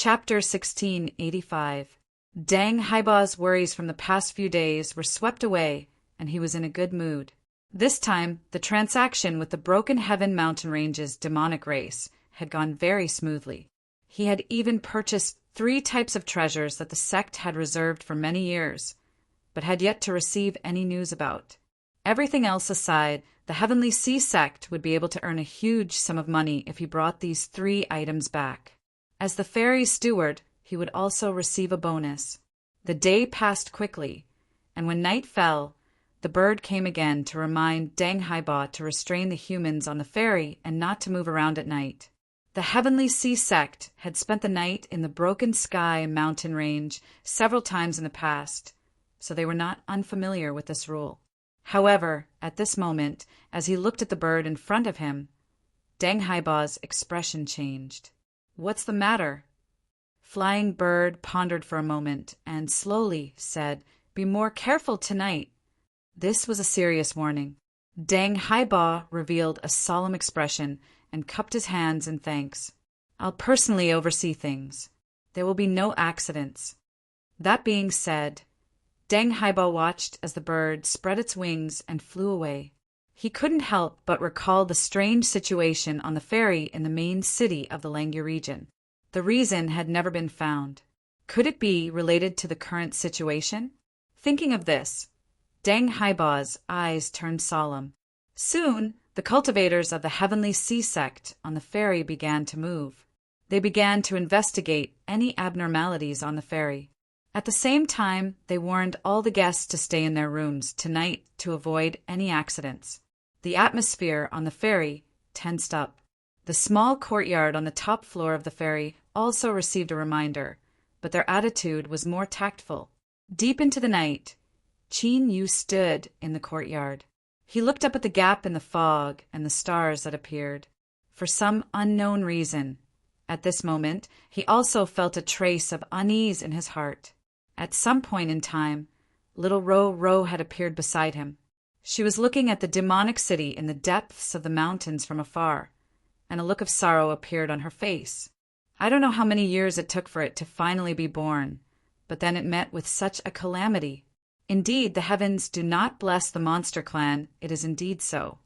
Chapter 1685. Dang Haiba's worries from the past few days were swept away, and he was in a good mood. This time, the transaction with the Broken Heaven mountain range's demonic race had gone very smoothly. He had even purchased 3 types of treasures that the sect had reserved for many years, but had yet to receive any news about. Everything else aside, the Heavenly Sea sect would be able to earn a huge sum of money if he brought these 3 items back. As the ferry's steward, he would also receive a bonus. The day passed quickly, and when night fell, the bird came again to remind Dang Haiba to restrain the humans on the ferry and not to move around at night. The Heavenly Sea sect had spent the night in the Broken Sky mountain range several times in the past, so they were not unfamiliar with this rule. However, at this moment, as he looked at the bird in front of him, Dang Haiba's expression changed. "What's the matter?" Flying Bird pondered for a moment and slowly said, "Be more careful tonight." This was a serious warning. Dang Haiba revealed a solemn expression and cupped his hands in thanks. "I'll personally oversee things. There will be no accidents." That being said, Dang Haiba watched as the bird spread its wings and flew away. He couldn't help but recall the strange situation on the ferry in the main city of the Langia region. The reason had never been found. Could it be related to the current situation? Thinking of this, Dang Haiba's eyes turned solemn. Soon, the cultivators of the Heavenly Sea sect on the ferry began to move. They began to investigate any abnormalities on the ferry. At the same time, they warned all the guests to stay in their rooms tonight to avoid any accidents. The atmosphere on the ferry tensed up. The small courtyard on the top floor of the ferry also received a reminder, but their attitude was more tactful. Deep into the night, Qin Yu stood in the courtyard. He looked up at the gap in the fog and the stars that appeared. For some unknown reason, at this moment, he also felt a trace of unease in his heart. At some point in time, little Ro had appeared beside him. She was looking at the demonic city in the depths of the mountains from afar, and a look of sorrow appeared on her face. I don't know how many years it took for it to finally be born, but then it met with such a calamity. Indeed, the heavens do not bless the monster clan, it is indeed so.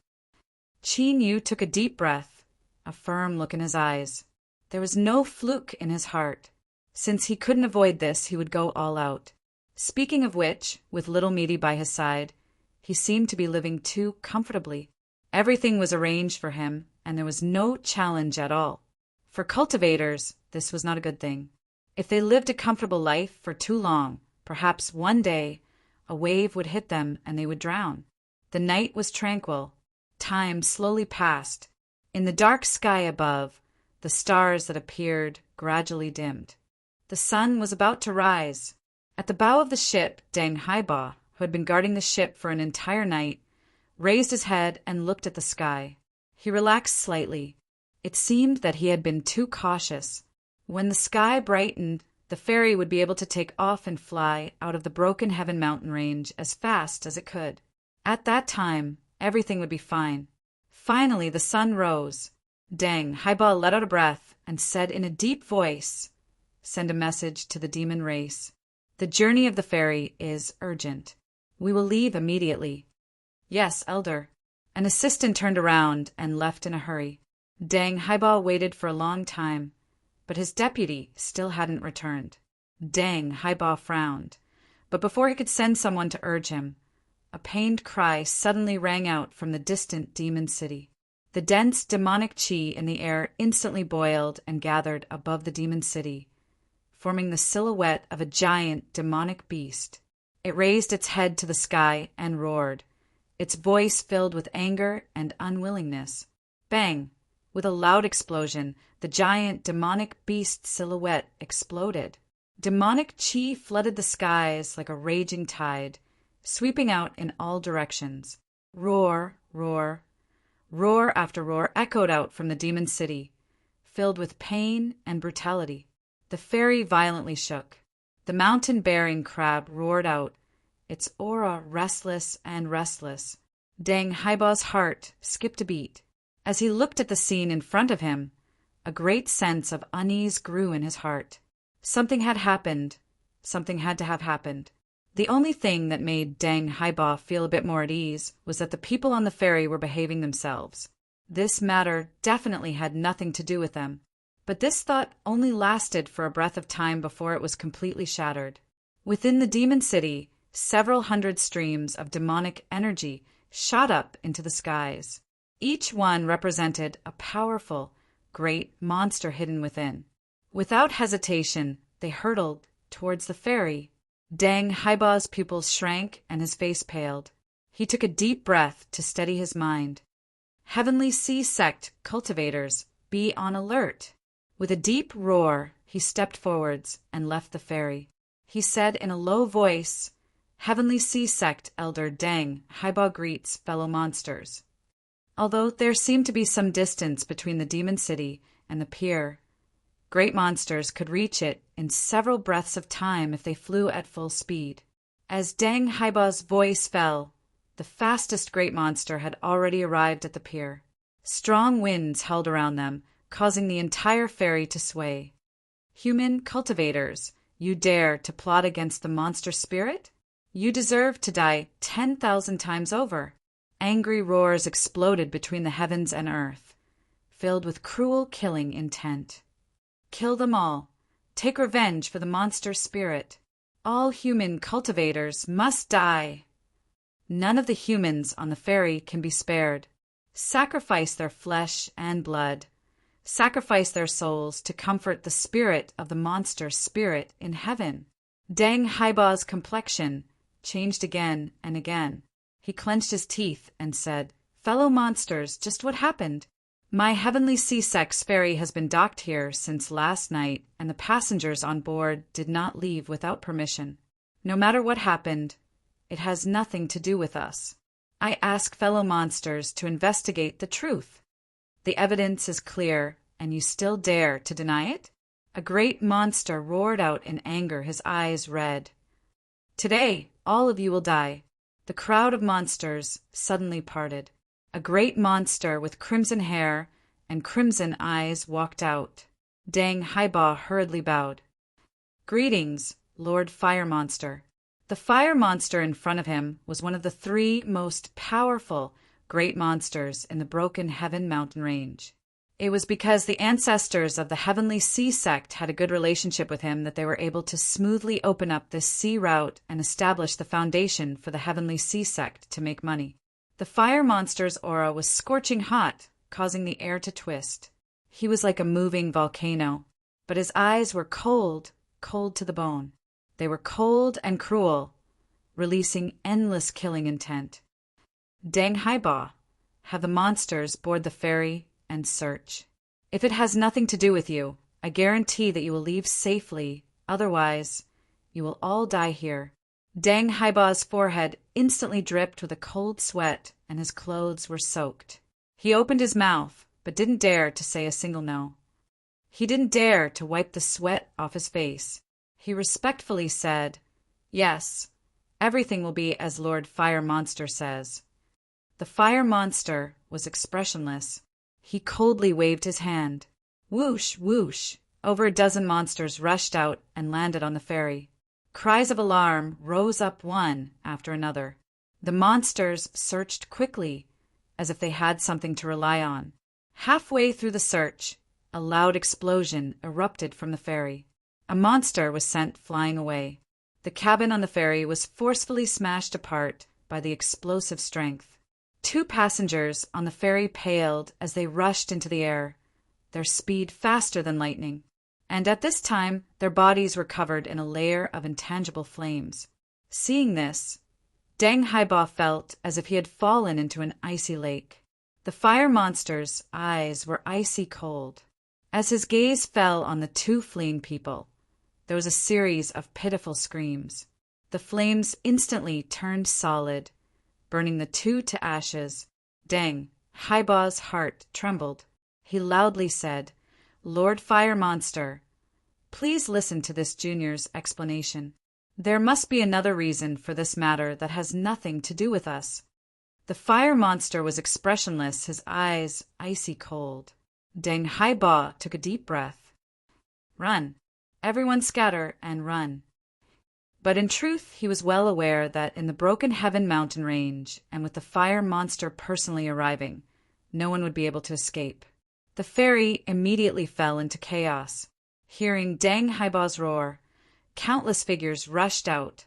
Qin Yu took a deep breath, a firm look in his eyes. There was no fluke in his heart. Since he couldn't avoid this, he would go all out. Speaking of which, with little Meaty by his side, he seemed to be living too comfortably. Everything was arranged for him, and there was no challenge at all. For cultivators, this was not a good thing. If they lived a comfortable life for too long, perhaps one day, a wave would hit them and they would drown. The night was tranquil. Time slowly passed. In the dark sky above, the stars that appeared gradually dimmed. The sun was about to rise. At the bow of the ship, Dang Haiba, who had been guarding the ship for an entire night, raised his head and looked at the sky. He relaxed slightly. It seemed that he had been too cautious. When the sky brightened, the ferry would be able to take off and fly out of the Broken Heaven mountain range as fast as it could. At that time, everything would be fine. Finally, the sun rose. Dang Haiba let out a breath and said in a deep voice, "Send a message to the demon race. The journey of the ferry is urgent. We will leave immediately." "Yes, Elder." An assistant turned around and left in a hurry. Dang Haiba waited for a long time, but his deputy still hadn't returned. Dang Haiba frowned, but before he could send someone to urge him, a pained cry suddenly rang out from the distant demon city. The dense demonic chi in the air instantly boiled and gathered above the demon city, forming the silhouette of a giant demonic beast. It raised its head to the sky and roared, its voice filled with anger and unwillingness. Bang! With a loud explosion, the giant demonic beast silhouette exploded. Demonic chi flooded the skies like a raging tide, sweeping out in all directions. Roar, roar, roar after roar echoed out from the demon city, filled with pain and brutality. The ferry violently shook. The mountain-bearing crab roared out, its aura restless and restless. Dang Haiba's heart skipped a beat. As he looked at the scene in front of him, a great sense of unease grew in his heart. Something had happened. Something had to have happened. The only thing that made Deng Haiba feel a bit more at ease was that the people on the ferry were behaving themselves. This matter definitely had nothing to do with them. But this thought only lasted for a breath of time before it was completely shattered. Within the demon city, several hundred streams of demonic energy shot up into the skies. Each one represented a powerful, great monster hidden within. Without hesitation, they hurtled towards the ferry. Deng Haiba's pupils shrank and his face paled. He took a deep breath to steady his mind. Heavenly Sea Sect cultivators, be on alert. With a deep roar, he stepped forwards and left the ferry. He said in a low voice, Heavenly Sea Sect Elder Deng Haiba greets fellow monsters. Although there seemed to be some distance between the demon city and the pier, great monsters could reach it in several breaths of time if they flew at full speed. As Deng Haiba's voice fell, the fastest great monster had already arrived at the pier. Strong winds held around them, causing the entire ferry to sway. Human cultivators, you dare to plot against the monster spirit? You deserve to die 10,000 times over. Angry roars exploded between the heavens and earth, filled with cruel killing intent. Kill them all. Take revenge for the monster spirit. All human cultivators must die. None of the humans on the ferry can be spared. Sacrifice their flesh and blood. Sacrifice their souls to comfort the spirit of the monster spirit in heaven. Deng Haiba's complexion changed again and again. He clenched his teeth and said, Fellow monsters, just what happened? My Heavenly Sea Sect's ferry has been docked here since last night, and the passengers on board did not leave without permission. No matter what happened, it has nothing to do with us. I ask fellow monsters to investigate the truth. The evidence is clear, and you still dare to deny it? A great monster roared out in anger, his eyes red. Today, all of you will die. The crowd of monsters suddenly parted. A great monster with crimson hair and crimson eyes walked out. Deng Haiba hurriedly bowed. Greetings, Lord Fire Monster. The fire monster in front of him was one of the 3 most powerful great monsters in the Broken Heaven mountain range. It was because the ancestors of the Heavenly Sea Sect had a good relationship with him that they were able to smoothly open up this sea route and establish the foundation for the Heavenly Sea Sect to make money. The fire monster's aura was scorching hot, causing the air to twist. He was like a moving volcano, but his eyes were cold, cold to the bone. They were cold and cruel, releasing endless killing intent. Deng Haiba, have the monsters board the ferry and search. If it has nothing to do with you, I guarantee that you will leave safely. Otherwise, you will all die here. Deng Haiba's forehead instantly dripped with a cold sweat, and his clothes were soaked. He opened his mouth, but didn't dare to say a single no. He didn't dare to wipe the sweat off his face. He respectfully said, Yes, everything will be as Lord Fire Monster says. The fire monster was expressionless. He coldly waved his hand. Whoosh, whoosh. Over a dozen monsters rushed out and landed on the ferry. Cries of alarm rose up one after another. The monsters searched quickly, as if they had something to rely on. Halfway through the search, a loud explosion erupted from the ferry. A monster was sent flying away. The cabin on the ferry was forcefully smashed apart by the explosive strength. 2 passengers on the ferry paled as they rushed into the air, their speed faster than lightning. And at this time, their bodies were covered in a layer of intangible flames. Seeing this, Deng Haiba felt as if he had fallen into an icy lake. The fire monster's eyes were icy cold. As his gaze fell on the 2 fleeing people, there was a series of pitiful screams. The flames instantly turned solid, burning the 2 to ashes. Deng Haiba's heart trembled. He loudly said, Lord Fire Monster, please listen to this junior's explanation. There must be another reason for this matter that has nothing to do with us. The fire monster was expressionless, his eyes icy cold. Deng Haiba took a deep breath. Run. Everyone scatter and run. But in truth he was well aware that in the broken heaven mountain range, and with the fire monster personally arriving, no one would be able to escape. The fairy immediately fell into chaos. Hearing Dang Haiba's roar, countless figures rushed out,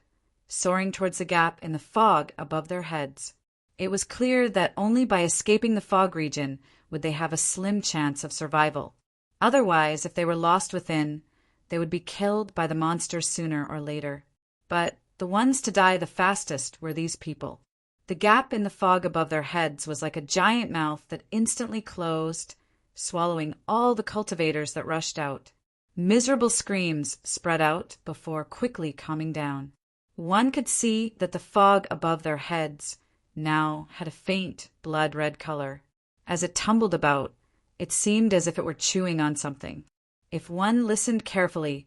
soaring towards the gap in the fog above their heads. It was clear that only by escaping the fog region would they have a slim chance of survival. Otherwise, if they were lost within, they would be killed by the monsters sooner or later. But the ones to die the fastest were these people. The gap in the fog above their heads was like a giant mouth that instantly closed, swallowing all the cultivators that rushed out. Miserable screams spread out before quickly calming down. One could see that the fog above their heads now had a faint blood-red color. As it tumbled about, it seemed as if it were chewing on something. If one listened carefully,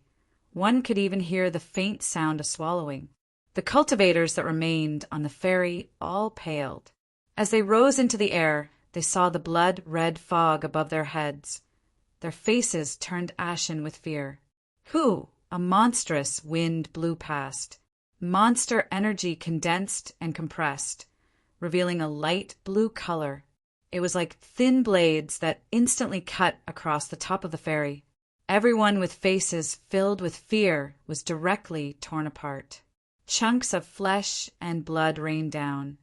one could even hear the faint sound of swallowing. The cultivators that remained on the ferry all paled. As they rose into the air, they saw the blood-red fog above their heads. Their faces turned ashen with fear. Who? A monstrous wind blew past. Monster energy condensed and compressed, revealing a light blue color. It was like thin blades that instantly cut across the top of the ferry. Everyone with faces filled with fear was directly torn apart. Chunks of flesh and blood rained down,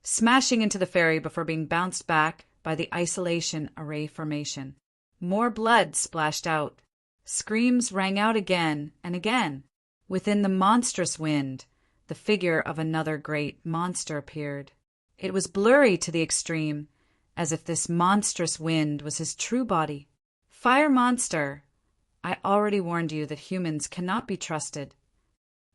smashing into the ferry before being bounced back by the isolation array formation. More blood splashed out. Screams rang out again and again. Within the monstrous wind, the figure of another great monster appeared. It was blurry to the extreme, as if this monstrous wind was his true body. Fire monster, I already warned you that humans cannot be trusted.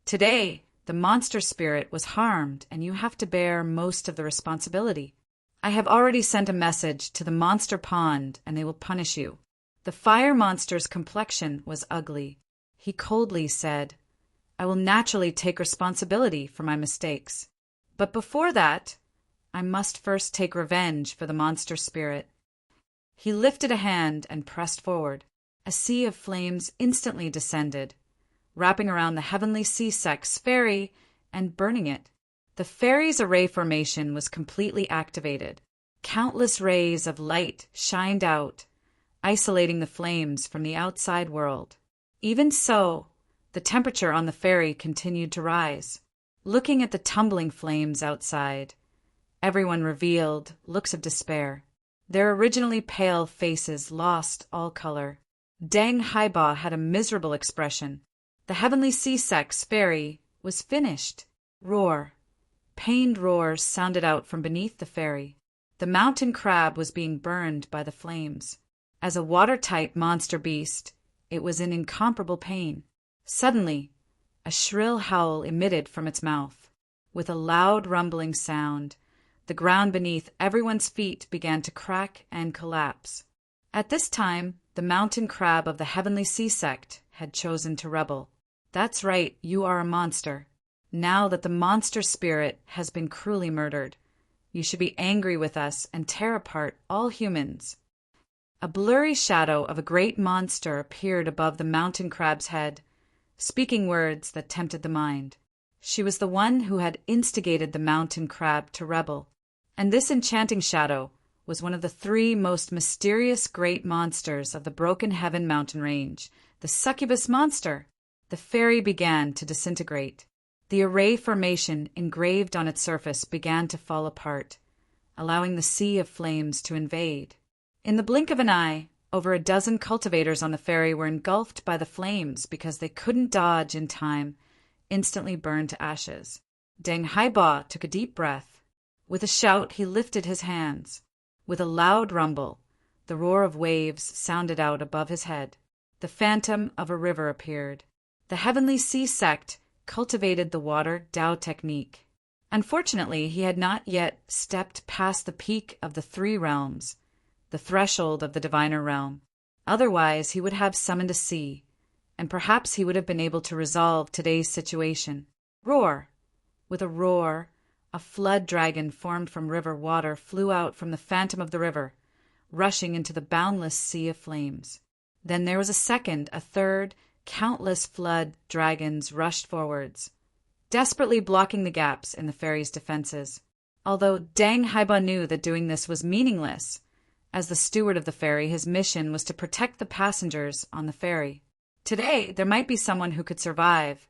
Today, the monster spirit was harmed, and you have to bear most of the responsibility. I have already sent a message to the monster pond, and they will punish you. The fire monster's complexion was ugly. He coldly said, I will naturally take responsibility for my mistakes. But before that, I must first take revenge for the monster spirit. He lifted a hand and pressed forward. A sea of flames instantly descended, wrapping around the heavenly sea-sex ferry and burning it. The ferry's array formation was completely activated. Countless rays of light shined out, isolating the flames from the outside world. Even so, the temperature on the ferry continued to rise. Looking at the tumbling flames outside, everyone revealed looks of despair. Their originally pale faces lost all color. Dang Haiba had a miserable expression. The heavenly sea-sex ferry was finished. Roar. Pained roars sounded out from beneath the ferry. The mountain crab was being burned by the flames. As a watertight monster beast, it was in incomparable pain. Suddenly, a shrill howl emitted from its mouth. With a loud rumbling sound, the ground beneath everyone's feet began to crack and collapse. At this time, the mountain crab of the heavenly sea sect had chosen to rebel. That's right, you are a monster. Now that the monster spirit has been cruelly murdered, you should be angry with us and tear apart all humans. A blurry shadow of a great monster appeared above the mountain crab's head, speaking words that tempted the mind. She was the one who had instigated the mountain crab to rebel, and this enchanting shadow was one of the three most mysterious great monsters of the Broken Heaven mountain range, the succubus monster. The ferry began to disintegrate. The array formation engraved on its surface began to fall apart, allowing the sea of flames to invade. In the blink of an eye, over a dozen cultivators on the ferry were engulfed by the flames because they couldn't dodge in time, instantly burned to ashes. Deng Haiba took a deep breath. With a shout, he lifted his hands. With a loud rumble, the roar of waves sounded out above his head. The phantom of a river appeared. The heavenly sea sect cultivated the water Tao technique. Unfortunately, he had not yet stepped past the peak of the three realms, the threshold of the diviner realm. Otherwise, he would have summoned a sea, and perhaps he would have been able to resolve today's situation. Roar! With a roar, a flood dragon formed from river water flew out from the phantom of the river, rushing into the boundless sea of flames. Then there was a second, a third, countless flood dragons rushed forwards, desperately blocking the gaps in the ferry's defenses. Although Dang Haiba knew that doing this was meaningless, as the steward of the ferry, his mission was to protect the passengers on the ferry. Today, there might be someone who could survive,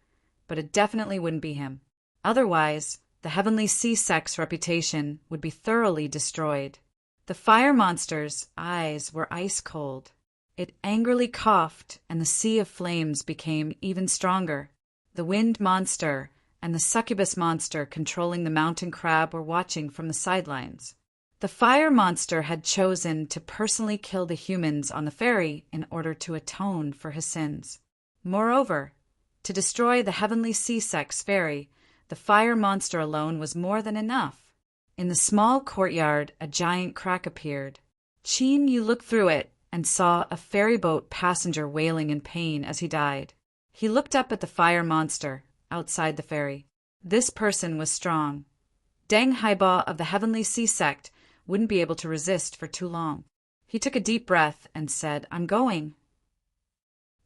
but it definitely wouldn't be him. Otherwise, the heavenly sea sect's reputation would be thoroughly destroyed. The fire monster's eyes were ice cold. It angrily coughed, and the sea of flames became even stronger. The wind monster and the succubus monster controlling the mountain crab were watching from the sidelines. The fire monster had chosen to personally kill the humans on the ferry in order to atone for his sins. Moreover, to destroy the heavenly sea sect's ferry, the fire monster alone was more than enough. In the small courtyard, a giant crack appeared. Qin Yu looked through it and saw a ferryboat passenger wailing in pain as he died. He looked up at the fire monster outside the ferry. This person was strong. Deng Haiba of the Heavenly Sea Sect wouldn't be able to resist for too long. He took a deep breath and said, "I'm going."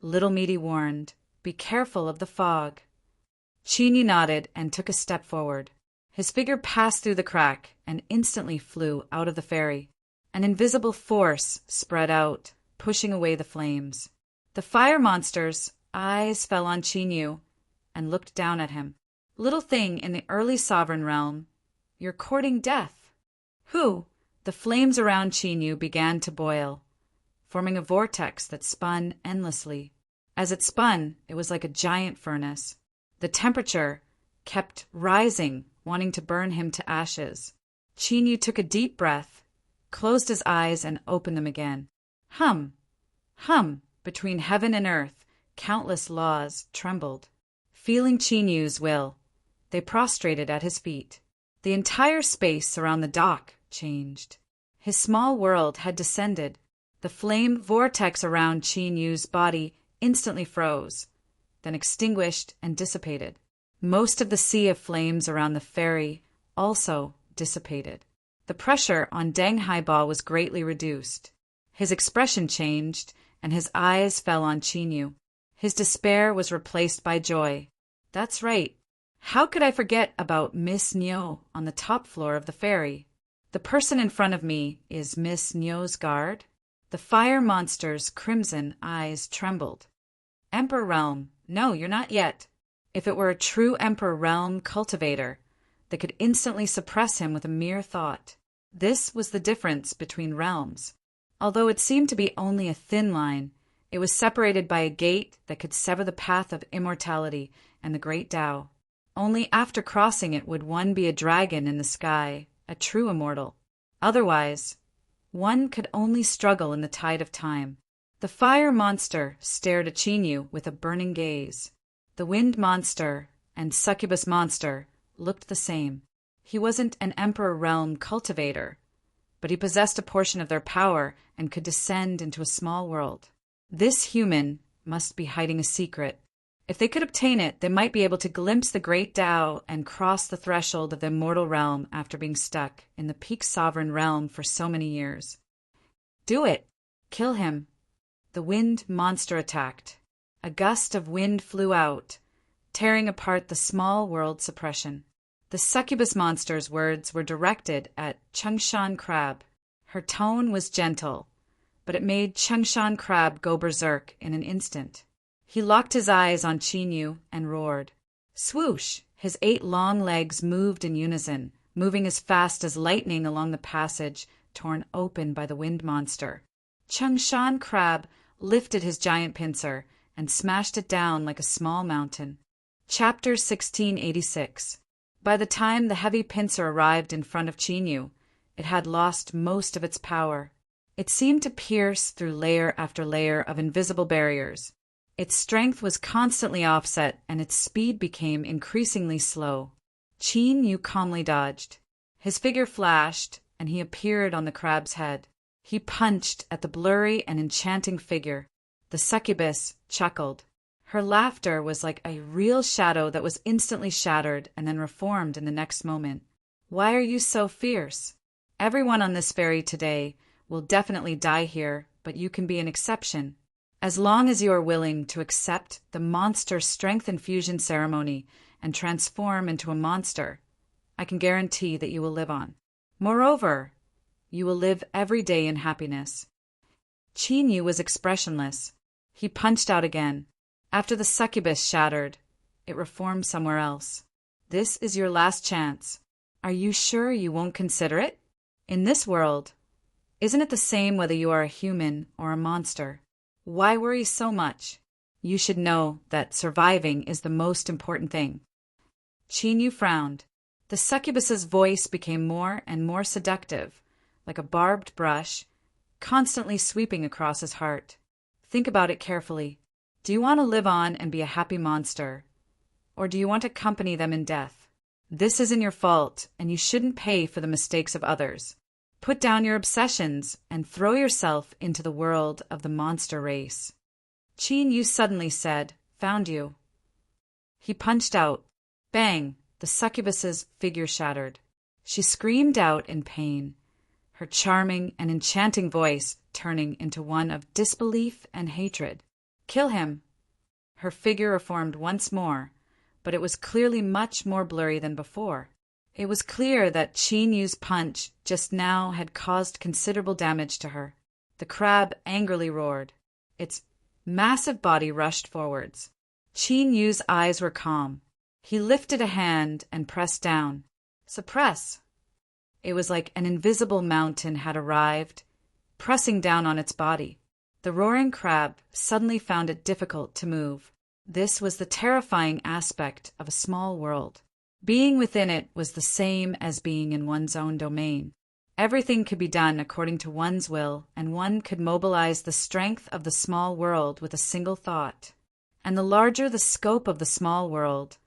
Little Meaty warned, "Be careful of the fog." Qin Yu nodded and took a step forward. His figure passed through the crack and instantly flew out of the ferry. An invisible force spread out, pushing away the flames. The fire monster's eyes fell on Qin Yu and looked down at him. "Little thing in the early sovereign realm, you're courting death." "Who?" The flames around Qin Yu began to boil, forming a vortex that spun endlessly. As it spun, it was like a giant furnace. The temperature kept rising, wanting to burn him to ashes. Qin Yu took a deep breath, closed his eyes, and opened them again. Hum! Hum! Between heaven and earth, countless laws trembled. Feeling Qin Yu's will, they prostrated at his feet. The entire space around the dock changed. His small world had descended. The flame vortex around Qin Yu's body instantly froze, then extinguished and dissipated. Most of the sea of flames around the ferry also dissipated. The pressure on Deng Haiba was greatly reduced. His expression changed, and his eyes fell on Qin Yu. His despair was replaced by joy. "That's right. How could I forget about Miss Nyo on the top floor of the ferry? The person in front of me is Miss Nyo's guard." The fire monster's crimson eyes trembled. "Emperor Realm, no, you're not yet." If it were a true Emperor Realm cultivator, they could instantly suppress him with a mere thought. This was the difference between realms. Although it seemed to be only a thin line, it was separated by a gate that could sever the path of immortality and the great Tao. Only after crossing it would one be a dragon in the sky, a true immortal. Otherwise, one could only struggle in the tide of time. The fire monster stared at Qin Yu with a burning gaze. The wind monster and succubus monster looked the same. He wasn't an Emperor Realm cultivator, but he possessed a portion of their power and could descend into a small world. This human must be hiding a secret. If they could obtain it, they might be able to glimpse the great Tao and cross the threshold of the immortal realm after being stuck in the peak sovereign realm for so many years. "Do it! Kill him!" The wind monster attacked. A gust of wind flew out, tearing apart the small world suppression. The succubus monster's words were directed at Changshan Crab. Her tone was gentle, but it made Changshan Crab go berserk in an instant. He locked his eyes on Qin Yu and roared. Swoosh! His 8 long legs moved in unison, moving as fast as lightning along the passage torn open by the wind monster. Changshan Crab lifted his giant pincer and smashed it down like a small mountain. Chapter 1686. By the time the heavy pincer arrived in front of Qin Yu, it had lost most of its power. It seemed to pierce through layer after layer of invisible barriers. Its strength was constantly offset, and its speed became increasingly slow. Qin Yu calmly dodged. His figure flashed, and he appeared on the crab's head. He punched at the blurry and enchanting figure. The succubus chuckled. Her laughter was like a real shadow that was instantly shattered and then reformed in the next moment. "Why are you so fierce? Everyone on this ferry today will definitely die here, but you can be an exception." As long as you are willing to accept the monster strength infusion ceremony and transform into a monster, I can guarantee that you will live on. Moreover, you will live every day in happiness. Qin Yu was expressionless. He punched out again. After the succubus shattered, it reformed somewhere else. This is your last chance. Are you sure you won't consider it? In this world, isn't it the same whether you are a human or a monster? Why worry so much? You should know that surviving is the most important thing. Qin Yu frowned. The succubus's voice became more and more seductive, like a barbed brush, constantly sweeping across his heart. Think about it carefully. Do you want to live on and be a happy monster? Or do you want to accompany them in death? This isn't your fault, and you shouldn't pay for the mistakes of others. Put down your obsessions and throw yourself into the world of the monster race. Qin Yu suddenly said, "Found you." He punched out. Bang! The succubus's figure shattered. She screamed out in pain, her charming and enchanting voice turning into one of disbelief and hatred. Kill him! Her figure reformed once more, but it was clearly much more blurry than before. It was clear that Qin Yu's punch just now had caused considerable damage to her. The crab angrily roared. Its massive body rushed forwards. Qin Yu's eyes were calm. He lifted a hand and pressed down. Suppress! It was like an invisible mountain had arrived, pressing down on its body. The roaring crab suddenly found it difficult to move. This was the terrifying aspect of a small world. Being within it was the same as being in one's own domain. Everything could be done according to one's will, and one could mobilize the strength of the small world with a single thought. And the larger the scope of the small world,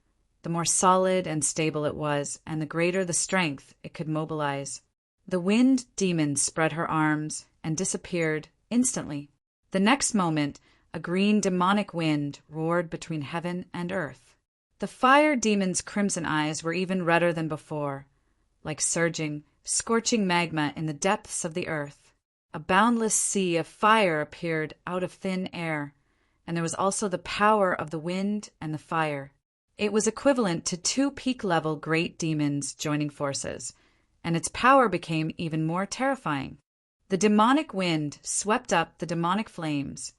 the more solid and stable it was, and the greater the strength it could mobilize. The wind demon spread her arms and disappeared instantly. The next moment, a green demonic wind roared between heaven and earth. The fire demon's crimson eyes were even redder than before, like surging, scorching magma in the depths of the earth. A boundless sea of fire appeared out of thin air, and there was also the power of the wind and the fire. It was equivalent to two peak-level great demons joining forces, and its power became even more terrifying. The demonic wind swept up the demonic flames,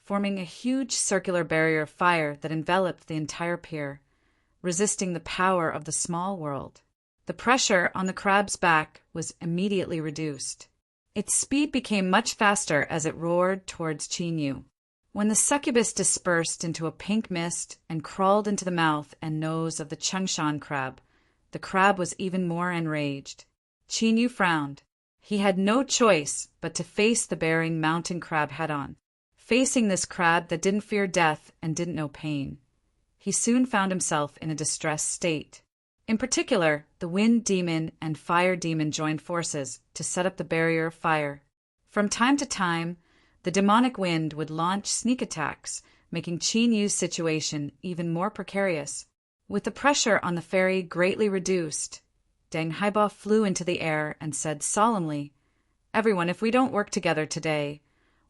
forming a huge circular barrier of fire that enveloped the entire pier, resisting the power of the small world. The pressure on the crab's back was immediately reduced. Its speed became much faster as it roared towards Qin Yu. When the succubus dispersed into a pink mist and crawled into the mouth and nose of the Changshan crab, the crab was even more enraged. Qin Yu frowned. He had no choice but to face the bearing mountain crab head-on. Facing this crab that didn't fear death and didn't know pain, he soon found himself in a distressed state. In particular, the wind demon and fire demon joined forces to set up the barrier of fire. From time to time, the demonic wind would launch sneak attacks, making Qin Yu's situation even more precarious. With the pressure on the ferry greatly reduced, Deng Haiba flew into the air and said solemnly, "Everyone, if we don't work together today,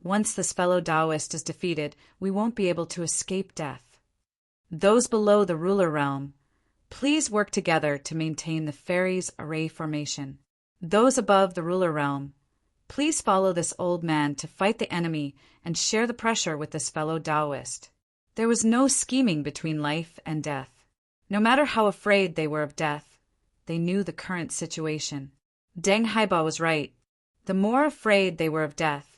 once this fellow Taoist is defeated, we won't be able to escape death. Those below the ruler realm, please work together to maintain the ferry's array formation. Those above the ruler realm, please follow this old man to fight the enemy and share the pressure with this fellow Taoist." There was no scheming between life and death. No matter how afraid they were of death, they knew the current situation. Deng Haiba was right. The more afraid they were of death,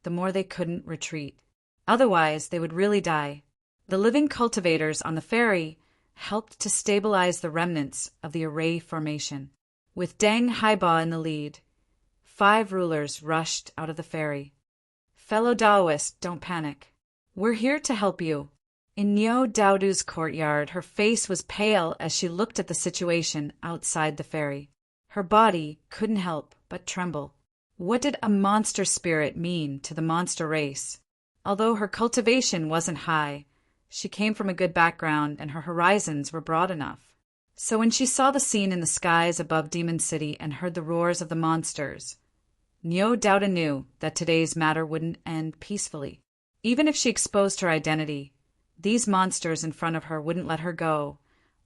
the more they couldn't retreat. Otherwise, they would really die. The living cultivators on the ferry helped to stabilize the remnants of the array formation. With Deng Haiba in the lead, 5 rulers rushed out of the ferry. "Fellow Taoists, don't panic. We're here to help you." In Niu Daodu's courtyard, her face was pale as she looked at the situation outside the ferry. Her body couldn't help but tremble. What did a monster spirit mean to the monster race? Although her cultivation wasn't high, she came from a good background and her horizons were broad enough. So when she saw the scene in the skies above Demon City and heard the roars of the monsters, Niu Daoda knew that today's matter wouldn't end peacefully. Even if she exposed her identity, these monsters in front of her wouldn't let her go.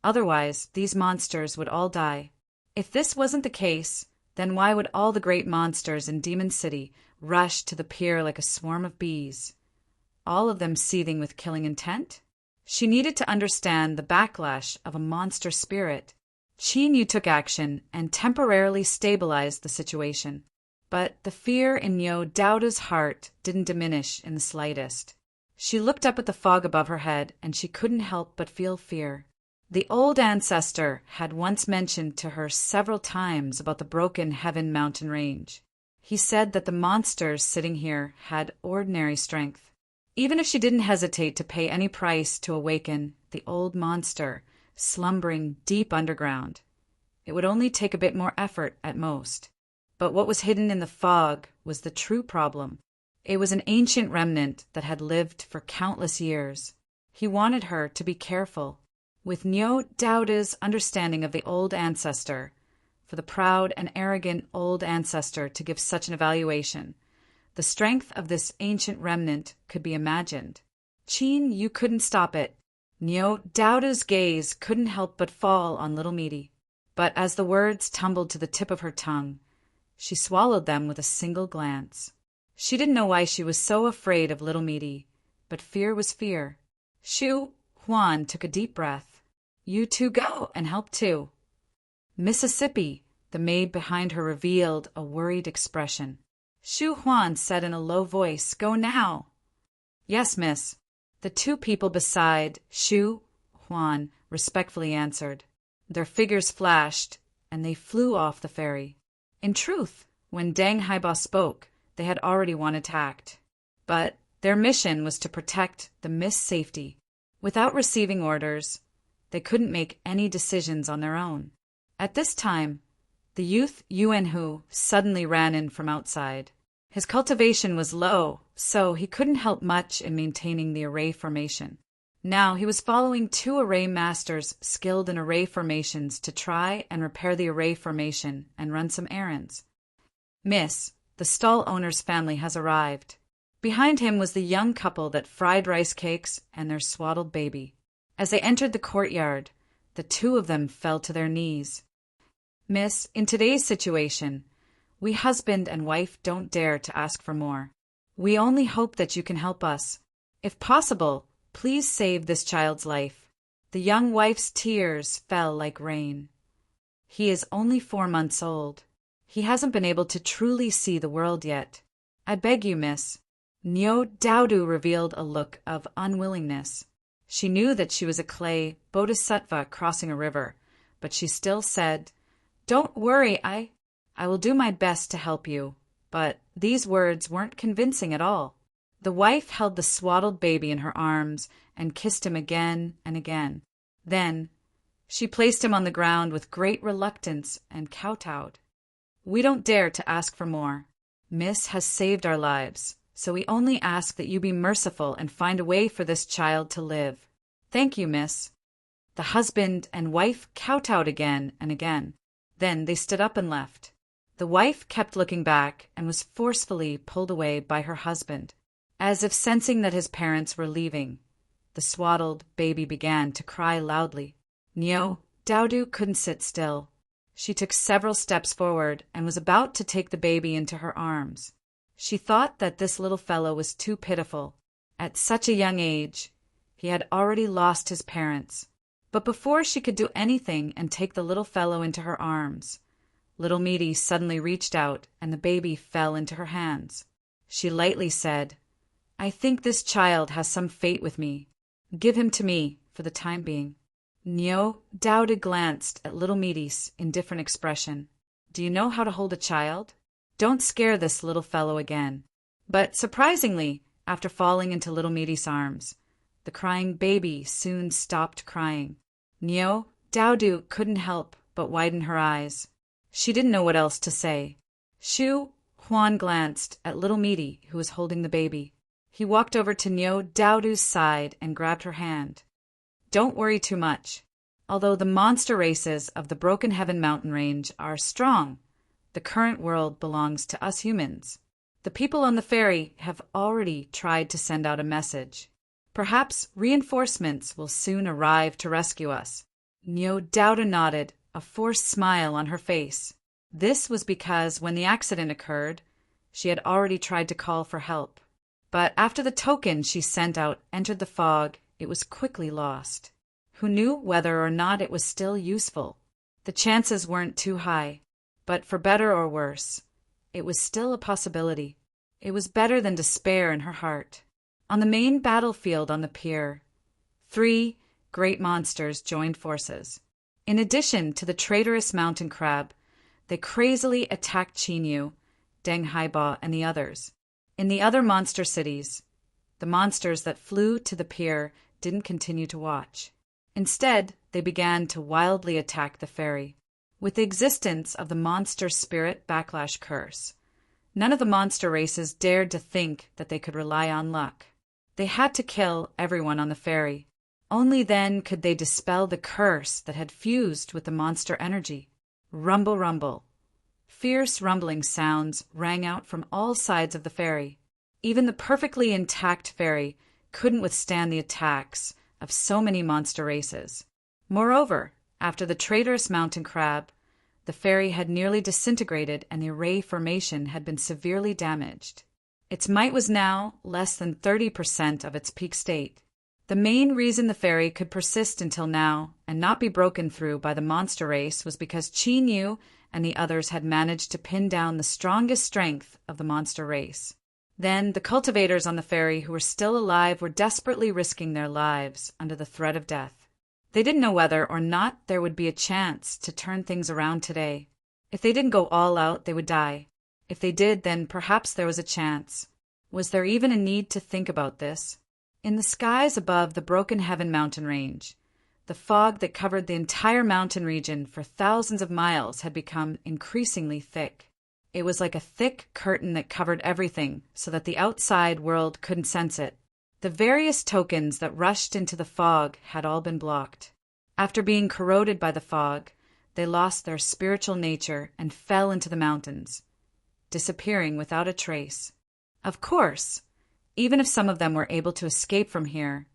Otherwise, these monsters would all die. If this wasn't the case, then why would all the great monsters in Demon City rush to the pier like a swarm of bees, all of them seething with killing intent? She needed to understand the backlash of a monster spirit. Qin Yu took action and temporarily stabilized the situation. But the fear in Niu Daoda's heart didn't diminish in the slightest. She looked up at the fog above her head, and she couldn't help but feel fear. The old ancestor had once mentioned to her several times about the broken Heaven mountain range. He said that the monsters sitting here had ordinary strength. Even if she didn't hesitate to pay any price to awaken the old monster slumbering deep underground, it would only take a bit more effort at most. But what was hidden in the fog was the true problem. It was an ancient remnant that had lived for countless years. He wanted her to be careful. With Niu Daoda's understanding of the old ancestor, for the proud and arrogant old ancestor to give such an evaluation, the strength of this ancient remnant could be imagined. Qin Yu couldn't stop it. Niu Daoda's gaze couldn't help but fall on little Meaty. But as the words tumbled to the tip of her tongue, she swallowed them with a single glance. She didn't know why she was so afraid of little Meaty, but fear was fear. Shu Huan took a deep breath. You two go and help too. Mississippi, the maid behind her revealed a worried expression. Shu Huan said in a low voice, Go now. Yes, miss. The two people beside Shu Huan respectfully answered. Their figures flashed, and they flew off the ferry. In truth, when Deng Haiba spoke, they had already one attacked. But their mission was to protect the miss's safety. Without receiving orders, they couldn't make any decisions on their own. At this time, the youth Yuanhu suddenly ran in from outside. His cultivation was low, so he couldn't help much in maintaining the array formation. Now he was following two array masters skilled in array formations to try and repair the array formation and run some errands. Miss, the stall owner's family has arrived. Behind him was the young couple that fried rice cakes and their swaddled baby. As they entered the courtyard, the two of them fell to their knees. Miss, in today's situation, we husband and wife don't dare to ask for more. We only hope that you can help us. If possible, please save this child's life. The young wife's tears fell like rain. He is only 4 months old. He hasn't been able to truly see the world yet. I beg you, miss. Niu Daodu revealed a look of unwillingness. She knew that she was a clay bodhisattva crossing a river, but she still said, Don't worry, I will do my best to help you. But these words weren't convincing at all. The wife held the swaddled baby in her arms and kissed him again and again. Then she placed him on the ground with great reluctance and kowtowed. We don't dare to ask for more. Miss has saved our lives, so we only ask that you be merciful and find a way for this child to live. Thank you, miss. The husband and wife kowtowed again and again. Then they stood up and left. The wife kept looking back and was forcefully pulled away by her husband. As if sensing that his parents were leaving, the swaddled baby began to cry loudly. Niu Daodu couldn't sit still. She took several steps forward and was about to take the baby into her arms. She thought that this little fellow was too pitiful. At such a young age, he had already lost his parents. But before she could do anything and take the little fellow into her arms, little Meaty suddenly reached out and the baby fell into her hands. She lightly said, I think this child has some fate with me. Give him to me for the time being. Niu Daodu glanced at little Meaty's indifferent expression. Do you know how to hold a child? Don't scare this little fellow again. But surprisingly, after falling into little Meaty's arms, the crying baby soon stopped crying. Niu Daodu couldn't help but widen her eyes. She didn't know what else to say. Shu Huan glanced at little Meaty, who was holding the baby. He walked over to Niu Daodu's side and grabbed her hand. Don't worry too much. Although the monster races of the Broken Heaven mountain range are strong, the current world belongs to us humans. The people on the ferry have already tried to send out a message. Perhaps reinforcements will soon arrive to rescue us. Nyodaudu nodded, a forced smile on her face. This was because when the accident occurred, she had already tried to call for help. But after the token she sent out entered the fog, it was quickly lost. Who knew whether or not it was still useful? The chances weren't too high, but for better or worse, it was still a possibility. It was better than despair in her heart. On the main battlefield on the pier, 3 great monsters joined forces. In addition to the traitorous mountain crab, they crazily attacked Chinyu, Deng Haiba, and the others. In the other monster cities, the monsters that flew to the pier didn't continue to watch. Instead, they began to wildly attack the ferry. With the existence of the monster spirit backlash curse, none of the monster races dared to think that they could rely on luck. They had to kill everyone on the ferry. Only then could they dispel the curse that had fused with the monster energy. Rumble, rumble. Fierce rumbling sounds rang out from all sides of the ferry. Even the perfectly intact ferry couldn't withstand the attacks of so many monster races. Moreover, after the traitorous mountain crab, the ferry had nearly disintegrated and the ray formation had been severely damaged. Its might was now less than 30% of its peak state. The main reason the ferry could persist until now and not be broken through by the monster race was because Chinyu and the others had managed to pin down the strongest strength of the monster race. Then the cultivators on the ferry who were still alive were desperately risking their lives under the threat of death. They didn't know whether or not there would be a chance to turn things around today. If they didn't go all out, they would die. If they did, then perhaps there was a chance. Was there even a need to think about this? In the skies above the Broken Heaven mountain range, the fog that covered the entire mountain region for thousands of miles had become increasingly thick. It was like a thick curtain that covered everything so that the outside world couldn't sense it. The various tokens that rushed into the fog had all been blocked. After being corroded by the fog, they lost their spiritual nature and fell into the mountains, disappearing without a trace. Of course, even if some of them were able to escape from here,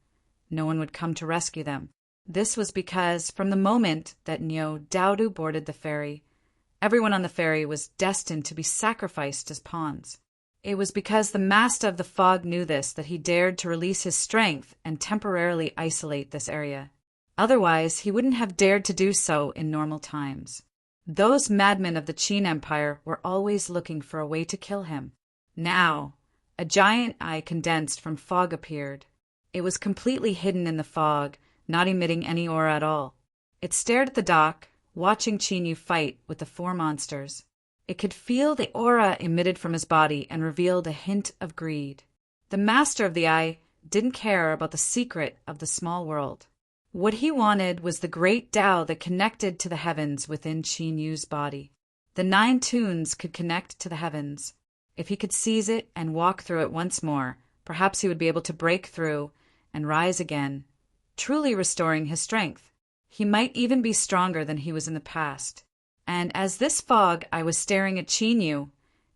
no one would come to rescue them. This was because from the moment that Nyodaudu boarded the ferry, everyone on the ferry was destined to be sacrificed as pawns. It was because the master of the fog knew this that he dared to release his strength and temporarily isolate this area. Otherwise, he wouldn't have dared to do so in normal times. Those madmen of the Qin Empire were always looking for a way to kill him. Now, a giant eye condensed from fog appeared. It was completely hidden in the fog, not emitting any aura at all. It stared at the dock, watching Chinyu fight with the 4 monsters. It could feel the aura emitted from his body and revealed a hint of greed. The master of the eye didn't care about the secret of the small world. What he wanted was the great Tao that connected to the heavens within Chinyu's body. The 9 tunes could connect to the heavens. If he could seize it and walk through it once more, perhaps he would be able to break through and rise again, truly restoring his strength. He might even be stronger than he was in the past. And as this fog I was staring at Chinyu,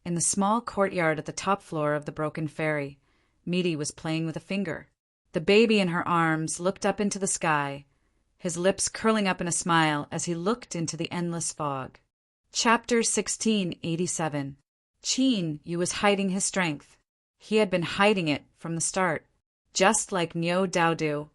in the small courtyard at the top floor of the broken ferry, Midi was playing with a finger. The baby in her arms looked up into the sky, his lips curling up in a smile as he looked into the endless fog. Chapter 1687. Chinyu was hiding his strength. He had been hiding it from the start. Just like Nyodaudu,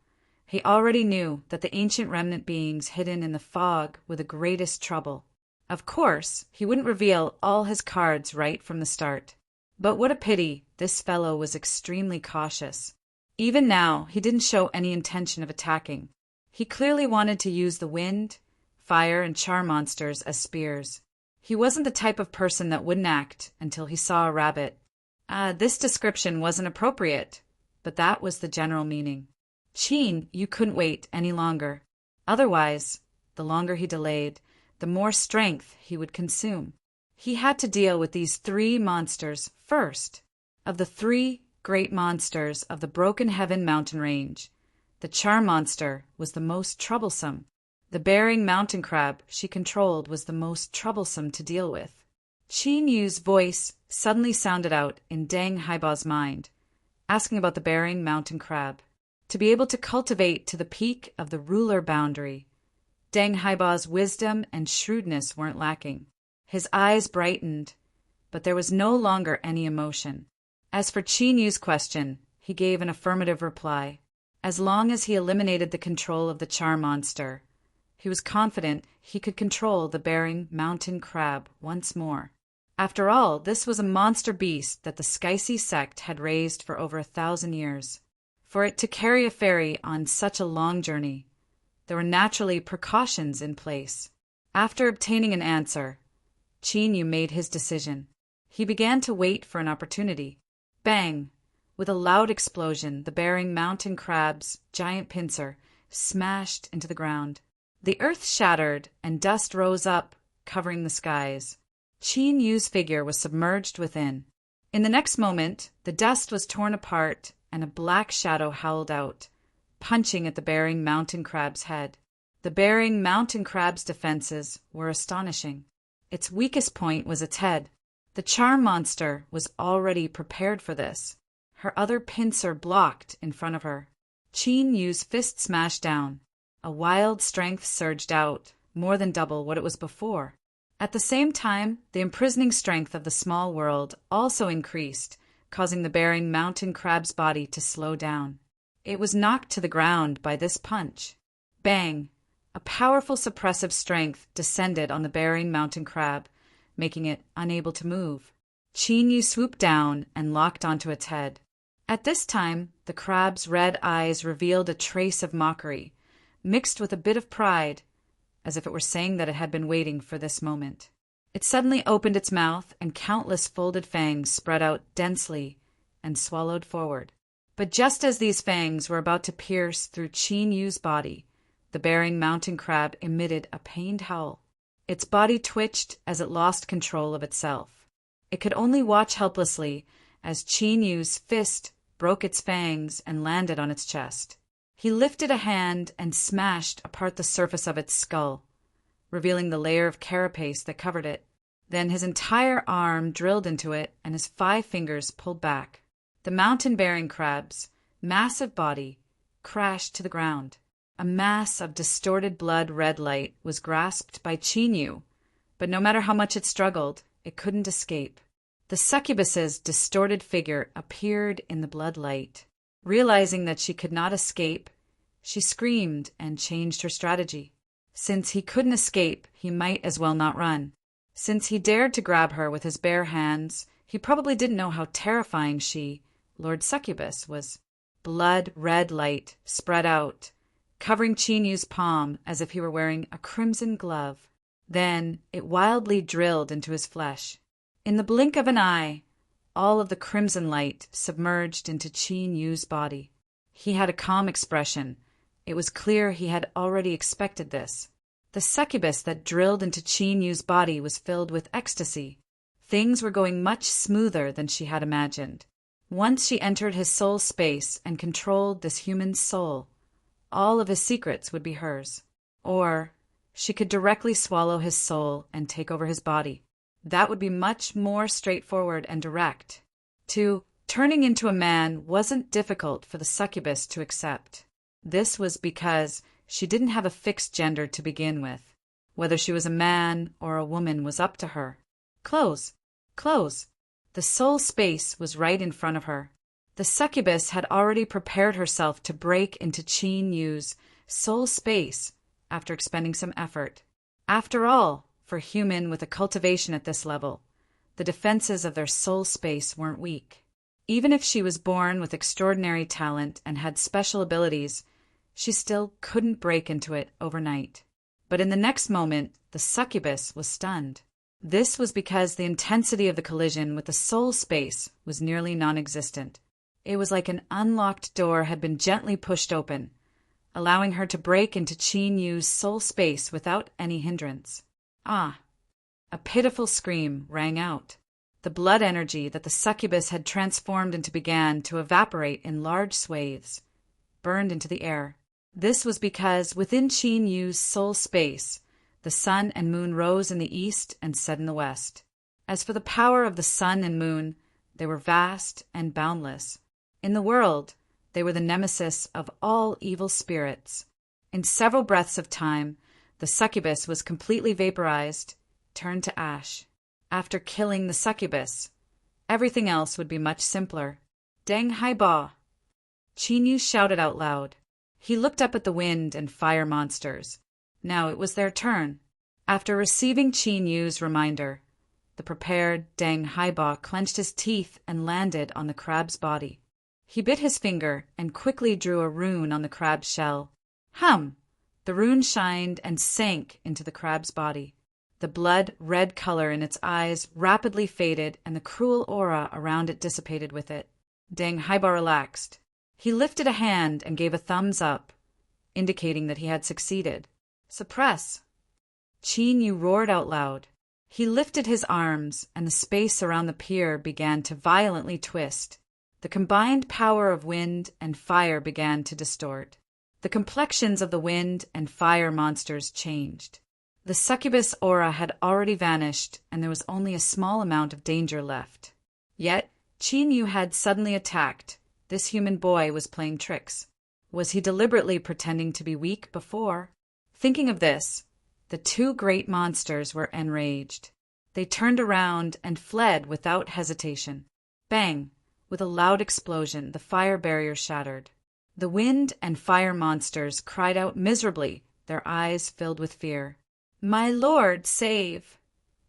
he already knew that the ancient remnant beings hidden in the fog were the greatest trouble. Of course, he wouldn't reveal all his cards right from the start. But what a pity, this fellow was extremely cautious. Even now, he didn't show any intention of attacking. He clearly wanted to use the wind, fire, and char monsters as spears. He wasn't the type of person that wouldn't act until he saw a rabbit. This description wasn't appropriate, but that was the general meaning. You couldn't wait any longer. Otherwise, the longer he delayed, the more strength he would consume. He had to deal with these 3 monsters first. Of the 3 great monsters of the Broken Heaven mountain range, the char monster was the most troublesome. The bearing mountain crab she controlled was the most troublesome to deal with. Qin Yu's voice suddenly sounded out in Deng Haiba's mind, asking about the bearing mountain crab. To be able to cultivate to the peak of the ruler boundary, Deng Haiba's wisdom and shrewdness weren't lacking. His eyes brightened, but there was no longer any emotion. As for Qin Yu's question, he gave an affirmative reply. As long as he eliminated the control of the charm monster, he was confident he could control the bearing mountain crab once more. After all, this was a monster beast that the Skysi sect had raised for over 1,000 years. For it to carry a fairy on such a long journey, there were naturally precautions in place. After obtaining an answer, Qin Yu made his decision. He began to wait for an opportunity. Bang! With a loud explosion, the bearing mountain crab's giant pincer smashed into the ground. The earth shattered and dust rose up, covering the skies. Qin Yu's figure was submerged within. In the next moment, the dust was torn apart and a black shadow howled out, punching at the bearing mountain crab's head. The bearing mountain crab's defenses were astonishing. Its weakest point was its head. The charm monster was already prepared for this. Her other pincer blocked in front of her. Qin Yu's fist smashed down. A wild strength surged out, more than double what it was before. At the same time, the imprisoning strength of the small world also increased, causing the bearing mountain crab's body to slow down. It was knocked to the ground by this punch. Bang! A powerful suppressive strength descended on the bearing mountain crab, making it unable to move. Qin Yu swooped down and locked onto its head. At this time, the crab's red eyes revealed a trace of mockery, mixed with a bit of pride, as if it were saying that it had been waiting for this moment. It suddenly opened its mouth, and countless folded fangs spread out densely and swallowed forward. But just as these fangs were about to pierce through Qin Yu's body, the bearing mountain crab emitted a pained howl. Its body twitched as it lost control of itself. It could only watch helplessly as Qin Yu's fist broke its fangs and landed on its chest. He lifted a hand and smashed apart the surface of its skull, revealing the layer of carapace that covered it. Then his entire arm drilled into it and his 5 fingers pulled back. The mountain-bearing crab's massive body crashed to the ground. A mass of distorted blood-red light was grasped by Qin Yu, but no matter how much it struggled, it couldn't escape. The succubus's distorted figure appeared in the blood light. Realizing that she could not escape, she screamed and changed her strategy. Since he couldn't escape, he might as well not run. Since he dared to grab her with his bare hands, he probably didn't know how terrifying she, Lord Succubus, was. Blood-red light spread out, covering Qin Yu's palm as if he were wearing a crimson glove. Then it wildly drilled into his flesh. In the blink of an eye, all of the crimson light submerged into Qin Yu's body. He had a calm expression. It was clear he had already expected this. The succubus that drilled into Qin Yu's body was filled with ecstasy. Things were going much smoother than she had imagined. Once she entered his soul space and controlled this human's soul, all of his secrets would be hers. Or she could directly swallow his soul and take over his body. That would be much more straightforward and direct. Turning into a man wasn't difficult for the succubus to accept. This was because she didn't have a fixed gender to begin with. Whether she was a man or a woman was up to her. Close. The soul space was right in front of her. The succubus had already prepared herself to break into Qin Yu's soul space after expending some effort. After all, for a human with a cultivation at this level, the defenses of their soul space weren't weak. Even if she was born with extraordinary talent and had special abilities, she still couldn't break into it overnight. But in the next moment, the succubus was stunned. This was because the intensity of the collision with the soul space was nearly non-existent. It was like an unlocked door had been gently pushed open, allowing her to break into Qin Yu's soul space without any hindrance. Ah! A pitiful scream rang out. The blood energy that the succubus had transformed into began to evaporate in large swathes, burned into the air. This was because within Qin Yu's soul space, the sun and moon rose in the east and set in the west. As for the power of the sun and moon, they were vast and boundless. In the world, they were the nemesis of all evil spirits. In several breaths of time, the succubus was completely vaporized, turned to ash. After killing the succubus, everything else would be much simpler. Deng Hai Ba! Qin Yu shouted out loud. He looked up at the wind and fire monsters. Now it was their turn. After receiving Qin Yu's reminder, the prepared Deng Hai Ba clenched his teeth and landed on the crab's body. He bit his finger and quickly drew a rune on the crab's shell. Hum! The rune shined and sank into the crab's body. The blood-red color in its eyes rapidly faded and the cruel aura around it dissipated with it. Deng Hai Ba relaxed. He lifted a hand and gave a thumbs up, indicating that he had succeeded. Suppress! Qin Yu roared out loud. He lifted his arms, and the space around the pier began to violently twist. The combined power of wind and fire began to distort. The complexions of the wind and fire monsters changed. The succubus aura had already vanished, and there was only a small amount of danger left. Yet, Qin Yu had suddenly attacked. This human boy was playing tricks. Was he deliberately pretending to be weak before? Thinking of this, the two great monsters were enraged. They turned around and fled without hesitation. Bang! With a loud explosion, the fire barrier shattered. The wind and fire monsters cried out miserably, their eyes filled with fear. My lord, save!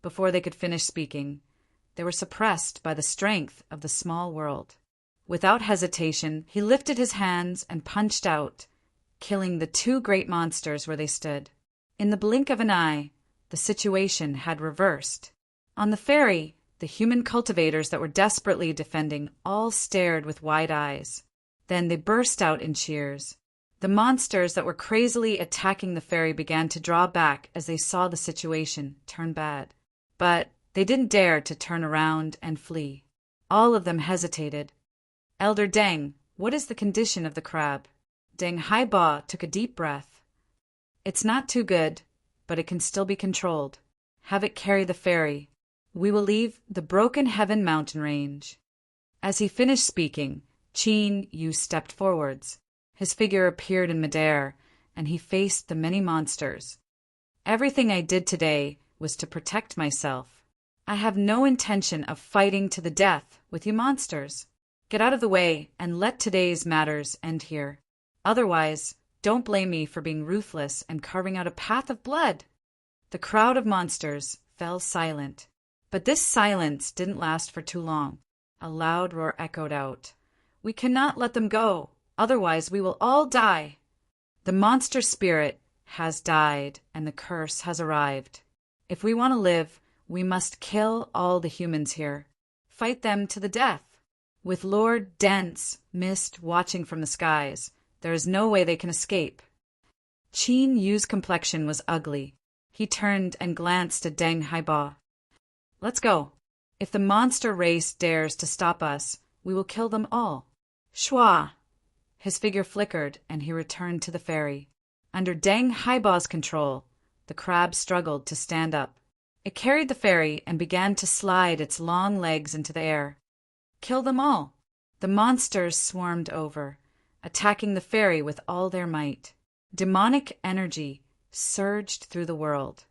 Before they could finish speaking, they were suppressed by the strength of the small world. Without hesitation, he lifted his hands and punched out, killing the two great monsters where they stood. In the blink of an eye, the situation had reversed. On the ferry, the human cultivators that were desperately defending all stared with wide eyes. Then they burst out in cheers. The monsters that were crazily attacking the ferry began to draw back as they saw the situation turn bad. But they didn't dare to turn around and flee. All of them hesitated. Elder Deng, what is the condition of the crab? Deng Hai Ba took a deep breath. It's not too good, but it can still be controlled. Have it carry the ferry. We will leave the Broken Heaven mountain range. As he finished speaking, Qin Yu stepped forwards. His figure appeared in midair, and he faced the many monsters. Everything I did today was to protect myself. I have no intention of fighting to the death with you monsters. Get out of the way and let today's matters end here. Otherwise, don't blame me for being ruthless and carving out a path of blood. The crowd of monsters fell silent. But this silence didn't last for too long. A loud roar echoed out. We cannot let them go, otherwise we will all die. The monster spirit has died and the curse has arrived. If we want to live, we must kill all the humans here. Fight them to the death. With Lord Dense Mist watching from the skies, there is no way they can escape. Qin Yu's complexion was ugly. He turned and glanced at Deng Hai Ba. Let's go. If the monster race dares to stop us, we will kill them all. Shua! His figure flickered and he returned to the ferry. Under Deng Hai Ba's control, the crab struggled to stand up. It carried the ferry and began to slide its long legs into the air. Kill them all. The monsters swarmed over, attacking the ferry with all their might. Demonic energy surged through the world.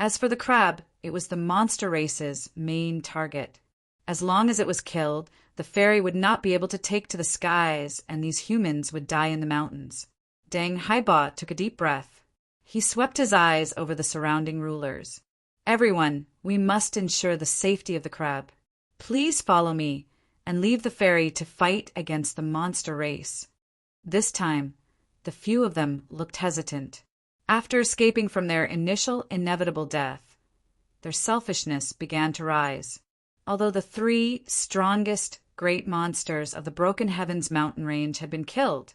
As for the crab, it was the monster race's main target. As long as it was killed, the ferry would not be able to take to the skies, and these humans would die in the mountains. Deng Hai Ba took a deep breath. He swept his eyes over the surrounding rulers. Everyone, we must ensure the safety of the crab. Please follow me and leave the ferry to fight against the monster race. This time, the few of them looked hesitant. After escaping from their initial inevitable death, their selfishness began to rise. Although the three strongest great monsters of the Broken Heavens mountain range had been killed,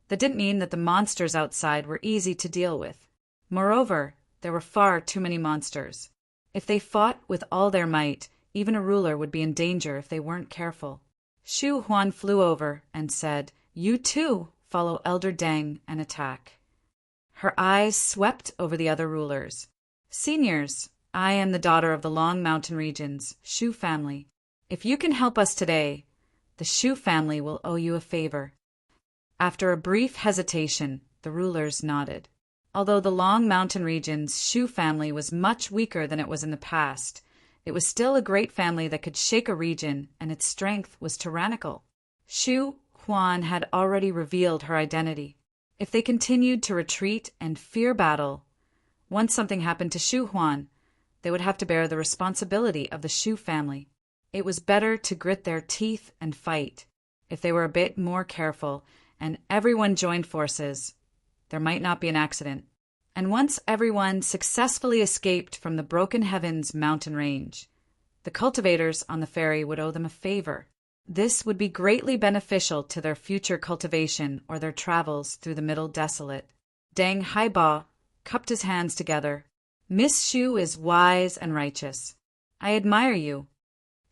that didn't mean that the monsters outside were easy to deal with. Moreover, there were far too many monsters. If they fought with all their might, even a ruler would be in danger if they weren't careful. Shu Huan flew over and said, "You too follow Elder Deng and attack." Her eyes swept over the other rulers. Seniors, I am the daughter of the Long Mountain region's Shu family. If you can help us today, the Shu family will owe you a favor." After a brief hesitation, the rulers nodded. Although the Long Mountain region's Shu family was much weaker than it was in the past, it was still a great family that could shake a region, and its strength was tyrannical. Shu Huan had already revealed her identity. If they continued to retreat and fear battle, once something happened to Shu Huan, they would have to bear the responsibility of the Shu family. It was better to grit their teeth and fight. If they were a bit more careful and everyone joined forces, there might not be an accident. And once everyone successfully escaped from the Broken Heavens mountain range, the cultivators on the ferry would owe them a favor. This would be greatly beneficial to their future cultivation or their travels through the Middle Desolate. Deng Haiba cupped his hands together. "Miss Shu is wise and righteous. I admire you."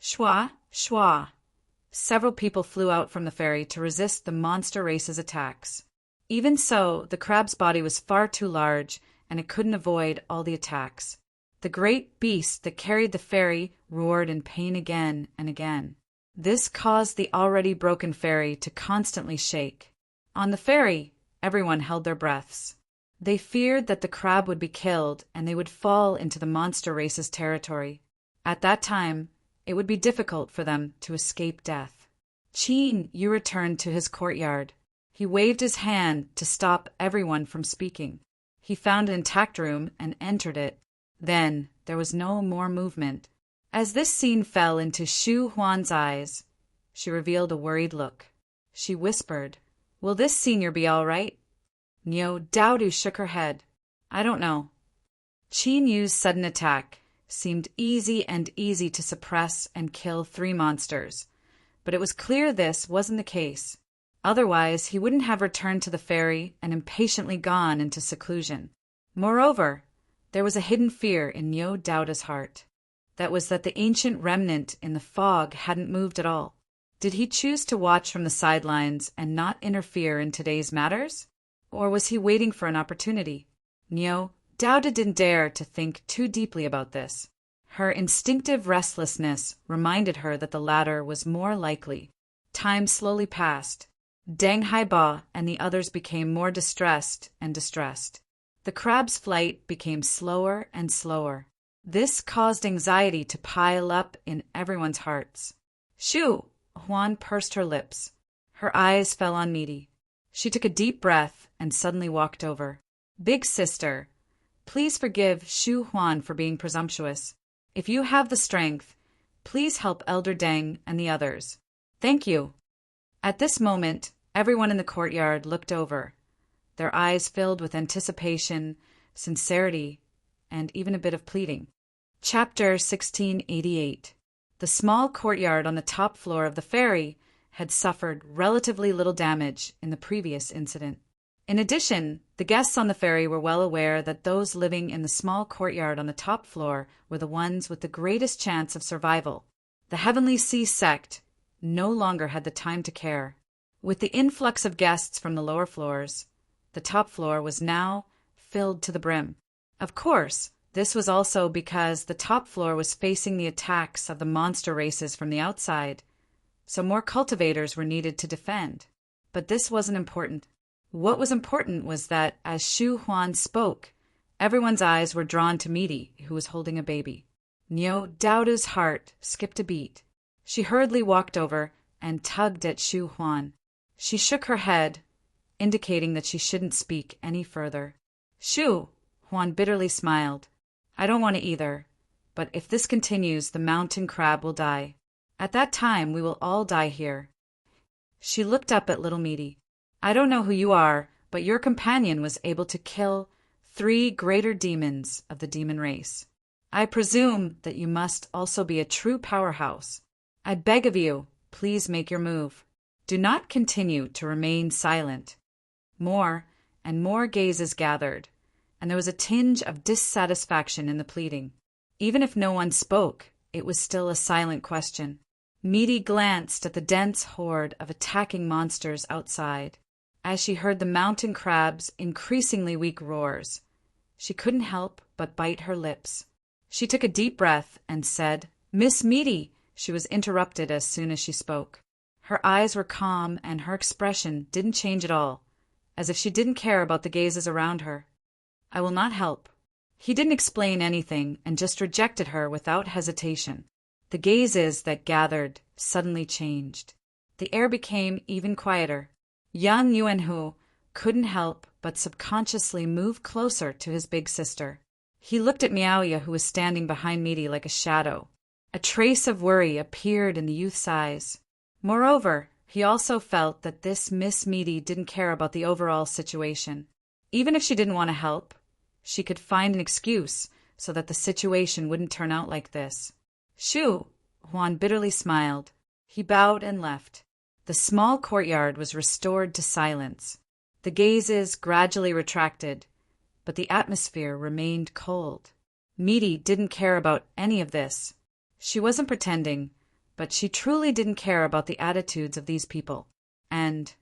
Shwa, shwa. Several people flew out from the ferry to resist the monster race's attacks. Even so, the crab's body was far too large, and it couldn't avoid all the attacks. The great beast that carried the ferry roared in pain again and again. This caused the already broken ferry to constantly shake. On the ferry, everyone held their breaths. They feared that the crab would be killed and they would fall into the monster race's territory. At that time, it would be difficult for them to escape death. Qin Yu returned to his courtyard. He waved his hand to stop everyone from speaking. He found an intact room and entered it. Then there was no more movement. As this scene fell into Shu Huan's eyes, she revealed a worried look. She whispered, "Will this senior be all right?" Niu Daodu shook her head. "I don't know." Qin Yu's sudden attack seemed easy to suppress and kill 3 monsters, but it was clear this wasn't the case. Otherwise, he wouldn't have returned to the ferry and impatiently gone into seclusion. Moreover, there was a hidden fear in Niu Daoda's heart. That was that the ancient remnant in the fog hadn't moved at all. Did he choose to watch from the sidelines and not interfere in today's matters? Or was he waiting for an opportunity? Niu Daoda didn't dare to think too deeply about this. Her instinctive restlessness reminded her that the latter was more likely. Time slowly passed. Deng Haiba and the others became more distressed and distressed. The crab's flight became slower and slower. This caused anxiety to pile up in everyone's hearts. "Shu!" Huan pursed her lips. Her eyes fell on Meaty. She took a deep breath and suddenly walked over. "Big sister, please forgive Shu Huan for being presumptuous. If you have the strength, please help Elder Deng and the others. Thank you." At this moment, everyone in the courtyard looked over, their eyes filled with anticipation, sincerity, and even a bit of pleading. Chapter 1688. The small courtyard on the top floor of the ferry had suffered relatively little damage in the previous incident. In addition, the guests on the ferry were well aware that those living in the small courtyard on the top floor were the ones with the greatest chance of survival. The Heavenly Sea sect no longer had the time to care. With the influx of guests from the lower floors, the top floor was now filled to the brim. Of course, this was also because the top floor was facing the attacks of the monster races from the outside, so more cultivators were needed to defend. But this wasn't important. What was important was that as Shu Huan spoke, everyone's eyes were drawn to Meaty, who was holding a baby. Niu Daoda's heart skipped a beat. She hurriedly walked over and tugged at Shu Huan. She shook her head, indicating that she shouldn't speak any further. "Shu," Huan bitterly smiled. "I don't want to either, but if this continues, the mountain crab will die. At that time, we will all die here." She looked up at little Meaty. "I don't know who you are, but your companion was able to kill 3 greater demons of the demon race. I presume that you must also be a true powerhouse. I beg of you, please make your move. Do not continue to remain silent." More and more gazes gathered, and there was a tinge of dissatisfaction in the pleading. Even if no one spoke, it was still a silent question. Meaty glanced at the dense horde of attacking monsters outside. As she heard the mountain crab's increasingly weak roars, she couldn't help but bite her lips. She took a deep breath and said, "Miss Meaty." She was interrupted as soon as she spoke. Her eyes were calm and her expression didn't change at all, as if she didn't care about the gazes around her. "I will not help." He didn't explain anything and just rejected her without hesitation. The gazes that gathered suddenly changed. The air became even quieter. Young Yuanhu couldn't help but subconsciously move closer to his big sister. He looked at Miaoya, who was standing behind Meaty like a shadow. A trace of worry appeared in the youth's eyes. Moreover, he also felt that this Miss Meaty didn't care about the overall situation. Even if she didn't want to help, she could find an excuse so that the situation wouldn't turn out like this. "Shoo!" Juan bitterly smiled. He bowed and left. The small courtyard was restored to silence. The gazes gradually retracted, but the atmosphere remained cold. Meaty didn't care about any of this. She wasn't pretending, but she truly didn't care about the attitudes of these people. And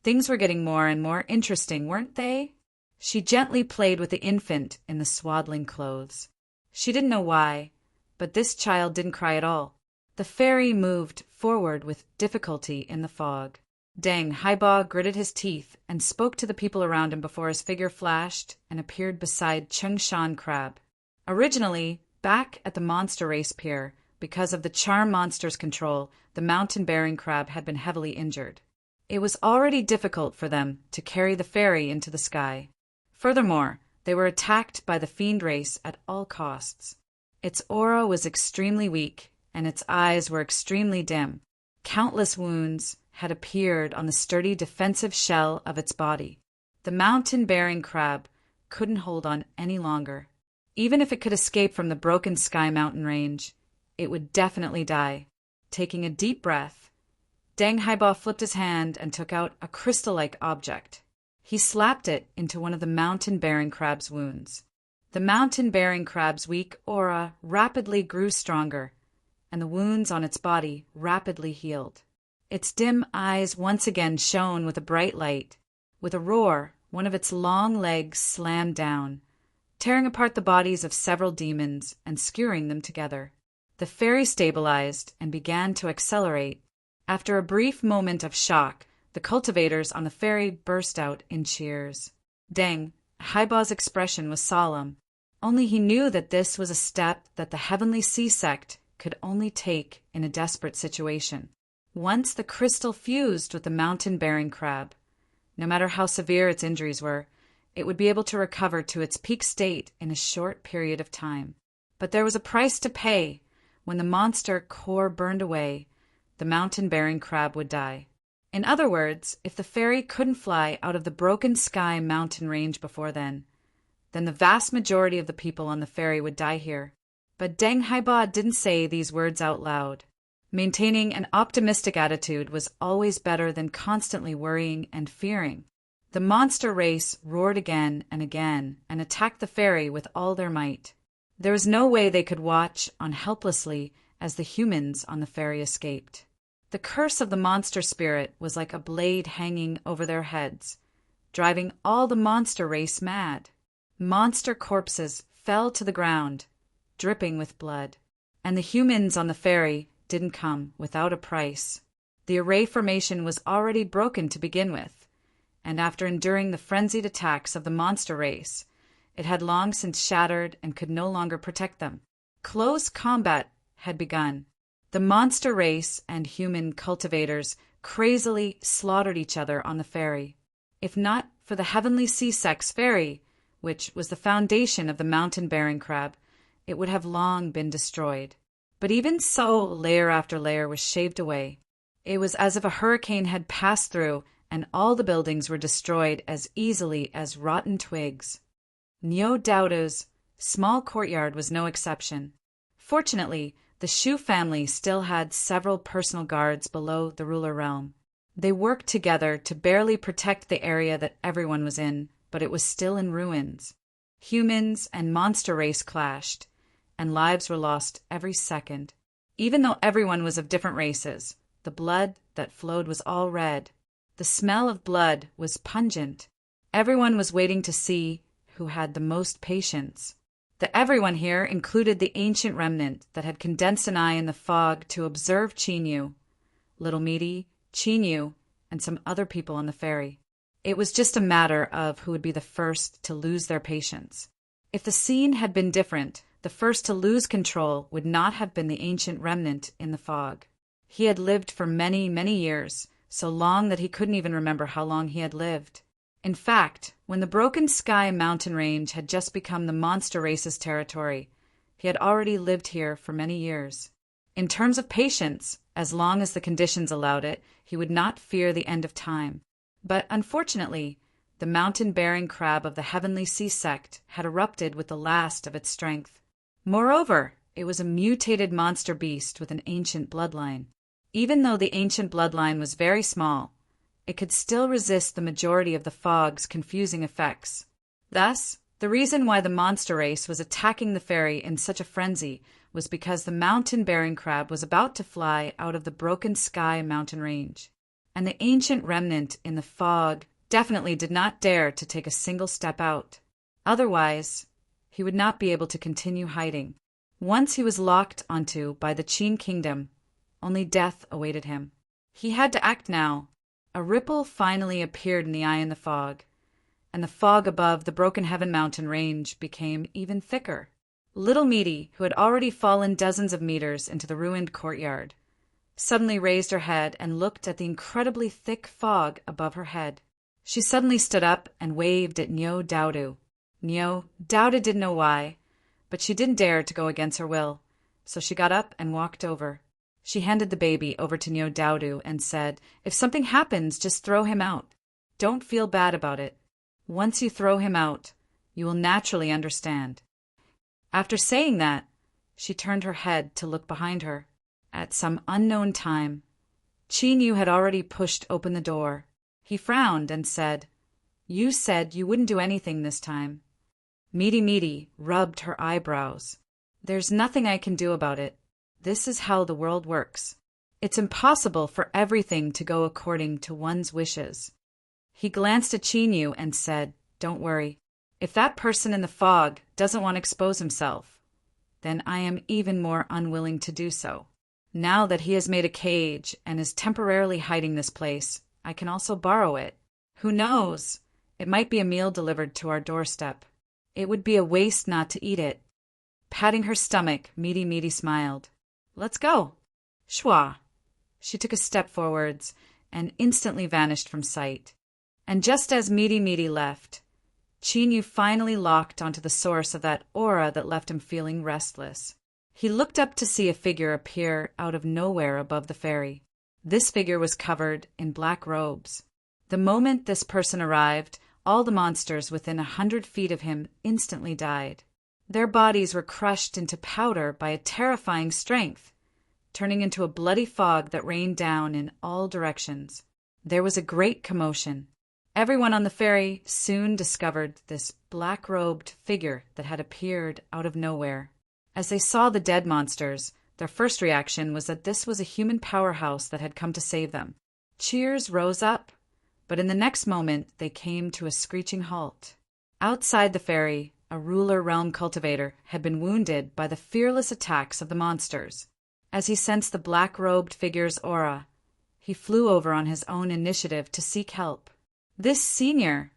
things were getting more and more interesting, weren't they? She gently played with the infant in the swaddling clothes. She didn't know why, but this child didn't cry at all. The fairy moved forward with difficulty in the fog. Deng Haiba gritted his teeth and spoke to the people around him before his figure flashed and appeared beside Chengshan Crab. Originally, back at the monster race pier, because of the charm monster's control, the mountain-bearing crab had been heavily injured. It was already difficult for them to carry the fairy into the sky. Furthermore, they were attacked by the fiend race at all costs. Its aura was extremely weak, and its eyes were extremely dim. Countless wounds had appeared on the sturdy defensive shell of its body. The mountain-bearing crab couldn't hold on any longer. Even if it could escape from the broken sky mountain range, it would definitely die. Taking a deep breath, Deng Haiba flipped his hand and took out a crystal-like object. He slapped it into one of the mountain-bearing crab's wounds. The mountain-bearing crab's weak aura rapidly grew stronger, and the wounds on its body rapidly healed. Its dim eyes once again shone with a bright light. With a roar, one of its long legs slammed down, tearing apart the bodies of several demons and skewering them together. The fairy stabilized and began to accelerate. After a brief moment of shock, the cultivators on the ferry burst out in cheers. Deng Haiba's expression was solemn. Only he knew that this was a step that the Heavenly Sea Sect could only take in a desperate situation. Once the crystal fused with the mountain-bearing crab, no matter how severe its injuries were, it would be able to recover to its peak state in a short period of time. But there was a price to pay. When the monster core burned away, the mountain-bearing crab would die. In other words, if the fairy couldn't fly out of the broken sky mountain range before then the vast majority of the people on the ferry would die here. But Deng Haiba didn't say these words out loud. Maintaining an optimistic attitude was always better than constantly worrying and fearing. The monster race roared again and attacked the ferry with all their might. There was no way they could watch on helplessly as the humans on the ferry escaped. The curse of the monster spirit was like a blade hanging over their heads, driving all the monster race mad. Monster corpses fell to the ground, dripping with blood, and the humans on the ferry didn't come without a price. The array formation was already broken to begin with, and after enduring the frenzied attacks of the monster race, it had long since shattered and could no longer protect them. Close combat had begun. The monster race and human cultivators crazily slaughtered each other on the ferry. If not for the Heavenly Sea Sect's ferry, which was the foundation of the mountain-bearing crab, it would have long been destroyed. But even so, layer after layer was shaved away. It was as if a hurricane had passed through, and all the buildings were destroyed as easily as rotten twigs. Nyo Daudo's small courtyard was no exception. Fortunately, the Shu family still had several personal guards below the ruler realm. They worked together to barely protect the area that everyone was in, but it was still in ruins. Humans and monster race clashed, and lives were lost every second. Even though everyone was of different races, the blood that flowed was all red. The smell of blood was pungent. Everyone was waiting to see who had the most patience. The everyone here included the ancient remnant that had condensed an eye in the fog to observe Chinyu, Little Meaty, Chinyu, and some other people on the ferry. It was just a matter of who would be the first to lose their patience. If the scene had been different, the first to lose control would not have been the ancient remnant in the fog. He had lived for many, many years, so long that he couldn't even remember how long he had lived. In fact, when the Broken Sky mountain range had just become the monster race's territory, he had already lived here for many years. In terms of patience, as long as the conditions allowed it, he would not fear the end of time. But unfortunately, the mountain-bearing crab of the Heavenly Sea sect had erupted with the last of its strength. Moreover, it was a mutated monster beast with an ancient bloodline. Even though the ancient bloodline was very small, it could still resist the majority of the fog's confusing effects. Thus, the reason why the monster race was attacking the ferry in such a frenzy was because the mountain-bearing crab was about to fly out of the Broken Sky mountain range, and the ancient remnant in the fog definitely did not dare to take a single step out. Otherwise, he would not be able to continue hiding. Once he was locked onto by the Qin kingdom, only death awaited him. He had to act now. A ripple finally appeared in the eye in the fog, and the fog above the Broken Heaven mountain range became even thicker. Little Meaty, who had already fallen dozens of meters into the ruined courtyard, suddenly raised her head and looked at the incredibly thick fog above her head. She suddenly stood up and waved at Nyo Daudu. Nyo Daudu didn't know why, but she didn't dare to go against her will, so she got up and walked over. She handed the baby over to Nyo Daudu and said, "If something happens, just throw him out. Don't feel bad about it. Once you throw him out, you will naturally understand." After saying that, she turned her head to look behind her. At some unknown time, Chinyu had already pushed open the door. He frowned and said, "You said you wouldn't do anything this time." Meaty Meaty rubbed her eyebrows. "There's nothing I can do about it. This is how the world works. It's impossible for everything to go according to one's wishes." He glanced at Chinyu and said, "Don't worry. If that person in the fog doesn't want to expose himself, then I am even more unwilling to do so. Now that he has made a cage and is temporarily hiding this place, I can also borrow it. Who knows? It might be a meal delivered to our doorstep. It would be a waste not to eat it." Patting her stomach, Meaty Meaty smiled. "Let's go." Shwa. She took a step forwards and instantly vanished from sight. And just as Meaty Meaty left, Chinyu finally locked onto the source of that aura that left him feeling restless. He looked up to see a figure appear out of nowhere above the ferry. This figure was covered in black robes. The moment this person arrived, all the monsters within 100 feet of him instantly died. Their bodies were crushed into powder by a terrifying strength, turning into a bloody fog that rained down in all directions. There was a great commotion. Everyone on the ferry soon discovered this black-robed figure that had appeared out of nowhere. As they saw the dead monsters, their first reaction was that this was a human powerhouse that had come to save them. Cheers rose up, but in the next moment they came to a screeching halt. Outside the ferry, a ruler realm cultivator had been wounded by the fearless attacks of the monsters. As he sensed the black-robed figure's aura, he flew over on his own initiative to seek help. This senior...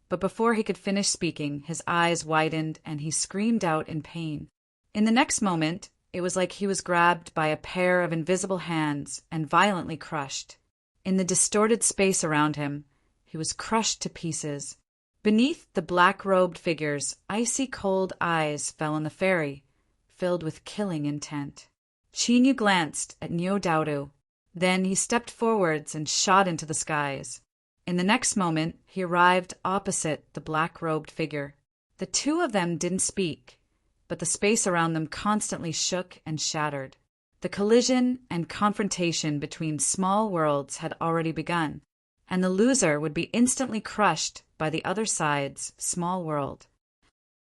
But before he could finish speaking, his eyes widened and he screamed out in pain. In the next moment, it was like he was grabbed by a pair of invisible hands and violently crushed. In the distorted space around him, he was crushed to pieces. Beneath the black-robed figure's icy cold eyes fell on the ferry, filled with killing intent. Chinyu glanced at Nyo Daudu. Then he stepped forwards and shot into the skies. In the next moment, he arrived opposite the black-robed figure. The two of them didn't speak, but the space around them constantly shook and shattered. The collision and confrontation between small worlds had already begun, and the loser would be instantly crushed by the other side's small world.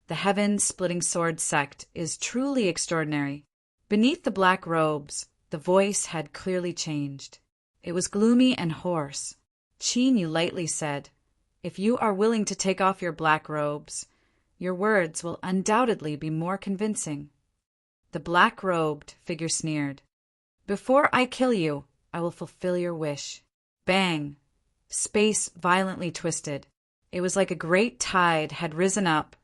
The Heaven-Splitting Sword sect is truly extraordinary. Beneath the black robes, the voice had clearly changed. It was gloomy and hoarse. Chinyu lightly said, "If you are willing to take off your black robes, Your words will undoubtedly be more convincing." The black-robed figure sneered. "Before I kill you, I will fulfill your wish." Bang! Space violently twisted. It was like a great tide had risen up,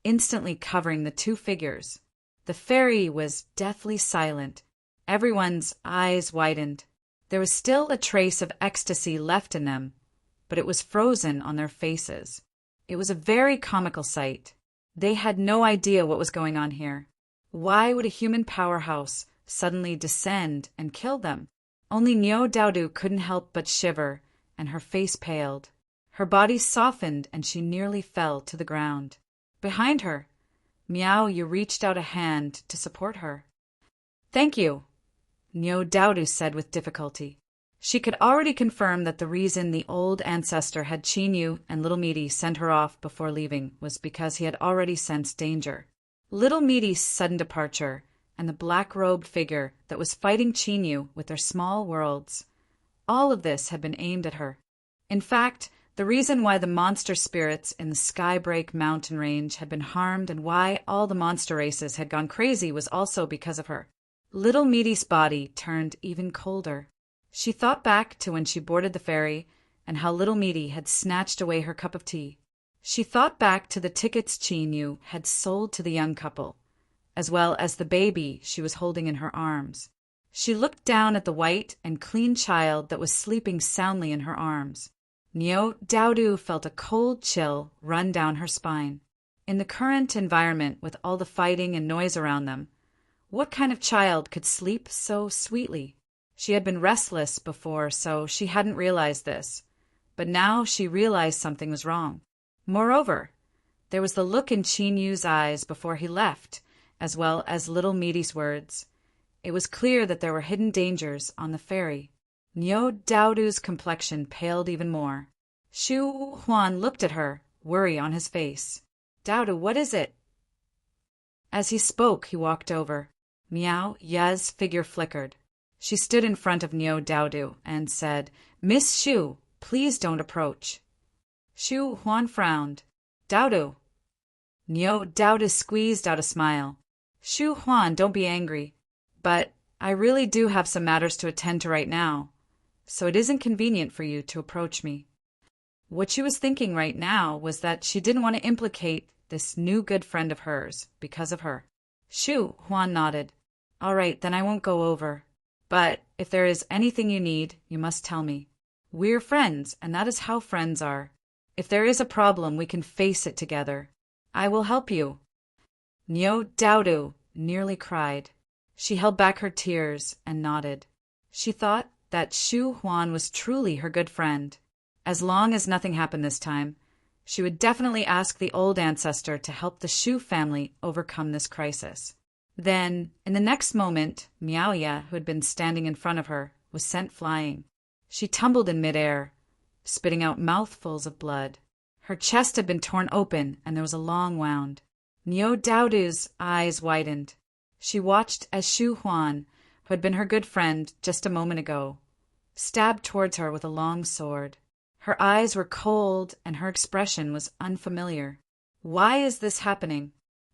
instantly covering the two figures. The fairy was deathly silent. Everyone's eyes widened. There was still a trace of ecstasy left in them, but it was frozen on their faces. It was a very comical sight. They had no idea what was going on here. Why would a human powerhouse suddenly descend and kill them? Only Nyo Dowdu couldn't help but shiver, and her face paled. Her body softened, and she nearly fell to the ground. Behind her, Miao Yu reached out a hand to support her. "Thank you," Nyo Dowdu said with difficulty. She could already confirm that the reason the old ancestor had Chinyu and Little Meaty send her off before leaving was because he had already sensed danger. Little Meaty's sudden departure and the black-robed figure that was fighting Chinyu with their small worlds, all of this had been aimed at her. In fact, the reason why the monster spirits in the Skybreak mountain range had been harmed and why all the monster races had gone crazy was also because of her. Little Meaty's body turned even colder. She thought back to when she boarded the ferry and how Little Meaty had snatched away her cup of tea. She thought back to the tickets Chinyu had sold to the young couple, as well as the baby she was holding in her arms. She looked down at the white and clean child that was sleeping soundly in her arms. Nyo Dowdu felt a cold chill run down her spine. In the current environment with all the fighting and noise around them, what kind of child could sleep so sweetly? She had been restless before, so she hadn't realized this. But now she realized something was wrong. Moreover, there was the look in Chinyu's eyes before he left, as well as Little Meaty's words. It was clear that there were hidden dangers on the ferry. Nyo Dowdu's complexion paled even more. Shu Huan looked at her, worry on his face. "Dowdu, what is it?" As he spoke, he walked over. Miao Ya's figure flickered. She stood in front of Nyo Dowdu and said, "Miss Shu, please don't approach." Shu Huan frowned. "Dowdu." Nyo Dowdu squeezed out a smile. "Shu Huan, don't be angry. But I really do have some matters to attend to right now, so it isn't convenient for you to approach me." What she was thinking right now was that she didn't want to implicate this new good friend of hers because of her. Shu Huan nodded. "All right, then I won't go over. But if there is anything you need, you must tell me. We're friends, and that is how friends are. If there is a problem, we can face it together. I will help you." Nyo Dowdu nearly cried. She held back her tears and nodded. She thought that Shu Huan was truly her good friend. As long as nothing happened this time, she would definitely ask the old ancestor to help the Shu family overcome this crisis. Then, in the next moment, Miaoya, who had been standing in front of her, was sent flying. She tumbled in midair, spitting out mouthfuls of blood. Her chest had been torn open, and there was a long wound. Nyo Dowdu's eyes widened. She watched as Shu Huan, who had been her good friend just a moment ago, stabbed towards her with a long sword. Her eyes were cold, and her expression was unfamiliar. Why is this happening?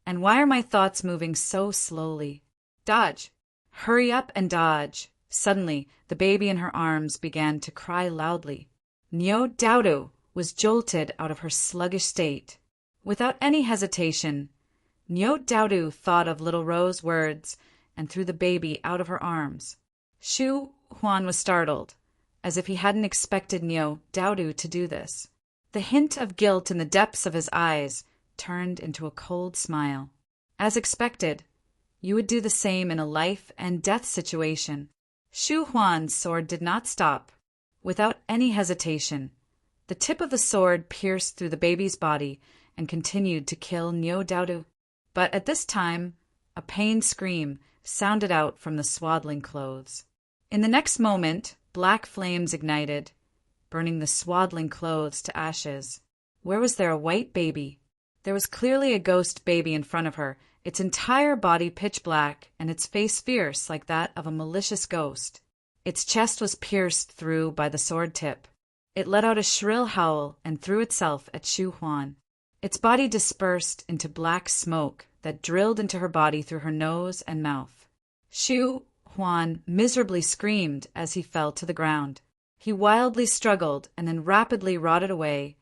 And why are my thoughts moving so slowly? Dodge! Hurry up and dodge! Suddenly, the baby in her arms began to cry loudly. Nyo Dowdu was jolted out of her sluggish state. Without any hesitation, Nyo Dowdu thought of little Ro's words and threw the baby out of her arms. Shu Huan was startled, as if he hadn't expected Nyo Dowdu to do this. The hint of guilt in the depths of his eyes turned into a cold smile. As expected, you would do the same in a life and death situation. Shu Huan's sword did not stop. Without any hesitation, the tip of the sword pierced through the baby's body and continued to kill Nyo Dowdu. But at this time, a pained scream sounded out from the swaddling clothes. In the next moment, black flames ignited, burning the swaddling clothes to ashes. Where was there a white baby? There was clearly a ghost baby in front of her, its entire body pitch black and its face fierce like that of a malicious ghost. Its chest was pierced through by the sword tip. It let out a shrill howl and threw itself at Shu Huan. Its body dispersed into black smoke that drilled into her body through her nose and mouth. Xu Huan miserably screamed as he fell to the ground. He wildly struggled and then rapidly rotted away,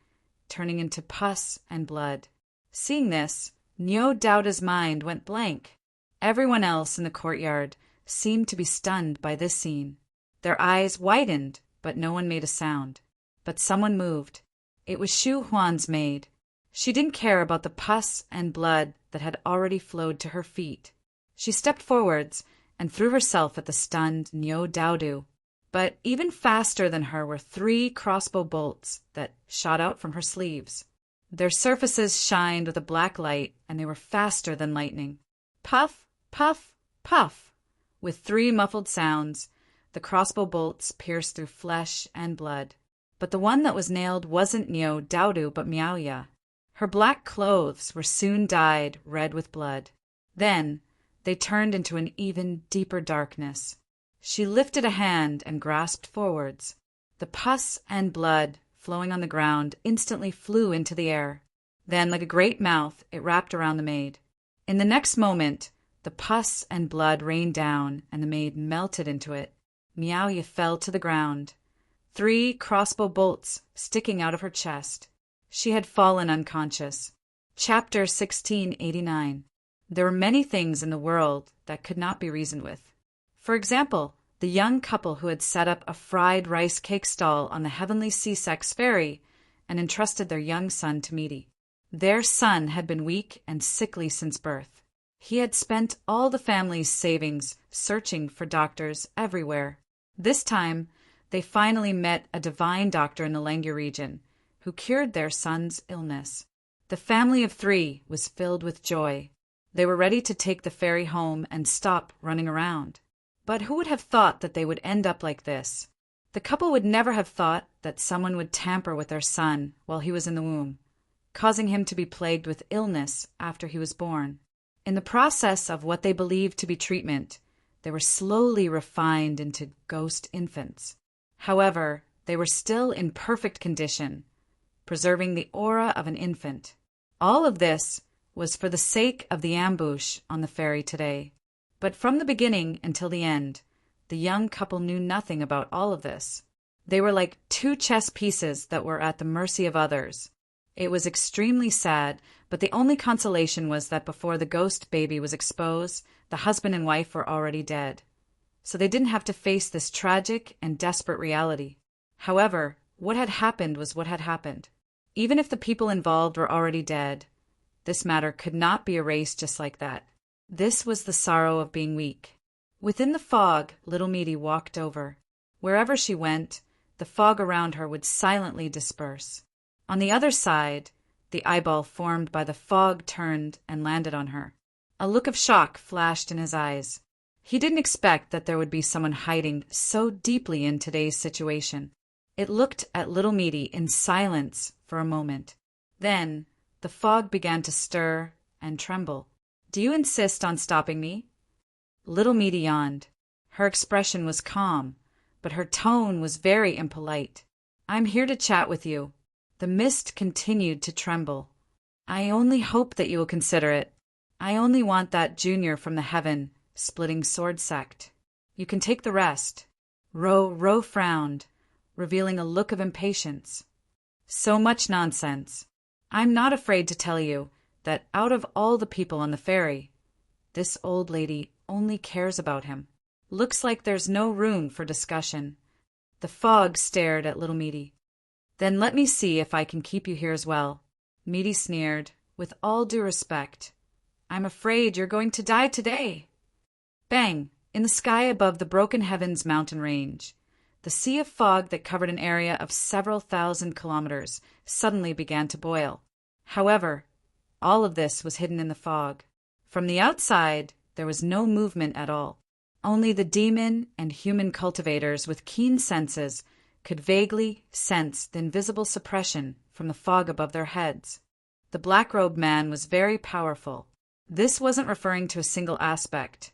turning into pus and blood. Seeing this, Niu Daoda's mind went blank. Everyone else in the courtyard seemed to be stunned by this scene. Their eyes widened, but no one made a sound. But someone moved. It was Xu Huan's maid. She didn't care about the pus and blood that had already flowed to her feet. She stepped forwards and threw herself at the stunned Niu Daodu. But even faster than her were 3 crossbow bolts that shot out from her sleeves. Their surfaces shined with a black light, and they were faster than lightning. Puff, puff, puff. With 3 muffled sounds, the crossbow bolts pierced through flesh and blood. But the one that was nailed wasn't Niu Daodu, but Miaoya. Her black clothes were soon dyed red with blood. Then they turned into an even deeper darkness. She lifted a hand and grasped forwards. The pus and blood flowing on the ground instantly flew into the air. Then, like a great mouth, it wrapped around the maid. In the next moment, the pus and blood rained down, and the maid melted into it. Miaoya fell to the ground, 3 crossbow bolts sticking out of her chest. She had fallen unconscious. Chapter 1689. There were many things in the world that could not be reasoned with. For example, the young couple who had set up a fried rice cake stall on the heavenly Seasex ferry and entrusted their young son to Meaty. Their son had been weak and sickly since birth. He had spent all the family's savings searching for doctors everywhere. This time, they finally met a divine doctor in the Lengya region who cured their son's illness. The family of 3 was filled with joy. They were ready to take the ferry home and stop running around. But who would have thought that they would end up like this? The couple would never have thought that someone would tamper with their son while he was in the womb, causing him to be plagued with illness after he was born. In the process of what they believed to be treatment, they were slowly refined into ghost infants. However, they were still in perfect condition, preserving the aura of an infant. All of this was for the sake of the ambush on the ferry today. But from the beginning until the end, the young couple knew nothing about all of this. They were like 2 chess pieces that were at the mercy of others. It was extremely sad, but the only consolation was that before the ghost baby was exposed, the husband and wife were already dead. So they didn't have to face this tragic and desperate reality. However, what had happened was what had happened. Even if the people involved were already dead, this matter could not be erased just like that. This was the sorrow of being weak. Within the fog, little Meaty walked over. Wherever she went, the fog around her would silently disperse. On the other side, the eyeball formed by the fog turned and landed on her. A look of shock flashed in his eyes. He didn't expect that there would be someone hiding so deeply in today's situation. It looked at little Meaty in silence for a moment. Then, the fog began to stir and tremble. "Do you insist on stopping me?" Little Meaty yawned. Her expression was calm, but her tone was very impolite. "I'm here to chat with you." The mist continued to tremble. "I only hope that you will consider it. I only want that junior from the heaven-splitting sword sect. You can take the rest." Ro frowned, revealing a look of impatience. "So much nonsense. I'm not afraid to tell you that out of all the people on the ferry, this old lady only cares about him. Looks like there's no room for discussion." The fog stared at little Meaty. "Then let me see if I can keep you here as well." Meaty sneered, "With all due respect, I'm afraid you're going to die today." Bang! In the sky above the Broken Heavens mountain range, the sea of fog that covered an area of several thousand kilometers suddenly began to boil. However, all of this was hidden in the fog. From the outside, there was no movement at all. Only the demon and human cultivators with keen senses could vaguely sense the invisible suppression from the fog above their heads. The black-robed man was very powerful. This wasn't referring to a single aspect,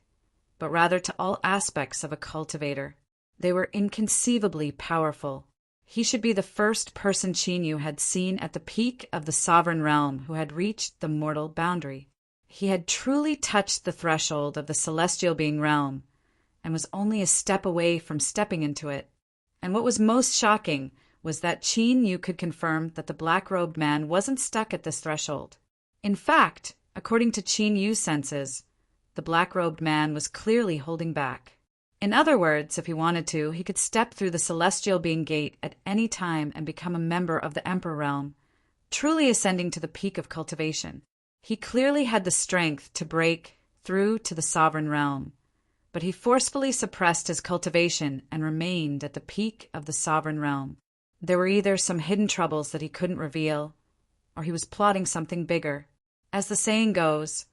but rather to all aspects of a cultivator. They were inconceivably powerful. He should be the first person Qin Yu had seen at the peak of the sovereign realm who had reached the mortal boundary. He had truly touched the threshold of the celestial being realm, and was only a step away from stepping into it. And what was most shocking was that Qin Yu could confirm that the black-robed man wasn't stuck at this threshold. In fact, according to Qin Yu's senses, the black-robed man was clearly holding back. In other words, if he wanted to, he could step through the celestial being gate at any time and become a member of the Emperor realm, truly ascending to the peak of cultivation. He clearly had the strength to break through to the sovereign realm, but he forcefully suppressed his cultivation and remained at the peak of the sovereign realm. There were either some hidden troubles that he couldn't reveal, or he was plotting something bigger. As the saying goes,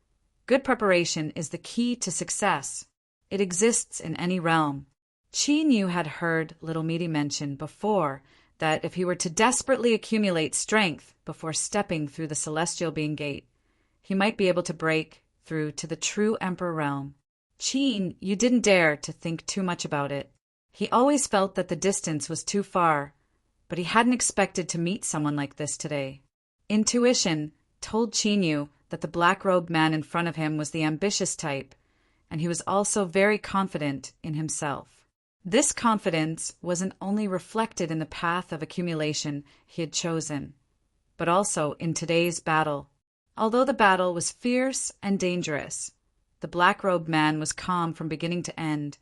good preparation is the key to success. It exists in any realm. Qin Yu had heard Little Meaty mention before that if he were to desperately accumulate strength before stepping through the celestial being gate, he might be able to break through to the true Emperor realm. Qin Yu didn't dare to think too much about it. He always felt that the distance was too far, but he hadn't expected to meet someone like this today. Intuition told Qin Yu that the black-robed man in front of him was the ambitious type, and he was also very confident in himself. This confidence wasn't only reflected in the path of accumulation he had chosen, but also in today's battle. Although the battle was fierce and dangerous, the black-robed man was calm from beginning to end,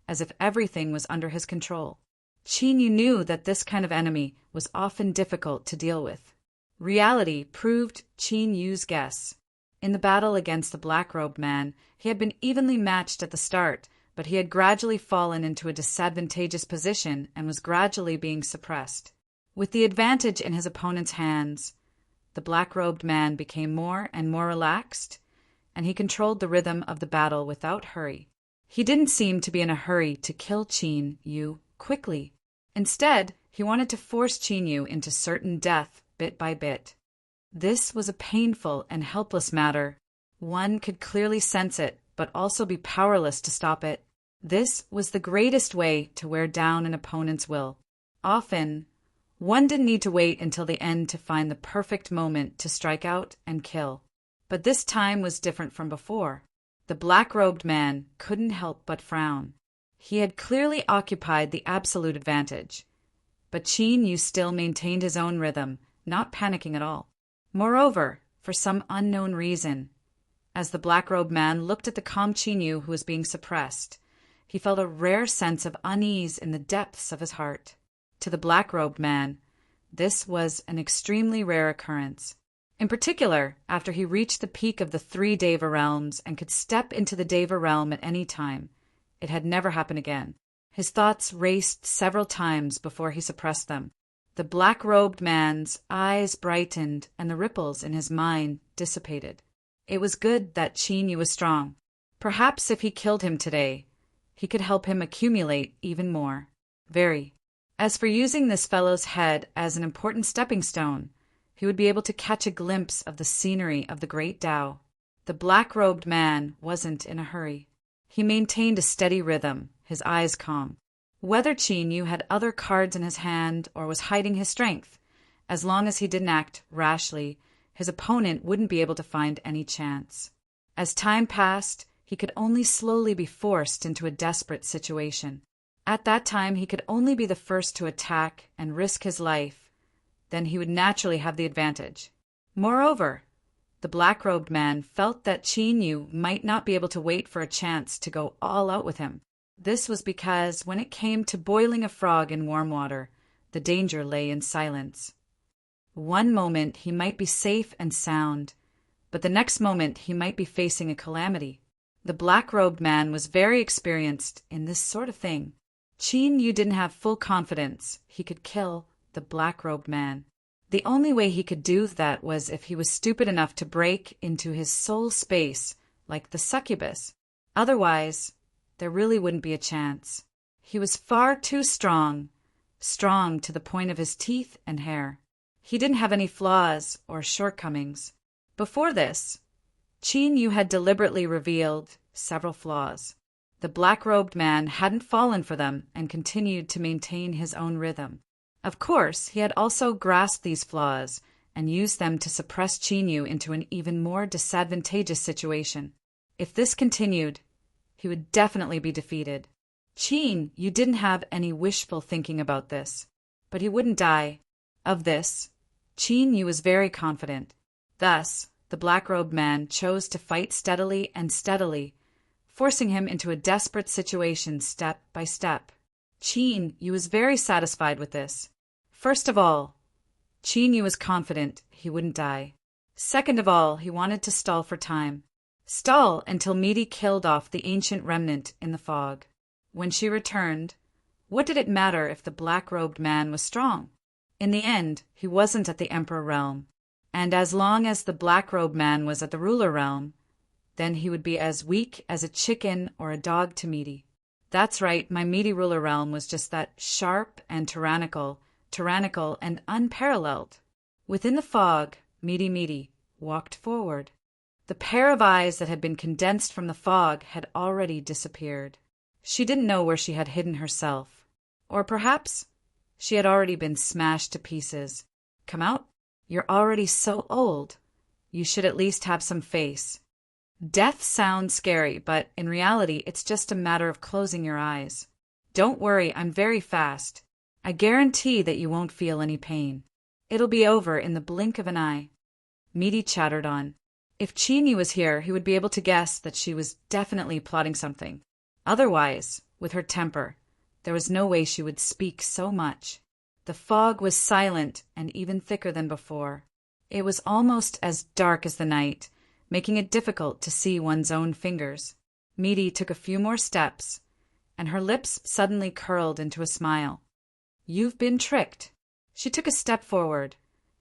as if everything was under his control. Qin Yu knew that this kind of enemy was often difficult to deal with. Reality proved Qin Yu's guess. In the battle against the black-robed man, he had been evenly matched at the start, but he had gradually fallen into a disadvantageous position and was gradually being suppressed. With the advantage in his opponent's hands, the black-robed man became more and more relaxed, and he controlled the rhythm of the battle without hurry. He didn't seem to be in a hurry to kill Qin Yu quickly. Instead, he wanted to force Qin Yu into certain death bit by bit. This was a painful and helpless matter. One could clearly sense it, but also be powerless to stop it. This was the greatest way to wear down an opponent's will. Often, one didn't need to wait until the end to find the perfect moment to strike out and kill. But this time was different from before. The black-robed man couldn't help but frown. He had clearly occupied the absolute advantage, but Qin Yu still maintained his own rhythm, not panicking at all. Moreover, for some unknown reason, as the black-robed man looked at the calm Qin Yu who was being suppressed, he felt a rare sense of unease in the depths of his heart. To the black-robed man, this was an extremely rare occurrence. In particular, after he reached the peak of the 3 Deva realms and could step into the Deva realm at any time, it had never happened again. His thoughts raced several times before he suppressed them. The black-robed man's eyes brightened and the ripples in his mind dissipated. It was good that Qin Yu was strong. Perhaps if he killed him today, he could help him accumulate even more. Very. As for using this fellow's head as an important stepping stone, he would be able to catch a glimpse of the scenery of the great Tao. The black-robed man wasn't in a hurry. He maintained a steady rhythm, his eyes calm. Whether Qin Yu had other cards in his hand or was hiding his strength, as long as he didn't act rashly, his opponent wouldn't be able to find any chance. As time passed, he could only slowly be forced into a desperate situation. At that time, he could only be the first to attack and risk his life. Then he would naturally have the advantage. Moreover, the black-robed man felt that Qin Yu might not be able to wait for a chance to go all out with him. This was because when it came to boiling a frog in warm water, the danger lay in silence. One moment he might be safe and sound, but the next moment he might be facing a calamity. The black-robed man was very experienced in this sort of thing. Qin Yu didn't have full confidence he could kill the black-robed man. The only way he could do that was if he was stupid enough to break into his soul space like the succubus. Otherwise, there really wouldn't be a chance. He was far too strong to the point of his teeth and hair. He didn't have any flaws or shortcomings. Before this, Qin Yu had deliberately revealed several flaws. The black-robed man hadn't fallen for them and continued to maintain his own rhythm. Of course, he had also grasped these flaws and used them to suppress Chinyu into an even more disadvantageous situation. If this continued, he would definitely be defeated. Chin, you didn't have any wishful thinking about this, but he wouldn't die. Of this, Chin Yu was very confident. Thus, the black-robed man chose to fight steadily and steadily, forcing him into a desperate situation step by step. Chin Yu was very satisfied with this. First of all, Chin Yu was confident he wouldn't die. Second of all, he wanted to stall for time. Stall until Meaty killed off the ancient remnant in the fog. When she returned, what did it matter if the black-robed man was strong? In the end, he wasn't at the Emperor realm, and as long as the black-robed man was at the ruler realm, then he would be as weak as a chicken or a dog to Meaty. That's right, my Meaty ruler realm was just that sharp and tyrannical and unparalleled. Within the fog, Meaty walked forward. The pair of eyes that had been condensed from the fog had already disappeared. She didn't know where she had hidden herself. Or perhaps she had already been smashed to pieces. Come out? You're already so old. You should at least have some face. Death sounds scary, but in reality, it's just a matter of closing your eyes. Don't worry, I'm very fast. I guarantee that you won't feel any pain. It'll be over in the blink of an eye. Meaty chattered on. If Chinyu was here, he would be able to guess that she was definitely plotting something. Otherwise, with her temper, there was no way she would speak so much. The fog was silent and even thicker than before. It was almost as dark as the night, making it difficult to see one's own fingers. Meaty took a few more steps, and her lips suddenly curled into a smile. You've been tricked. She took a step forward,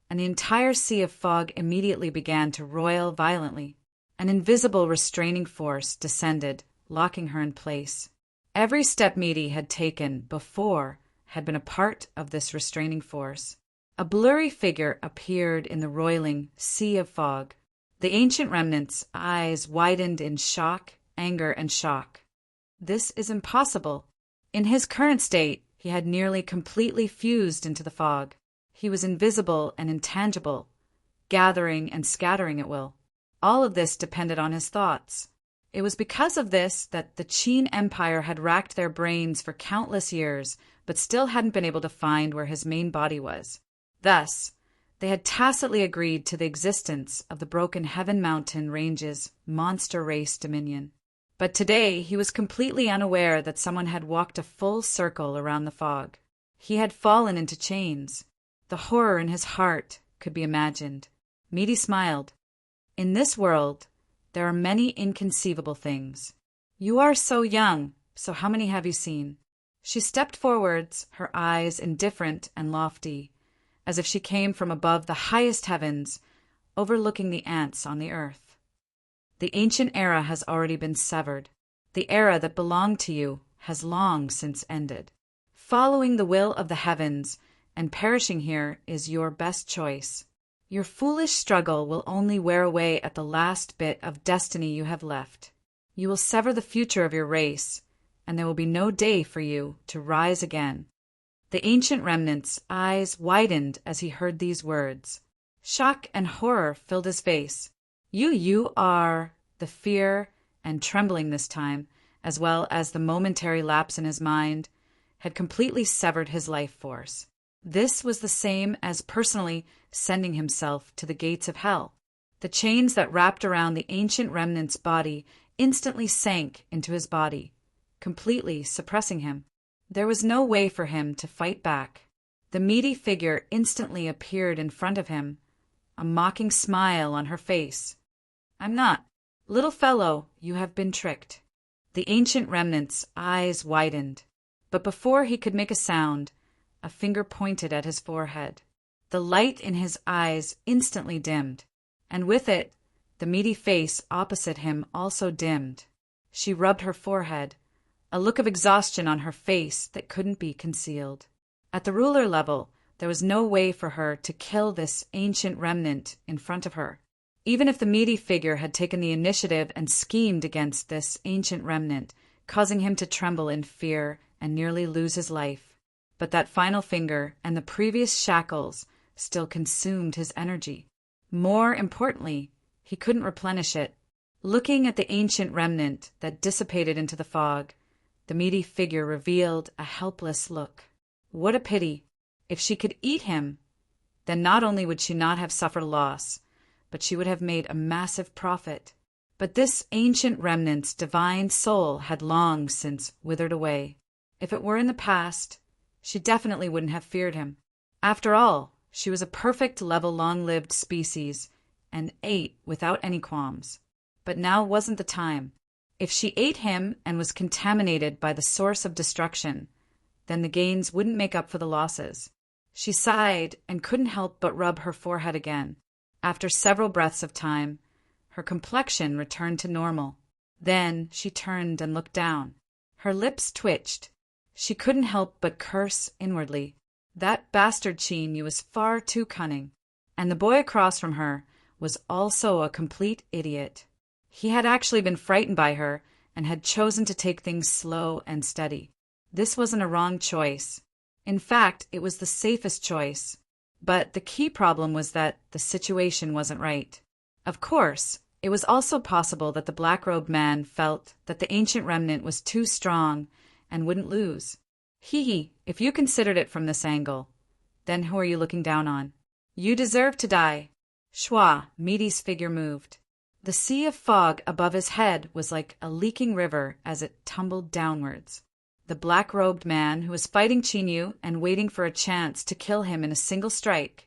and the entire sea of fog immediately began to roil violently. An invisible restraining force descended, locking her in place. Every step Meaty had taken before had been a part of this restraining force. A blurry figure appeared in the roiling sea of fog. The ancient remnant's eyes widened in shock, anger, and shock. This is impossible. In his current state, he had nearly completely fused into the fog. He was invisible and intangible, gathering and scattering at will. All of this depended on his thoughts. It was because of this that the Qin Empire had racked their brains for countless years, but still hadn't been able to find where his main body was. Thus, they had tacitly agreed to the existence of the Broken Heaven Mountain Range's monster race dominion. But today he was completely unaware that someone had walked a full circle around the fog. He had fallen into chains. The horror in his heart could be imagined. Meaty smiled. In this world, there are many inconceivable things. You are so young, so how many have you seen? She stepped forwards, her eyes indifferent and lofty, as if she came from above the highest heavens, overlooking the ants on the earth. The ancient era has already been severed. The era that belonged to you has long since ended. Following the will of the heavens and perishing here is your best choice. Your foolish struggle will only wear away at the last bit of destiny you have left. You will sever the future of your race, and there will be no day for you to rise again. The ancient remnant's eyes widened as he heard these words. Shock and horror filled his face. You are... The fear and trembling this time, as well as the momentary lapse in his mind, had completely severed his life force. This was the same as personally sending himself to the gates of hell. The chains that wrapped around the ancient remnant's body instantly sank into his body, completely suppressing him. There was no way for him to fight back. The meaty figure instantly appeared in front of him, a mocking smile on her face. I'm not. Little fellow, you have been tricked. The ancient remnant's eyes widened, but before he could make a sound, a finger pointed at his forehead. The light in his eyes instantly dimmed, and with it, the meaty face opposite him also dimmed. She rubbed her forehead, a look of exhaustion on her face that couldn't be concealed. At the ruler level, there was no way for her to kill this ancient remnant in front of her. Even if the meaty figure had taken the initiative and schemed against this ancient remnant, causing him to tremble in fear and nearly lose his life, but that final finger and the previous shackles still consumed his energy. More importantly, he couldn't replenish it. Looking at the ancient remnant that dissipated into the fog, the meaty figure revealed a helpless look. What a pity! If she could eat him, then not only would she not have suffered loss, but she would have made a massive profit. But this ancient remnant's divine soul had long since withered away. If it were in the past, she definitely wouldn't have feared him. After all, she was a perfect level long-lived species and ate without any qualms. But now wasn't the time. If she ate him and was contaminated by the source of destruction, then the gains wouldn't make up for the losses. She sighed and couldn't help but rub her forehead again. After several breaths of time, her complexion returned to normal. Then she turned and looked down. Her lips twitched. She couldn't help but curse inwardly. That bastard Chinyu was far too cunning, and the boy across from her was also a complete idiot. He had actually been frightened by her and had chosen to take things slow and steady. This wasn't a wrong choice. In fact, it was the safest choice. But the key problem was that the situation wasn't right. Of course, it was also possible that the black-robed man felt that the ancient remnant was too strong and wouldn't lose. If you considered it from this angle, then who are you looking down on? You deserve to die. Schwa, Meaty's figure moved. The sea of fog above his head was like a leaking river as it tumbled downwards. The black-robed man, who was fighting Chinyu and waiting for a chance to kill him in a single strike,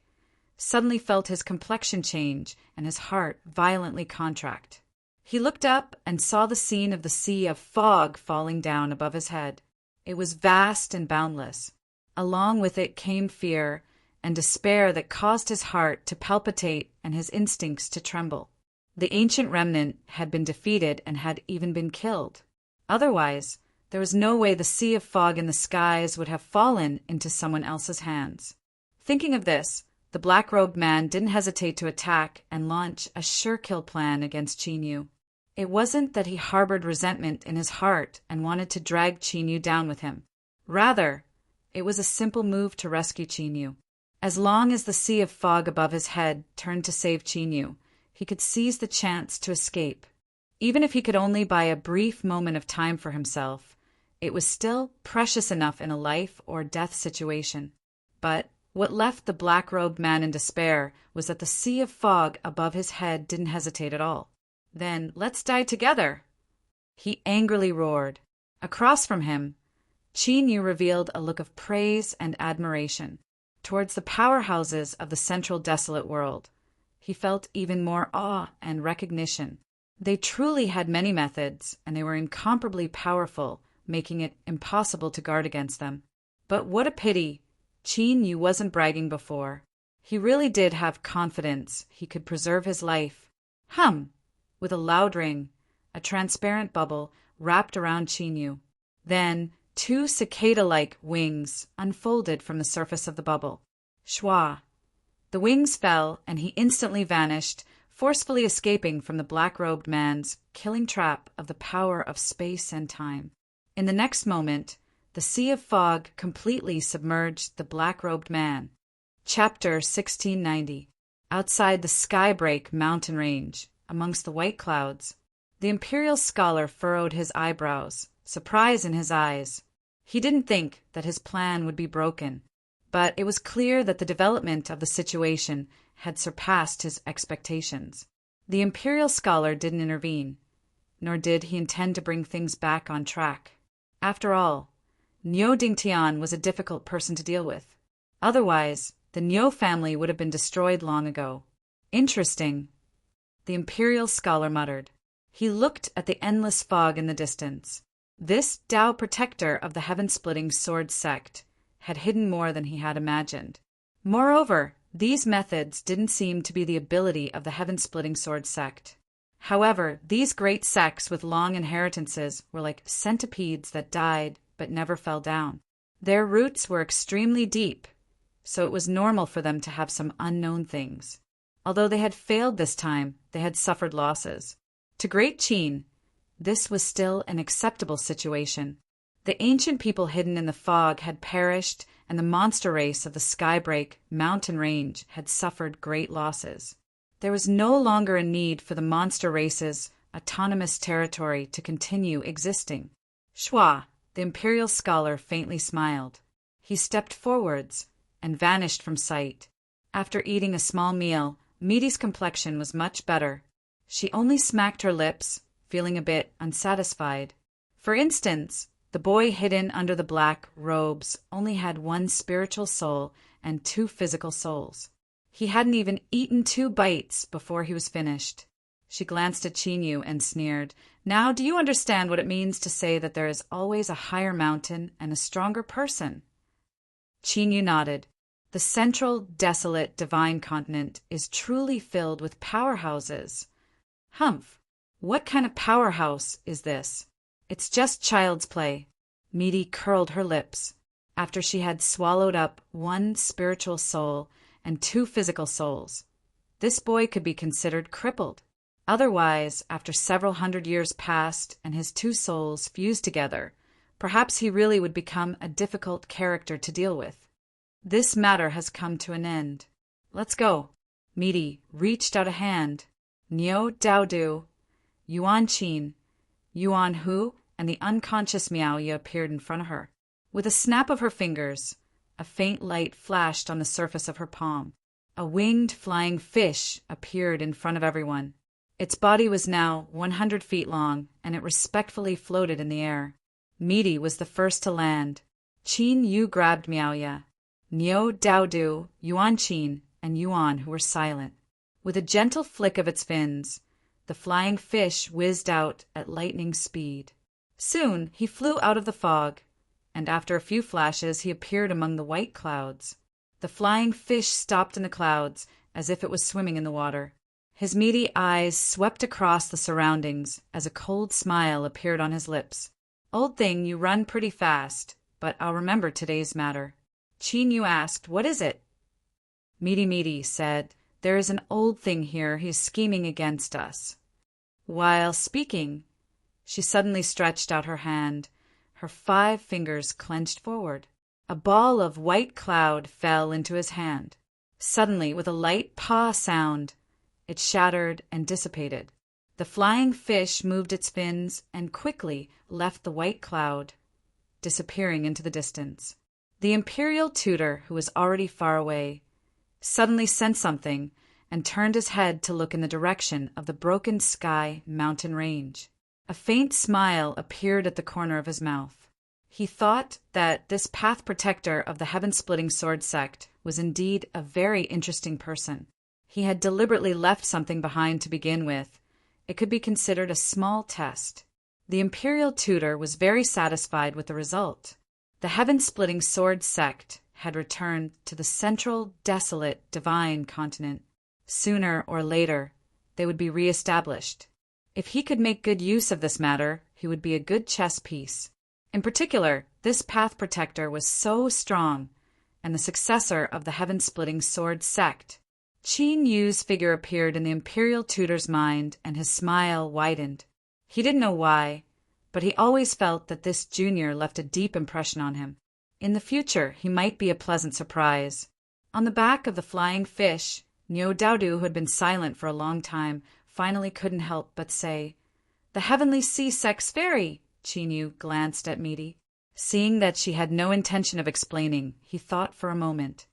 suddenly felt his complexion change and his heart violently contract. He looked up and saw the scene of the sea of fog falling down above his head. It was vast and boundless. Along with it came fear and despair that caused his heart to palpitate and his instincts to tremble. The ancient remnant had been defeated and had even been killed. Otherwise, there was no way the sea of fog in the skies would have fallen into someone else's hands. Thinking of this, the black-robed man didn't hesitate to attack and launch a sure-kill plan against Chinyu. It wasn't that he harbored resentment in his heart and wanted to drag Chinyu down with him. Rather, it was a simple move to rescue Chinyu. As long as the sea of fog above his head turned to save Chinyu, he could seize the chance to escape. Even if he could only buy a brief moment of time for himself, it was still precious enough in a life or death situation. But what left the black-robed man in despair was that the sea of fog above his head didn't hesitate at all. Then let's die together, he angrily roared. Across from him, Chinyu revealed a look of praise and admiration. Towards the powerhouses of the central desolate world, he felt even more awe and recognition. They truly had many methods, and they were incomparably powerful, making it impossible to guard against them. But what a pity Chinyu wasn't bragging before. He really did have confidence he could preserve his life. With a loud ring, a transparent bubble wrapped around Chinyu. Then 2 cicada-like wings unfolded from the surface of the bubble. Schwa. The wings fell, and he instantly vanished, forcefully escaping from the black-robed man's killing trap of the power of space and time. In the next moment, the sea of fog completely submerged the black-robed man. Chapter 1690. Outside the Skybreak mountain range, amongst the white clouds, the imperial scholar furrowed his eyebrows, surprise in his eyes. He didn't think that his plan would be broken, but it was clear that the development of the situation had surpassed his expectations. The imperial scholar didn't intervene, nor did he intend to bring things back on track. After all, Niu Dingtian was a difficult person to deal with. Otherwise, the Niu family would have been destroyed long ago. Interesting, the imperial scholar muttered. He looked at the endless fog in the distance. This Tao protector of the heaven-splitting sword sect had hidden more than he had imagined. Moreover, these methods didn't seem to be the ability of the heaven-splitting sword sect. However, these great sects with long inheritances were like centipedes that died but never fell down. Their roots were extremely deep, so it was normal for them to have some unknown things. Although they had failed this time, they had suffered losses. To Great Qin, this was still an acceptable situation. The ancient people hidden in the fog had perished, and the monster race of the Skybreak mountain range had suffered great losses. There was no longer a need for the monster race's autonomous territory to continue existing. Schwa, the imperial scholar, faintly smiled. He stepped forwards and vanished from sight. After eating a small meal, Meaty's complexion was much better. She only smacked her lips, feeling a bit unsatisfied. For instance, the boy hidden under the black robes only had one spiritual soul and 2 physical souls. He hadn't even eaten 2 bites before he was finished. She glanced at Chinyu and sneered. Now do you understand what it means to say that there is always a higher mountain and a stronger person? Chinyu nodded. The central, desolate, divine continent is truly filled with powerhouses. Humph! What kind of powerhouse is this? It's just child's play. Meaty curled her lips. After she had swallowed up 1 spiritual soul and 2 physical souls, this boy could be considered crippled. Otherwise, after several hundred years passed and his 2 souls fused together, perhaps he really would become a difficult character to deal with. This matter has come to an end. Let's go. Meaty reached out a hand. Niu Daodu, Yuan Qin, Yuan Hu, and the unconscious Miaoya appeared in front of her. With a snap of her fingers, a faint light flashed on the surface of her palm. A winged flying fish appeared in front of everyone. Its body was now 100 feet long, and it respectfully floated in the air. Meaty was the first to land. Qin Yu grabbed Miaoya. Niu Daodu, Yuan Qin, and Yuan, who were silent. With a gentle flick of its fins, the flying fish whizzed out at lightning speed. Soon he flew out of the fog, and after a few flashes he appeared among the white clouds. The flying fish stopped in the clouds, as if it was swimming in the water. His meaty eyes swept across the surroundings as a cold smile appeared on his lips. Old thing, you run pretty fast, but I'll remember today's matter. Qin Yu asked, what is it? Meaty said, there is an old thing here. He is scheming against us. While speaking, she suddenly stretched out her hand. Her 5 fingers clenched forward. A ball of white cloud fell into his hand. Suddenly, with a light paw sound, it shattered and dissipated. The flying fish moved its fins and quickly left the white cloud, disappearing into the distance. The imperial tutor, who was already far away, suddenly sensed something and turned his head to look in the direction of the broken sky mountain range. A faint smile appeared at the corner of his mouth. He thought that this path protector of the heaven-splitting sword sect was indeed a very interesting person. He had deliberately left something behind to begin with. It could be considered a small test. The imperial tutor was very satisfied with the result. The heaven-splitting sword sect had returned to the central, desolate, divine continent. Sooner or later, they would be re-established. If he could make good use of this matter, he would be a good chess piece. In particular, this path protector was so strong, and the successor of the heaven-splitting sword sect. Qin Yu's figure appeared in the imperial tutor's mind, and his smile widened. He didn't know why, but he always felt that this junior left a deep impression on him. In the future, he might be a pleasant surprise. On the back of the flying fish, Niu Daodu, who had been silent for a long time, finally couldn't help but say, "The heavenly sea sex fairy!" Qin Yu glanced at Meaty. Seeing that she had no intention of explaining, he thought for a moment.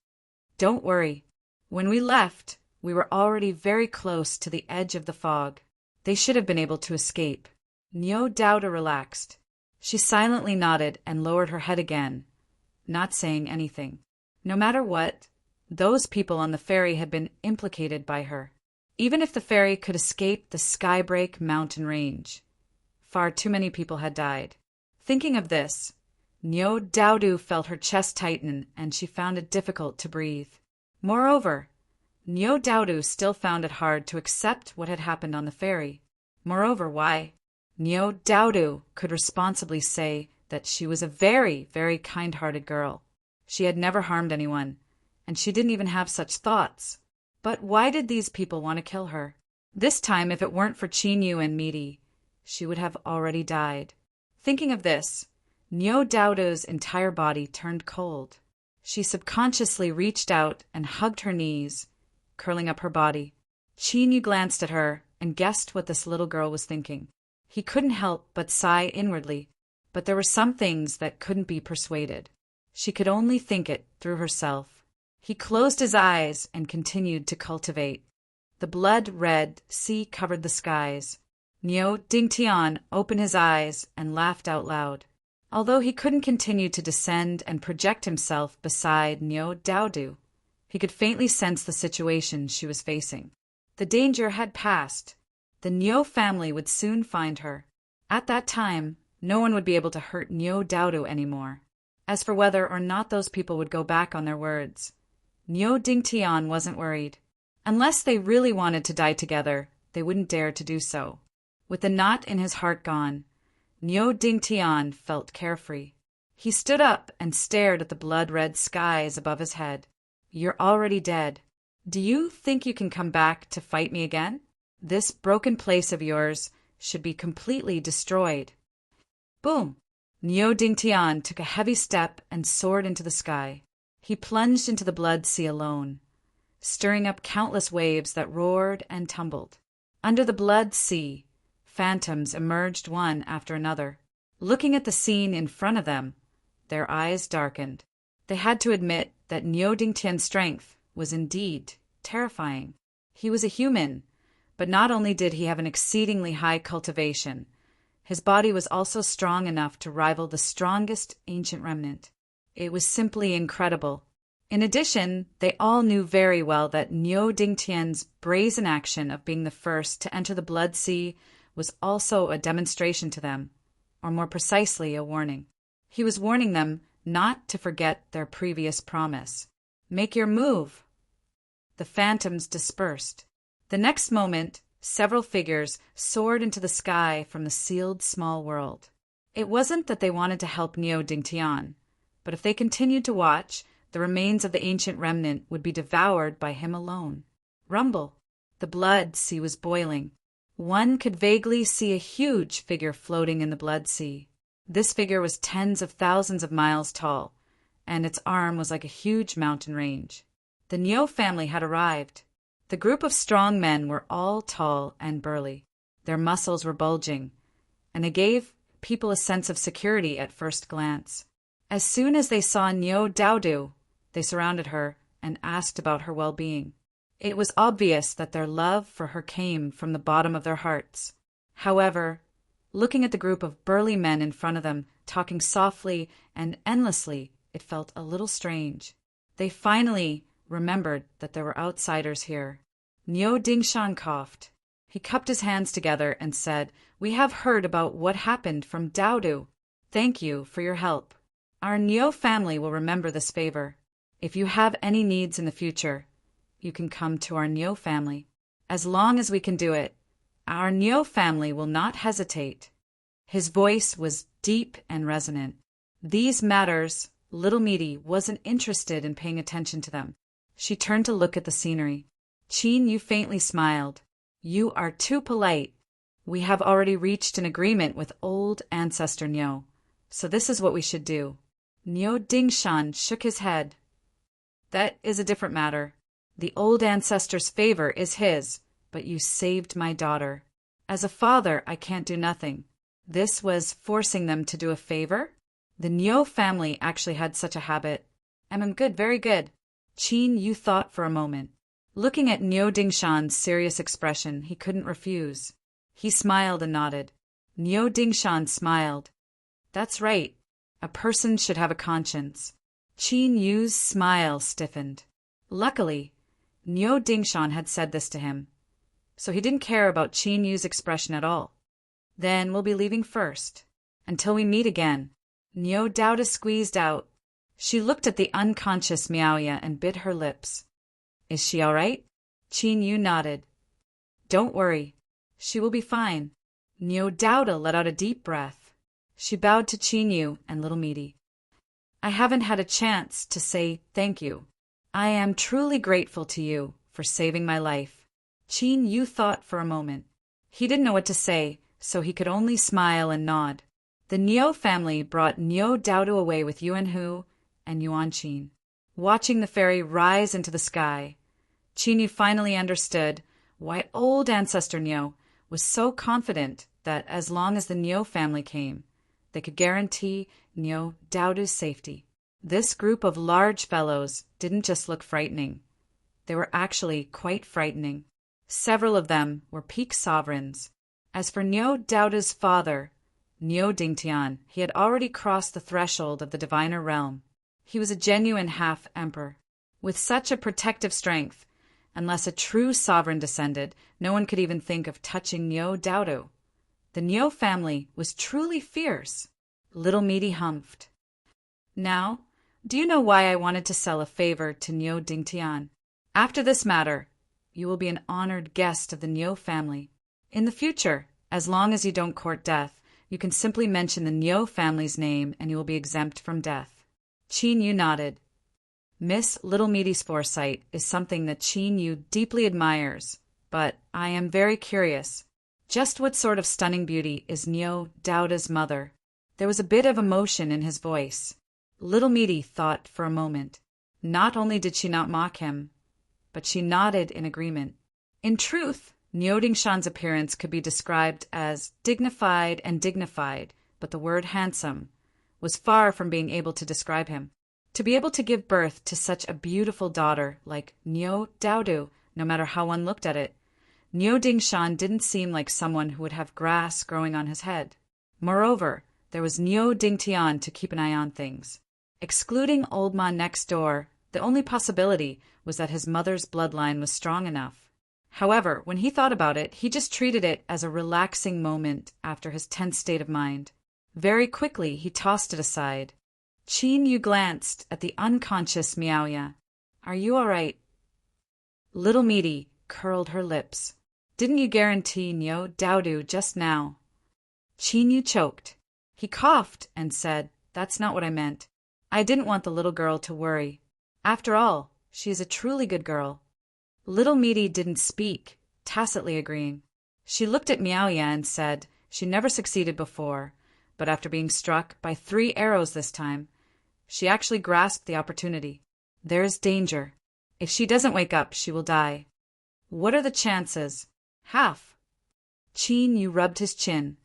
"Don't worry. When we left, we were already very close to the edge of the fog. They should have been able to escape." Niu Daodu relaxed. She silently nodded and lowered her head again, not saying anything. No matter what, those people on the ferry had been implicated by her. Even if the ferry could escape the Skybreak mountain range, far too many people had died. Thinking of this, Niu Daodu felt her chest tighten and she found it difficult to breathe. Moreover, Niu Daodu still found it hard to accept what had happened on the ferry. Moreover, why? Niu Daodu could responsibly say that she was a very, very kind-hearted girl. She had never harmed anyone, and she didn't even have such thoughts. But why did these people want to kill her? This time, if it weren't for Qin Yu and Meaty, she would have already died. Thinking of this, Niu Daodu's entire body turned cold. She subconsciously reached out and hugged her knees, curling up her body. Qin Yu glanced at her and guessed what this little girl was thinking. He couldn't help but sigh inwardly, but there were some things that couldn't be persuaded. She could only think it through herself. He closed his eyes and continued to cultivate. The blood-red sea covered the skies. Niu Dingtian opened his eyes and laughed out loud. Although he couldn't continue to descend and project himself beside Niu Daodu, he could faintly sense the situation she was facing. The danger had passed. The Niu family would soon find her. At that time, no one would be able to hurt Niu Daodu anymore. As for whether or not those people would go back on their words, Niu Dingtian wasn't worried. Unless they really wanted to die together, they wouldn't dare to do so. With the knot in his heart gone, Niu Dingtian felt carefree. He stood up and stared at the blood-red skies above his head. "You're already dead. Do you think you can come back to fight me again? This broken place of yours should be completely destroyed." Boom! Niu Dingtian took a heavy step and soared into the sky. He plunged into the blood sea alone, stirring up countless waves that roared and tumbled. Under the blood sea, phantoms emerged one after another. Looking at the scene in front of them, their eyes darkened. They had to admit that Niu Dingtian's strength was indeed terrifying. He was a human, but not only did he have an exceedingly high cultivation, his body was also strong enough to rival the strongest ancient remnant. It was simply incredible. In addition, they all knew very well that Niu Dingtian's brazen action of being the first to enter the blood sea was also a demonstration to them, or more precisely, a warning. He was warning them not to forget their previous promise. "Make your move." The phantoms dispersed. The next moment, several figures soared into the sky from the sealed small world. It wasn't that they wanted to help Niu Dingtian, but if they continued to watch, the remains of the ancient remnant would be devoured by him alone. Rumble! The blood sea was boiling. One could vaguely see a huge figure floating in the blood sea. This figure was tens of thousands of miles tall, and its arm was like a huge mountain range. The Niu family had arrived. The group of strong men were all tall and burly. Their muscles were bulging, and they gave people a sense of security at first glance. As soon as they saw Niu Daodu, they surrounded her and asked about her well-being. It was obvious that their love for her came from the bottom of their hearts. However, looking at the group of burly men in front of them, talking softly and endlessly, it felt a little strange. They finally remembered that there were outsiders here. Niu Dingshan coughed. He cupped his hands together and said, "We have heard about what happened from Daodu. Thank you for your help. Our Niu family will remember this favor. If you have any needs in the future, you can come to our Niu family. As long as we can do it, our Niu family will not hesitate." His voice was deep and resonant. These matters, little Meaty wasn't interested in paying attention to them. She turned to look at the scenery. Qin Yu faintly smiled. "You are too polite. We have already reached an agreement with old ancestor Niu, so this is what we should do." Niu Dingshan shook his head. "That is a different matter. The old ancestor's favor is his, but you saved my daughter. As a father, I can't do nothing." This was forcing them to do a favor? The Niu family actually had such a habit. Good, very good." Qin Yu thought for a moment. Looking at Niu Dingshan's serious expression, he couldn't refuse. He smiled and nodded. Niu Dingshan smiled. "That's right. A person should have a conscience." Qin Yu's smile stiffened. Luckily, Niu Dingshan had said this to him, so he didn't care about Qin Yu's expression at all. "Then we'll be leaving first. Until we meet again." Niu Daodu squeezed out. She looked at the unconscious Miaoya and bit her lips. "Is she all right?" Qin Yu nodded. "Don't worry. She will be fine." Niu Daodu let out a deep breath. She bowed to Qin Yu and little Meaty. "I haven't had a chance to say thank you. I am truly grateful to you for saving my life." Qin Yu thought for a moment. He didn't know what to say, so he could only smile and nod. The Niu family brought Niu Daodu away with Yuanhu and Yuanqin. Watching the fairy rise into the sky, Qin Yu finally understood why old ancestor Niu was so confident that as long as the Niu family came, they could guarantee Niu Daodu's safety. This group of large fellows didn't just look frightening. They were actually quite frightening. Several of them were peak sovereigns. As for Niu Daodu's father, Niu Dingtian, he had already crossed the threshold of the diviner realm. He was a genuine half-emperor. With such a protective strength, unless a true sovereign descended, no one could even think of touching Niu Daodu. The Niu family was truly fierce. Little Meaty humphed. Now, do you know why I wanted to sell a favor to Niu Dingtian? After this matter, you will be an honored guest of the Niu family. In the future, as long as you don't court death, you can simply mention the Niu family's name and you will be exempt from death. Qin Yu nodded. Miss Little Meaty's foresight is something that Qin Yu deeply admires, but I am very curious. Just what sort of stunning beauty is Niu Daodu's mother? There was a bit of emotion in his voice. Little Meaty thought for a moment. Not only did she not mock him, but she nodded in agreement. In truth, Niu Dingshan's appearance could be described as dignified, but the word handsome was far from being able to describe him. To be able to give birth to such a beautiful daughter like Niu Daodu, no matter how one looked at it, Niu Dingshan didn't seem like someone who would have grass growing on his head. Moreover, there was Niu Dingtian to keep an eye on things. Excluding old Ma next door, the only possibility was that his mother's bloodline was strong enough. However, when he thought about it, he just treated it as a relaxing moment after his tense state of mind. Very quickly, he tossed it aside. Qin Yu glanced at the unconscious Miaoya. Are you all right? Little Meaty curled her lips. Didn't you guarantee Niu Daodu just now? Qin Yu choked. He coughed and said, That's not what I meant. I didn't want the little girl to worry. After all, she is a truly good girl. Little Meaty didn't speak, tacitly agreeing. She looked at Miaoya and said she never succeeded before, but after being struck by 3 arrows this time, she actually grasped the opportunity. There is danger. If she doesn't wake up, she will die. What are the chances? Half. Qin Yu rubbed his chin.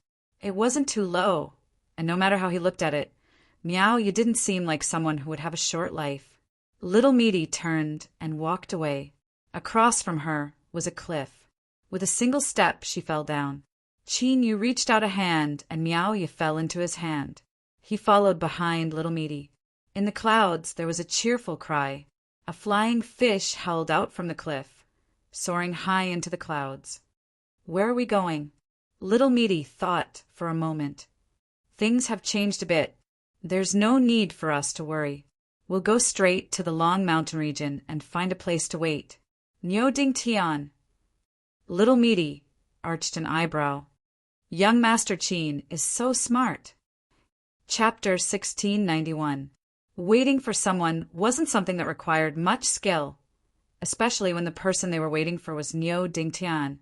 It wasn't too low, and no matter how he looked at it, Miaoya didn't seem like someone who would have a short life. Little Meaty turned and walked away. Across from her was a cliff. With a single step, she fell down. Qin Yu reached out a hand, and Miaoya fell into his hand. He followed behind Little Meaty. In the clouds, there was a cheerful cry. A flying fish howled out from the cliff, soaring high into the clouds. Where are we going? Little Meaty thought for a moment. Things have changed a bit. There's no need for us to worry. We'll go straight to the Long Mountain region and find a place to wait. Niu Dingtian. Little Meaty arched an eyebrow. Young Master Qin is so smart. Chapter 1691. Waiting for someone wasn't something that required much skill, especially when the person they were waiting for was Niu Dingtian,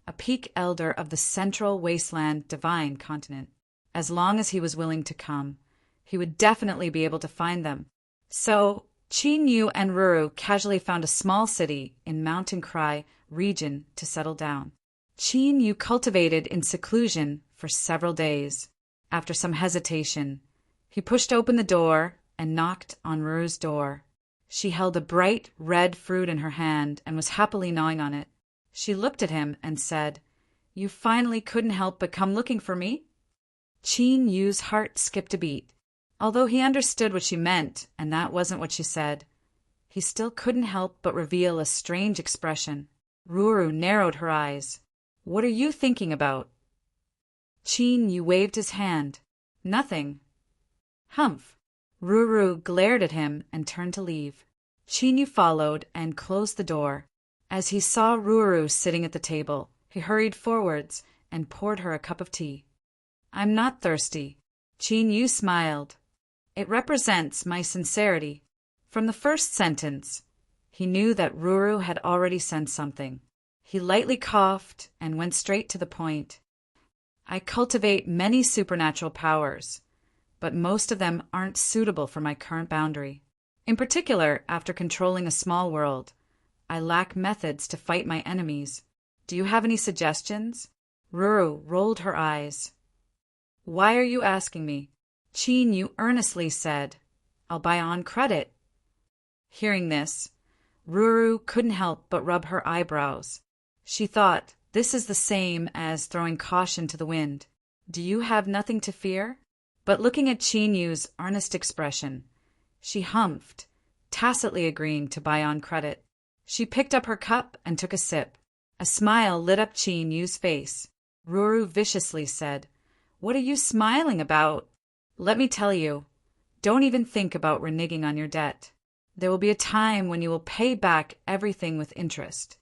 a peak elder of the Central Wasteland Divine Continent. As long as he was willing to come, he would definitely be able to find them. So, Qin Yu and Ruru casually found a small city in Mountain Cry region to settle down. Qin Yu cultivated in seclusion for several days. After some hesitation, he pushed open the door and knocked on Ruru's door. She held a bright red fruit in her hand and was happily gnawing on it. She looked at him and said, You finally couldn't help but come looking for me? Qin Yu's heart skipped a beat. Although he understood what she meant, and that wasn't what she said, he still couldn't help but reveal a strange expression. Ruru narrowed her eyes. What are you thinking about? Qin Yu waved his hand. Nothing. Humph. Ruru glared at him and turned to leave. Qin Yu followed and closed the door. As he saw Ruru sitting at the table, he hurried forwards and poured her a cup of tea. I'm not thirsty. Qin Yu smiled. It represents my sincerity. From the first sentence, he knew that Ruru had already sensed something. He lightly coughed and went straight to the point. I cultivate many supernatural powers, but most of them aren't suitable for my current boundary. In particular, after controlling a small world, I lack methods to fight my enemies. Do you have any suggestions? Ruru rolled her eyes. Why are you asking me? Qin Yu earnestly said, I'll buy on credit. Hearing this, Ruru couldn't help but rub her eyebrows. She thought, this is the same as throwing caution to the wind. Do you have nothing to fear? But looking at Qin Yu's earnest expression, she humphed, tacitly agreeing to buy on credit. She picked up her cup and took a sip. A smile lit up Qin Yu's face. Ruru viciously said, What are you smiling about? Let me tell you, don't even think about reneging on your debt. There will be a time when you will pay back everything with interest.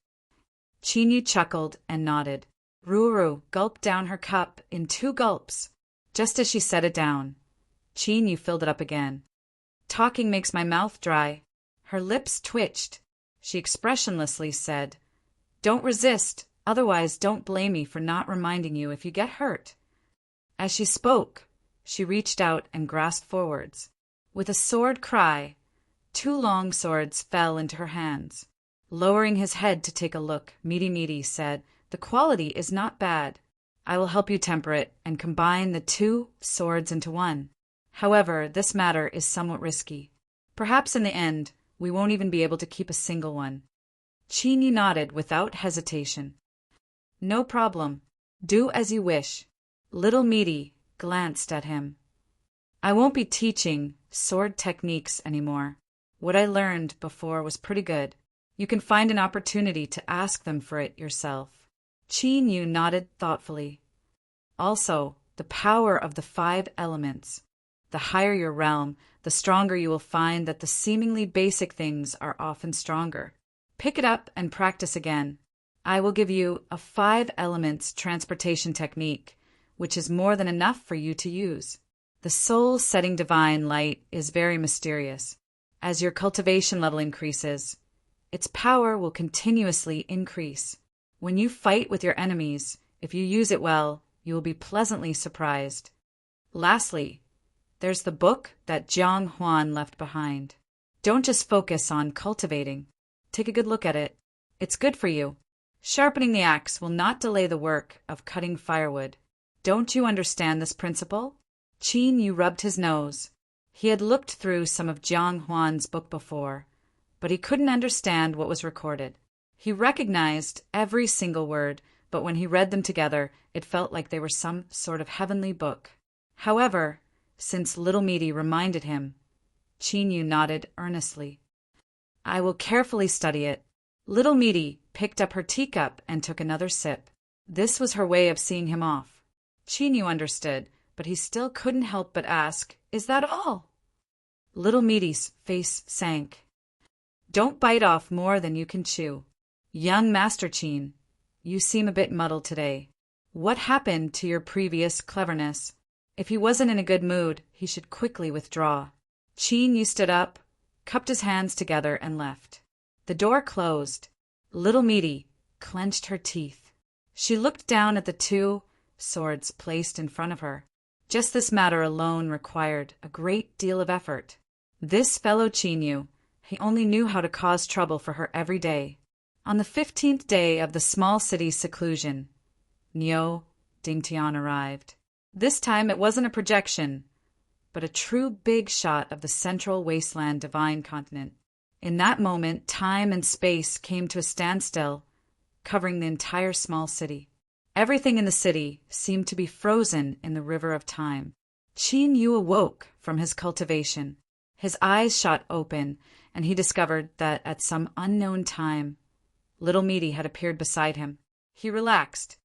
Qin Yu chuckled and nodded. Ruru gulped down her cup in 2 gulps. Just as she set it down, Qin Yu filled it up again. Talking makes my mouth dry. Her lips twitched. She expressionlessly said, Don't resist, otherwise don't blame me for not reminding you if you get hurt. As she spoke, she reached out and grasped forwards. With a sword cry, 2 long swords fell into her hands. Lowering his head to take a look, Meaty said, The quality is not bad. I will help you temper it and combine the 2 swords into one. However, this matter is somewhat risky. Perhaps in the end, we won't even be able to keep a single one. Qin Yu nodded without hesitation. No problem. Do as you wish. Little Meaty glanced at him. I won't be teaching sword techniques anymore. What I learned before was pretty good. You can find an opportunity to ask them for it yourself. Qin Yu nodded thoughtfully. Also, the power of the 5 elements. The higher your realm, the stronger you will find that the seemingly basic things are often stronger. Pick it up and practice again. I will give you a 5 elements transportation technique, which is more than enough for you to use. The soul-setting divine light is very mysterious. As your cultivation level increases, its power will continuously increase. When you fight with your enemies, if you use it well, you will be pleasantly surprised. Lastly, there's the book that Jiang Huan left behind. Don't just focus on cultivating. Take a good look at it. It's good for you. Sharpening the axe will not delay the work of cutting firewood. Don't you understand this principle? Qin Yu rubbed his nose. He had looked through some of Jiang Huan's book before, but he couldn't understand what was recorded. He recognized every single word, but when he read them together, it felt like they were some sort of heavenly book. However, since Little Meaty reminded him, Qin Yu nodded earnestly. I will carefully study it. Little Meaty picked up her teacup and took another sip. This was her way of seeing him off. Qin Yu understood, but he still couldn't help but ask, Is that all? Little Meaty's face sank. Don't bite off more than you can chew. Young Master Qin, you seem a bit muddled today. What happened to your previous cleverness? If he wasn't in a good mood, he should quickly withdraw. Qin Yu stood up, cupped his hands together, and left. The door closed. Little Meaty clenched her teeth. She looked down at the 2 swords placed in front of her. Just this matter alone required a great deal of effort. This fellow Qin Yu, he only knew how to cause trouble for her every day. On the 15th day of the small city's seclusion, Niu Dingtian arrived. This time it wasn't a projection, but a true big shot of the central wasteland divine continent. In that moment, time and space came to a standstill, covering the entire small city. Everything in the city seemed to be frozen in the river of time. Qin Yu awoke from his cultivation. His eyes shot open, and he discovered that at some unknown time, Little Meaty had appeared beside him. He relaxed.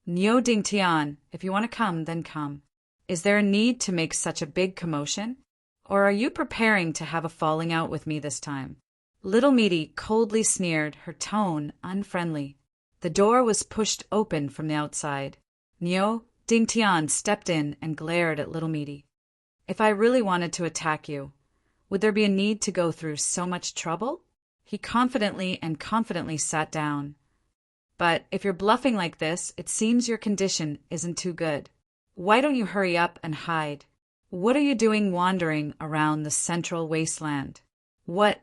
Niu Dingtian, if you want to come, then come. Is there a need to make such a big commotion? Or are you preparing to have a falling out with me this time? Little Meaty coldly sneered, her tone unfriendly. The door was pushed open from the outside. Niu Dingtian stepped in and glared at Little Meaty. If I really wanted to attack you, would there be a need to go through so much trouble? He confidently sat down. But if you're bluffing like this, it seems your condition isn't too good. Why don't you hurry up and hide? What are you doing wandering around the central wasteland? What?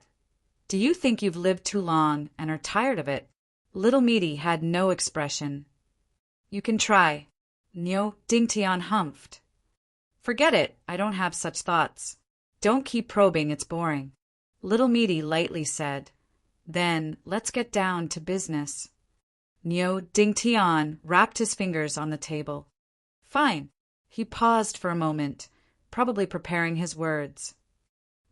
Do you think you've lived too long and are tired of it? Little Meaty had no expression. You can try. Nyo Dingtian humphed. Forget it, I don't have such thoughts. Don't keep probing, it's boring. Little Meaty lightly said. Then, let's get down to business. Nyo Dingtian rapped his fingers on the table. Fine. He paused for a moment, probably preparing his words.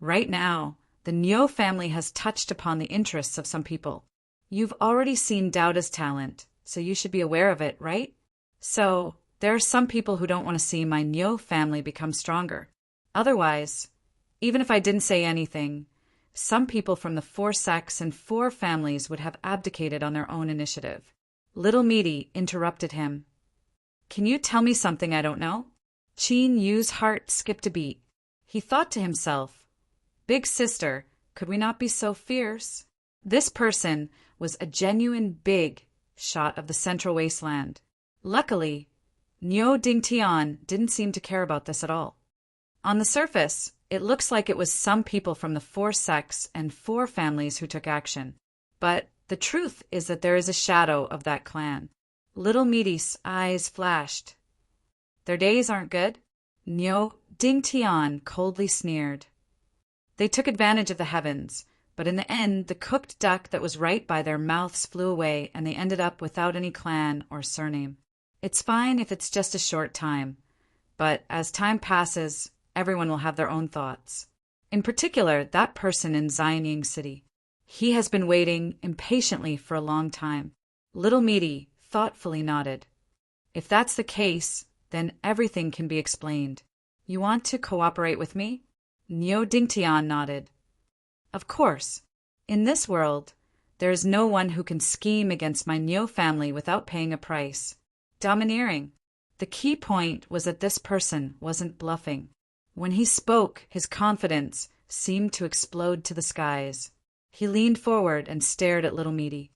Right now, the Nyo family has touched upon the interests of some people. You've already seen Dowda's talent, so you should be aware of it, right? So, there are some people who don't want to see my Nyo family become stronger. Otherwise, even if I didn't say anything, some people from the 4 sects and 4 families would have abdicated on their own initiative. Little Meaty interrupted him. Can you tell me something I don't know? Qin Yu's heart skipped a beat. He thought to himself, Big sister, could we not be so fierce? This person was a genuine big shot of the central wasteland. Luckily, Nyo Dingtian didn't seem to care about this at all. On the surface, it looks like it was some people from the 4 sects and 4 families who took action. But the truth is that there is a shadow of that clan. Little Meaty's eyes flashed. Their days aren't good? Nyo Dingtian coldly sneered. They took advantage of the heavens, but in the end the cooked duck that was right by their mouths flew away and they ended up without any clan or surname. It's fine if it's just a short time, but as time passes, everyone will have their own thoughts. In particular, that person in Xianying City. He has been waiting impatiently for a long time. Little Meaty thoughtfully nodded. If that's the case, then everything can be explained. You want to cooperate with me? Nyo Dingtian nodded. Of course. In this world, there is no one who can scheme against my Nyo family without paying a price. Domineering. The key point was that this person wasn't bluffing. When he spoke, his confidence seemed to explode to the skies. He leaned forward and stared at Little Meaty.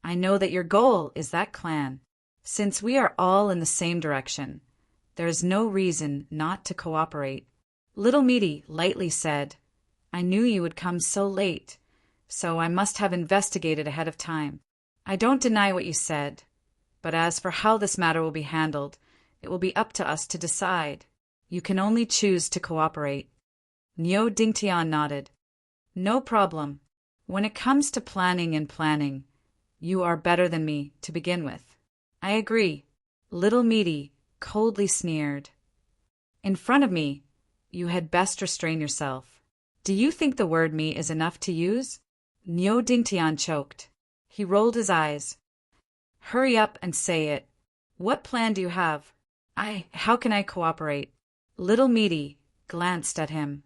I know that your goal is that clan. Since we are all in the same direction, there is no reason not to cooperate. Little Meaty lightly said, I knew you would come so late, so I must have investigated ahead of time. I don't deny what you said, but as for how this matter will be handled, it will be up to us to decide. You can only choose to cooperate. Nyo Dingtian nodded. No problem. When it comes to planning, you are better than me to begin with. I agree. Little Meaty coldly sneered. In front of me, you had best restrain yourself. Do you think the word me is enough to use? Nyo Dingtian choked. He rolled his eyes. Hurry up and say it. What plan do you have? How can I cooperate? Little Meaty glanced at him.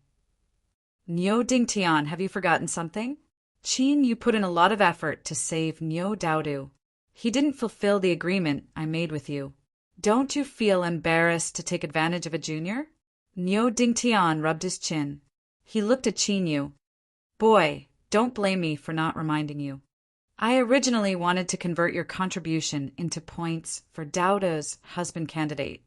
Nyo Dingtian, have you forgotten something? Qin, you put in a lot of effort to save Nyo Dowdu. He didn't fulfill the agreement I made with you. Don't you feel embarrassed to take advantage of a junior? Nyo Dingtian rubbed his chin. He looked at Qin Yu. Boy, don't blame me for not reminding you. I originally wanted to convert your contribution into points for Dowda's husband candidate,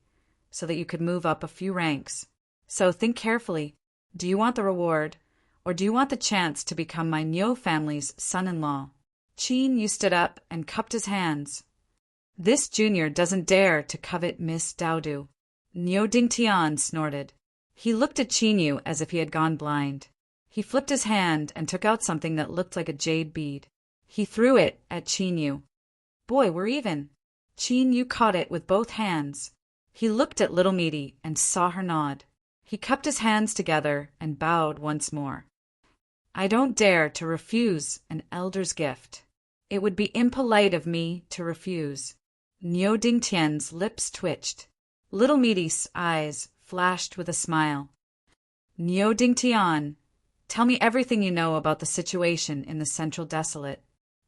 so that you could move up a few ranks. So think carefully. Do you want the reward, or do you want the chance to become my Nyo family's son-in-law? Qin Yu stood up and cupped his hands. This junior doesn't dare to covet Miss Dowdu. Nyo Dingtian snorted. He looked at Qin Yu as if he had gone blind. He flipped his hand and took out something that looked like a jade bead. He threw it at Qin Yu. Boy, we're even. Qin Yu caught it with both hands. He looked at Little Meaty and saw her nod. He cupped his hands together and bowed once more. I don't dare to refuse an elder's gift. It would be impolite of me to refuse. Nyo Dingtian's lips twitched. Little Meaty's eyes flashed with a smile. Nyo Dingtian, tell me everything you know about the situation in the Central Desolate.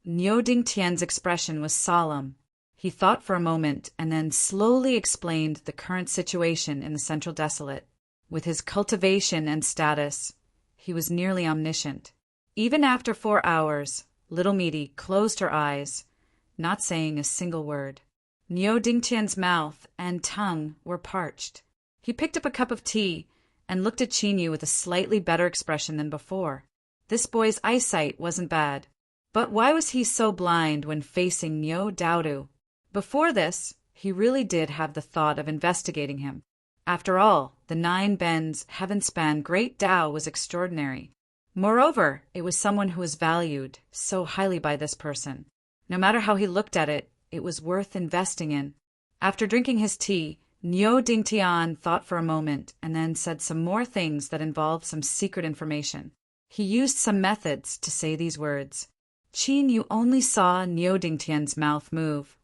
Nyo Dingtian's expression was solemn. He thought for a moment and then slowly explained the current situation in the Central Desolate. With his cultivation and status, he was nearly omniscient. Even after 4 hours, Little Meaty closed her eyes, not saying a single word. Niu Dingtian's mouth and tongue were parched. He picked up a cup of tea and looked at Qinyu with a slightly better expression than before. This boy's eyesight wasn't bad. But why was he so blind when facing Niu Daodu? Before this, he really did have the thought of investigating him. After all, the 9 bens heaven-span great Tao was extraordinary. Moreover, it was someone who was valued so highly by this person. No matter how he looked at it, it was worth investing in. After drinking his tea, Niu Dingtian thought for a moment and then said some more things that involved some secret information. He used some methods to say these words. Qinyu only saw Niu Dingtian's mouth move,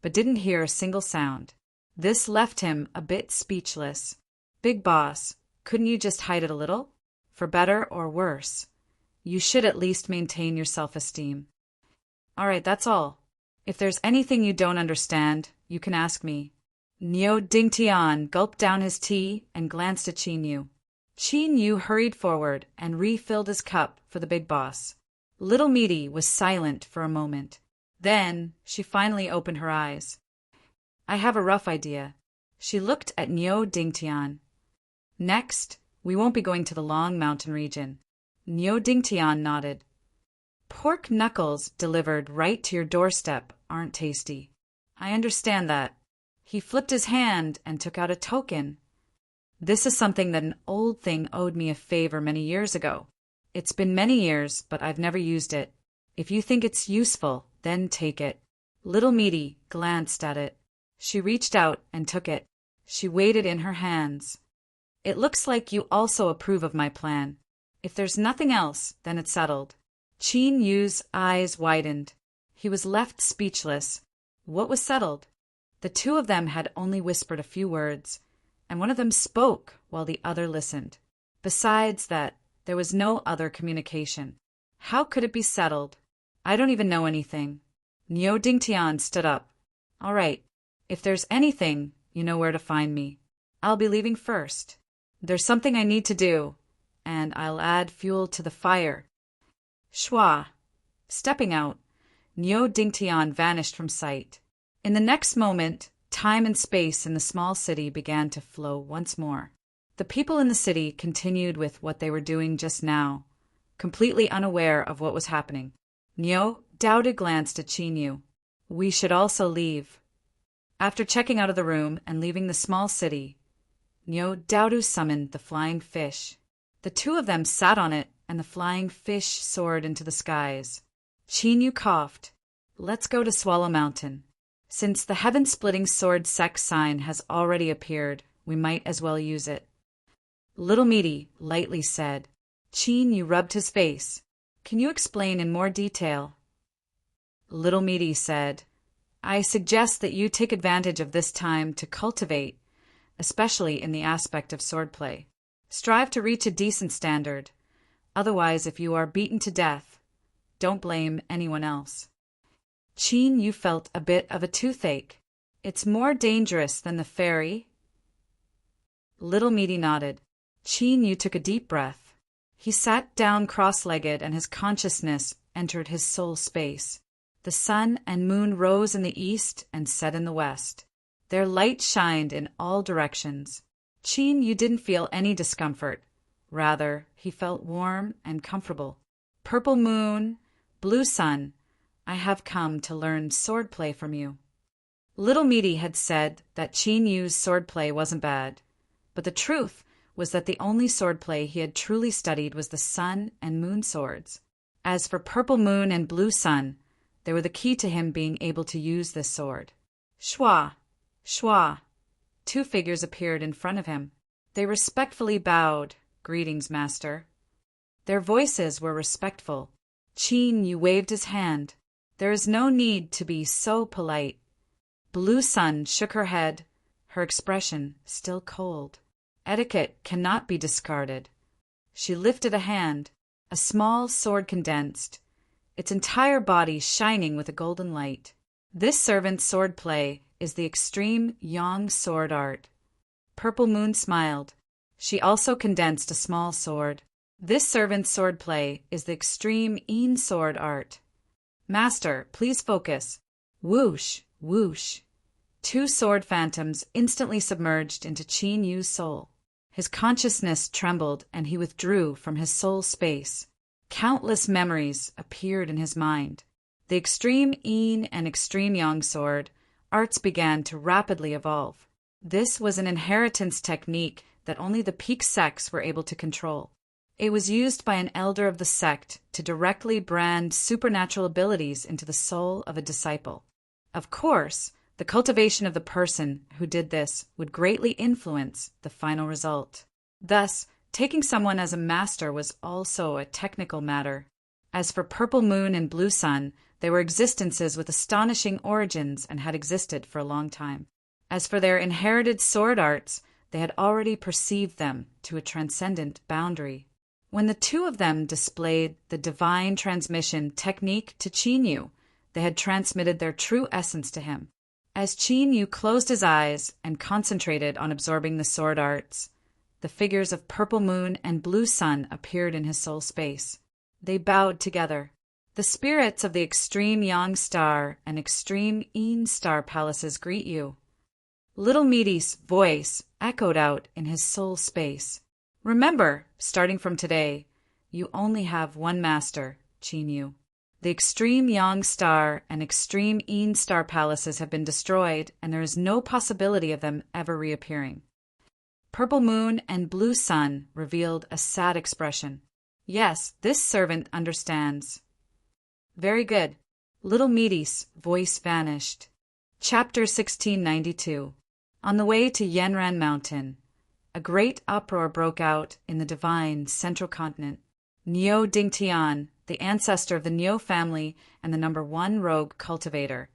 but didn't hear a single sound. This left him a bit speechless. Big boss, couldn't you just hide it a little? For better or worse, you should at least maintain your self-esteem. All right, that's all. If there's anything you don't understand, you can ask me. Niu Dingtian gulped down his tea and glanced at Qinyu. Qinyu hurried forward and refilled his cup for the big boss. Little Meaty was silent for a moment. Then she finally opened her eyes. I have a rough idea. She looked at Niu Dingtian. Next, we won't be going to the Long Mountain region. Niu Dingtian nodded. Pork knuckles delivered right to your doorstep aren't tasty. I understand that. He flipped his hand and took out a token. This is something that an old thing owed me a favor many years ago. It's been many years, but I've never used it. If you think it's useful, then take it. Little Meaty glanced at it. She reached out and took it. She weighed it in her hands. It looks like you also approve of my plan. If there's nothing else, then it's settled. Qinyu's eyes widened. He was left speechless. What was settled? The two of them had only whispered a few words, and one of them spoke while the other listened. Besides that, there was no other communication. How could it be settled? I don't even know anything. Niu Dingtian stood up. All right, if there's anything, you know where to find me. I'll be leaving first. There's something I need to do, and I'll add fuel to the fire. Shua. Stepping out, Niu Dingtian vanished from sight. In the next moment, time and space in the small city began to flow once more. The people in the city continued with what they were doing just now, completely unaware of what was happening. Niu Daodu glanced at Qinyu. We should also leave. After checking out of the room and leaving the small city, Niu Daodu summoned the flying fish. The two of them sat on it, and the flying fish soared into the skies. Qinyu coughed. Let's go to Swallow Mountain. Since the heaven-splitting sword sex sign has already appeared, we might as well use it. Little Meaty lightly said. Qinyu rubbed his face. Can you explain in more detail? Little Meaty said, I suggest that you take advantage of this time to cultivate, especially in the aspect of swordplay. Strive to reach a decent standard. Otherwise, if you are beaten to death, don't blame anyone else. Qinyu felt a bit of a toothache. It's more dangerous than the fairy. Little Meaty nodded. Qinyu took a deep breath. He sat down cross-legged and his consciousness entered his soul space. The sun and moon rose in the east and set in the west. Their light shined in all directions. Qinyu didn't feel any discomfort. Rather, he felt warm and comfortable. Purple moon, blue sun, I have come to learn swordplay from you. Little Meaty had said that Qinyu's swordplay wasn't bad, but the truth was that the only swordplay he had truly studied was the sun and moon swords. As for purple moon and blue sun, they were the key to him being able to use this sword. Shua, Shua. Two figures appeared in front of him. They respectfully bowed. Greetings, master. Their voices were respectful. Qinyu waved his hand. There is no need to be so polite. Blue Sun shook her head, her expression still cold. Etiquette cannot be discarded. She lifted a hand. A small sword condensed, its entire body shining with a golden light. This servant's swordplay is the extreme Yang sword art. Purple Moon smiled. She also condensed a small sword. This servant's swordplay is the extreme Yin sword art. Master, please focus. Whoosh, whoosh. Two sword phantoms instantly submerged into Qin Yu's soul. His consciousness trembled and he withdrew from his soul space. Countless memories appeared in his mind. The extreme yin and extreme yang sword arts began to rapidly evolve. This was an inheritance technique that only the peak sects were able to control. It was used by an elder of the sect to directly brand supernatural abilities into the soul of a disciple. Of course, the cultivation of the person who did this would greatly influence the final result. Thus, taking someone as a master was also a technical matter. As for Purple Moon and Blue Sun, they were existences with astonishing origins and had existed for a long time. As for their inherited sword arts, they had already perceived them to a transcendent boundary. When the two of them displayed the divine transmission technique to Qin Yu, they had transmitted their true essence to him. As Qin Yu closed his eyes and concentrated on absorbing the sword arts, the figures of Purple Moon and Blue Sun appeared in his soul space. They bowed together. The spirits of the extreme Yang Star and extreme Yin Star palaces greet you. Little Meaty's voice echoed out in his soul space. Remember, starting from today, you only have one master, Qin Yu. The extreme Yang Star and extreme Yin Star palaces have been destroyed, and there is no possibility of them ever reappearing. Purple Moon and Blue Sun revealed a sad expression. Yes, this servant understands. Very good. Little Meaty's voice vanished. Chapter 1692. On the way to Yanran Mountain, a great uproar broke out in the divine central continent. Niu Dingtian, the ancestor of the Niu family and the #1 rogue cultivator,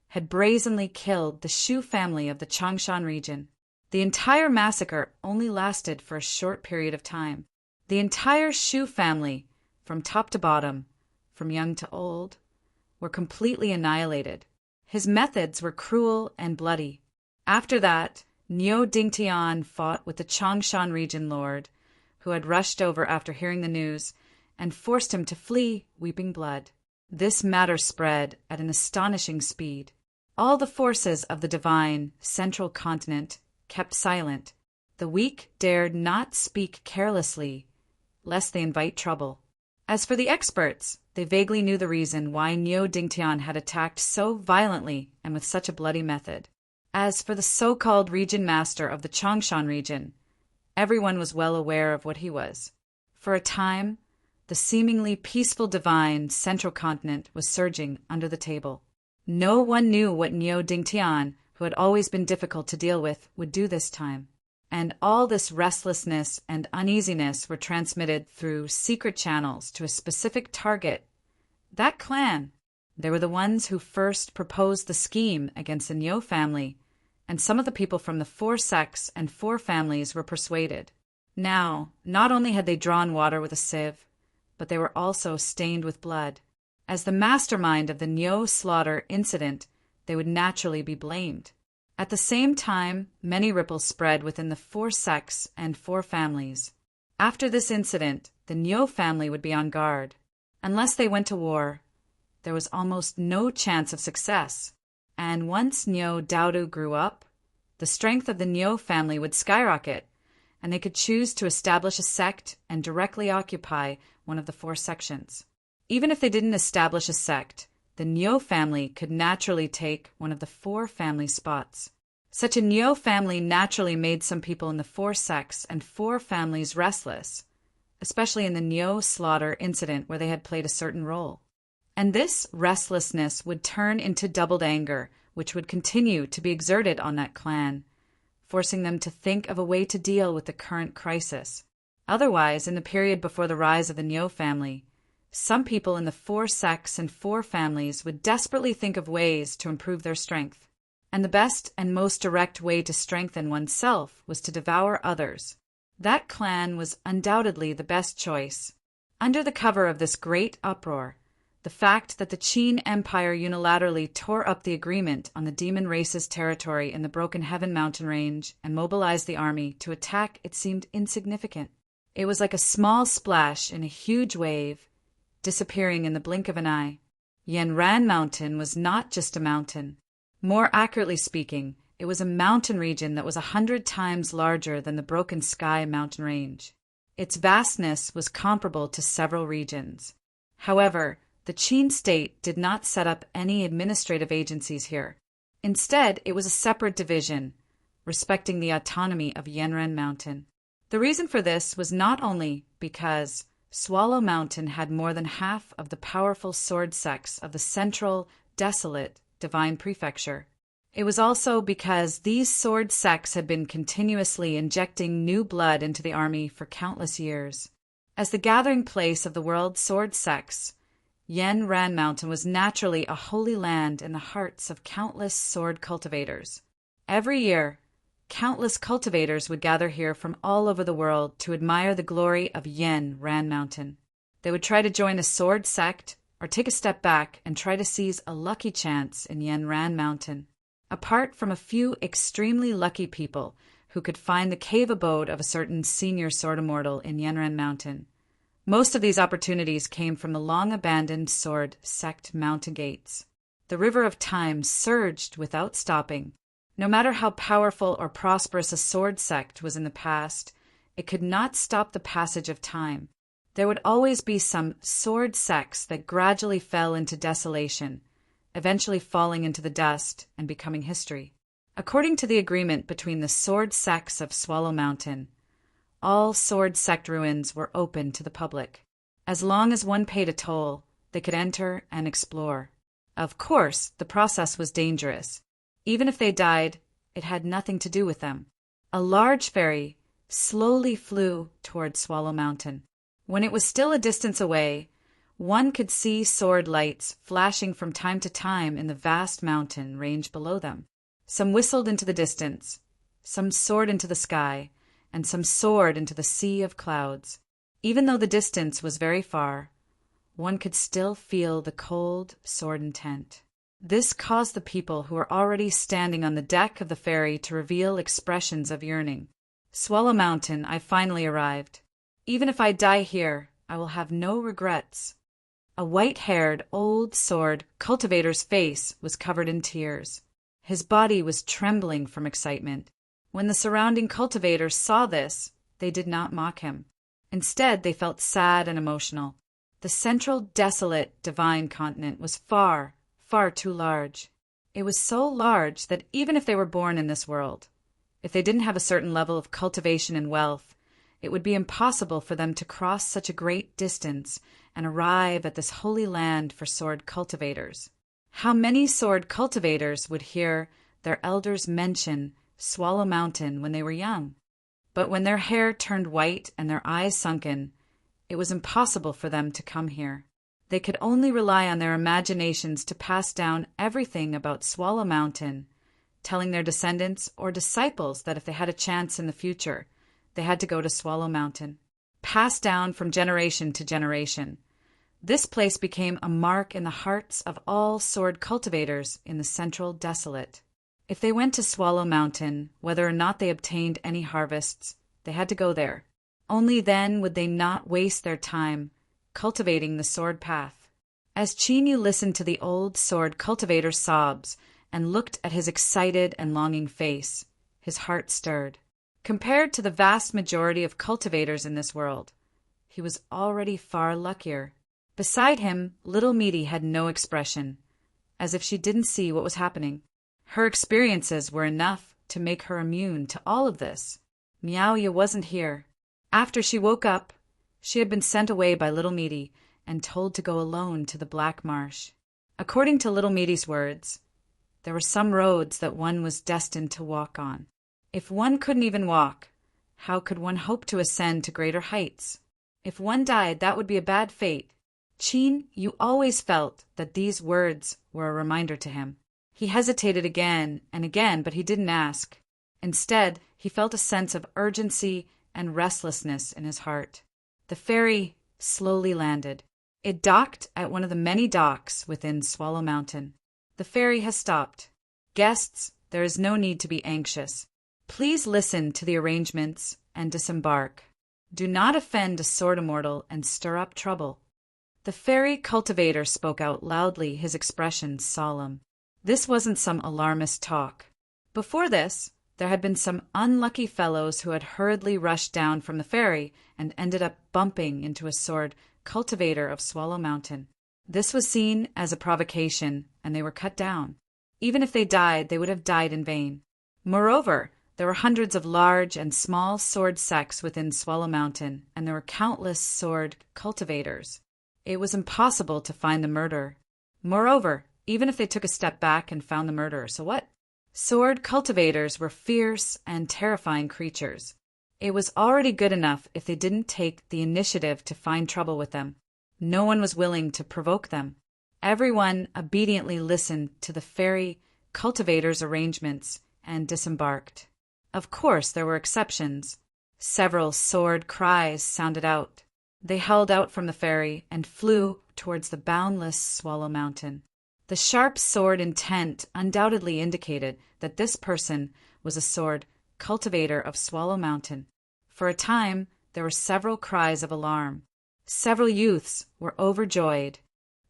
had brazenly killed the Shu family of the Changshan region. The entire massacre only lasted for a short period of time. The entire Shu family, from top to bottom, from young to old, were completely annihilated. His methods were cruel and bloody. After that, Niu Dingtian fought with the Changshan region lord, who had rushed over after hearing the news, and forced him to flee, weeping blood. This matter spread at an astonishing speed. All the forces of the divine central continent kept silent. The weak dared not speak carelessly, lest they invite trouble. As for the experts, they vaguely knew the reason why Niu Dingtian had attacked so violently and with such a bloody method. As for the so-called region master of the Changshan region, everyone was well aware of what he was. For a time, the seemingly peaceful divine central continent was surging under the table. No one knew what Niu Dingtian, who had always been difficult to deal with, would do this time. And all this restlessness and uneasiness were transmitted through secret channels to a specific target. That clan. They were the ones who first proposed the scheme against the Niu family, and some of the people from the 4 sects and 4 families were persuaded. Now, not only had they drawn water with a sieve, but they were also stained with blood. As the mastermind of the Niu slaughter incident, they would naturally be blamed. At the same time, many ripples spread within the 4 sects and 4 families. After this incident, the Niu family would be on guard. Unless they went to war, there was almost no chance of success. And once Niu Daodu grew up, the strength of the Niu family would skyrocket, and they could choose to establish a sect and directly occupy one of the 4 sections. Even if they didn't establish a sect, the Niu family could naturally take one of the 4 family spots. Such a Niu family naturally made some people in the 4 sects and 4 families restless, especially in the Niu slaughter incident where they had played a certain role. And this restlessness would turn into doubled anger, which would continue to be exerted on that clan, forcing them to think of a way to deal with the current crisis. Otherwise, in the period before the rise of the Niu family, some people in the 4 sects and 4 families would desperately think of ways to improve their strength. And the best and most direct way to strengthen oneself was to devour others. That clan was undoubtedly the best choice. Under the cover of this great uproar, the fact that the Qin Empire unilaterally tore up the agreement on the demon race's territory in the Broken Heaven mountain range and mobilized the army to attack it seemed insignificant. It was like a small splash in a huge wave, disappearing in the blink of an eye. Yanran Mountain was not just a mountain. More accurately speaking, it was a mountain region that was 100 times larger than the Broken Sky mountain range. Its vastness was comparable to several regions. However, the Qin state did not set up any administrative agencies here. Instead, it was a separate division, respecting the autonomy of Yanran Mountain. The reason for this was not only because Swallow Mountain had more than half of the powerful sword sects of the central, desolate, divine prefecture. It was also because these sword sects had been continuously injecting new blood into the army for countless years. As the gathering place of the world's sword sects, Yanran Mountain was naturally a holy land in the hearts of countless sword cultivators. Every year, countless cultivators would gather here from all over the world to admire the glory of Yanran Mountain. They would try to join a sword sect or take a step back and try to seize a lucky chance in Yanran Mountain. Apart from a few extremely lucky people who could find the cave abode of a certain senior sword immortal in Yanran Mountain, most of these opportunities came from the long-abandoned sword sect mountain gates. The river of time surged without stopping. No matter how powerful or prosperous a sword sect was in the past, it could not stop the passage of time. There would always be some sword sects that gradually fell into desolation, eventually falling into the dust and becoming history. According to the agreement between the sword sects of Swallow Mountain, all sword sect ruins were open to the public. As long as one paid a toll, they could enter and explore. Of course, the process was dangerous. Even if they died, it had nothing to do with them. A large ferry slowly flew toward Swallow Mountain. When it was still a distance away, one could see sword lights flashing from time to time in the vast mountain range below them. Some whistled into the distance, some soared into the sky, and some soared into the sea of clouds. Even though the distance was very far, one could still feel the cold sword intent. This caused the people who were already standing on the deck of the ferry to reveal expressions of yearning. Swallow Mountain, I finally arrived. Even if I die here, I will have no regrets. A white-haired, old sword cultivator's face was covered in tears. His body was trembling from excitement. When the surrounding cultivators saw this, they did not mock him. Instead, they felt sad and emotional. The central, desolate, divine continent was far, far too large. It was so large that even if they were born in this world, if they didn't have a certain level of cultivation and wealth, it would be impossible for them to cross such a great distance and arrive at this holy land for sword cultivators. How many sword cultivators would hear their elders mention Swallow Mountain when they were young? But when their hair turned white and their eyes sunken, it was impossible for them to come here. They could only rely on their imaginations to pass down everything about Swallow Mountain, telling their descendants or disciples that if they had a chance in the future, they had to go to Swallow Mountain. Passed down from generation to generation, this place became a mark in the hearts of all sword cultivators in the central desolate. If they went to Swallow Mountain, whether or not they obtained any harvests, they had to go there. Only then would they not waste their time cultivating the sword path. As Chinyu listened to the old sword cultivator's sobs and looked at his excited and longing face, his heart stirred. Compared to the vast majority of cultivators in this world, he was already far luckier. Beside him, little Meaty had no expression, as if she didn't see what was happening. Her experiences were enough to make her immune to all of this. Miaoya wasn't here. After she woke up, she had been sent away by Little Meaty and told to go alone to the Black Marsh. According to Little Meaty's words, there were some roads that one was destined to walk on. If one couldn't even walk, how could one hope to ascend to greater heights? If one died, that would be a bad fate. Qin, you always felt that these words were a reminder to him. He hesitated again and again, but he didn't ask. Instead, he felt a sense of urgency and restlessness in his heart. The ferry slowly landed. It docked at one of the many docks within Swallow Mountain. The ferry has stopped. Guests, there is no need to be anxious. Please listen to the arrangements and disembark. Do not offend a sword immortal and stir up trouble. The fairy cultivator spoke out loudly, his expression solemn. This wasn't some alarmist talk. Before this, there had been some unlucky fellows who had hurriedly rushed down from the ferry and ended up bumping into a sword cultivator of Swallow Mountain. This was seen as a provocation, and they were cut down. Even if they died, they would have died in vain. Moreover, there were hundreds of large and small sword sects within Swallow Mountain, and there were countless sword cultivators. It was impossible to find the murderer. Moreover, even if they took a step back and found the murderer, so what? Sword cultivators were fierce and terrifying creatures. It was already good enough if they didn't take the initiative to find trouble with them. No one was willing to provoke them. Everyone obediently listened to the fairy cultivator's arrangements and disembarked. Of course, there were exceptions. Several sword cries sounded out. They held out from the ferry and flew towards the boundless Swallow Mountain. The sharp sword intent undoubtedly indicated that this person was a sword cultivator of Swallow Mountain. For a time, there were several cries of alarm. Several youths were overjoyed.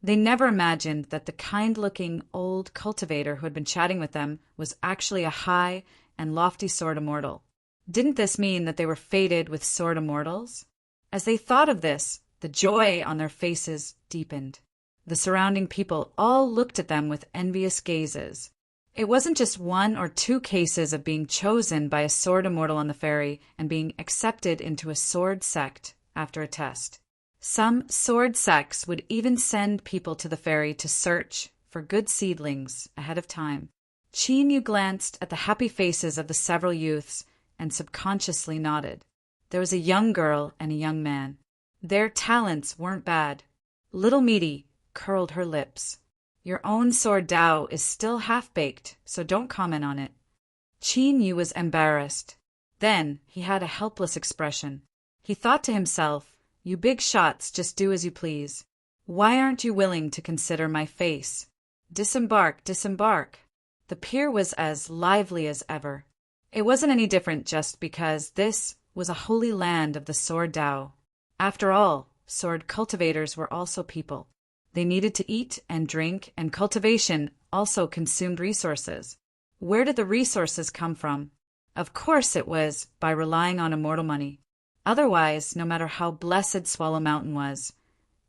They never imagined that the kind-looking old cultivator who had been chatting with them was actually a high and lofty sword immortal. Didn't this mean that they were fated with sword immortals? As they thought of this, the joy on their faces deepened. The surrounding people all looked at them with envious gazes. It wasn't just one or two cases of being chosen by a sword immortal on the ferry and being accepted into a sword sect after a test. Some sword sects would even send people to the ferry to search for good seedlings ahead of time. Yu glanced at the happy faces of the several youths and subconsciously nodded. There was a young girl and a young man. Their talents weren't bad. Little Meaty curled her lips. Your own sword Dao is still half-baked, so don't comment on it. Yu was embarrassed. Then he had a helpless expression. He thought to himself, you big shots just do as you please. Why aren't you willing to consider my face? Disembark, disembark. The pier was as lively as ever. It wasn't any different just because this was a holy land of the sword Dao. After all, sword cultivators were also people. They needed to eat and drink, and cultivation also consumed resources. Where did the resources come from? Of course it was by relying on immortal money. Otherwise, no matter how blessed Swallow Mountain was,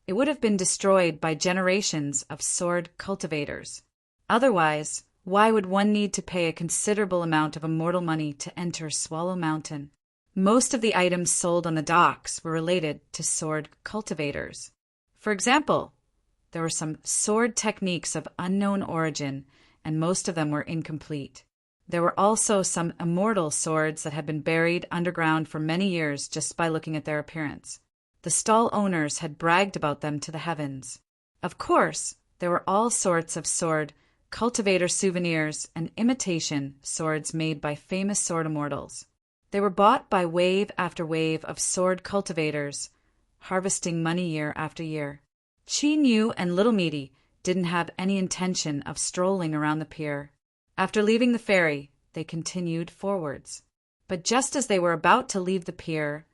it would have been destroyed by generations of sword cultivators. Otherwise, why would one need to pay a considerable amount of immortal money to enter Swallow Mountain? Most of the items sold on the docks were related to sword cultivators. For example, there were some sword techniques of unknown origin, and most of them were incomplete. There were also some immortal swords that had been buried underground for many years just by looking at their appearance. The stall owners had bragged about them to the heavens. Of course, there were all sorts of sword cultivator souvenirs and imitation swords made by famous sword immortals. They were bought by wave after wave of sword cultivators, harvesting money year after year. Yu and Little Meaty didn't have any intention of strolling around the pier. After leaving the ferry, they continued forwards. But just as they were about to leave the pier,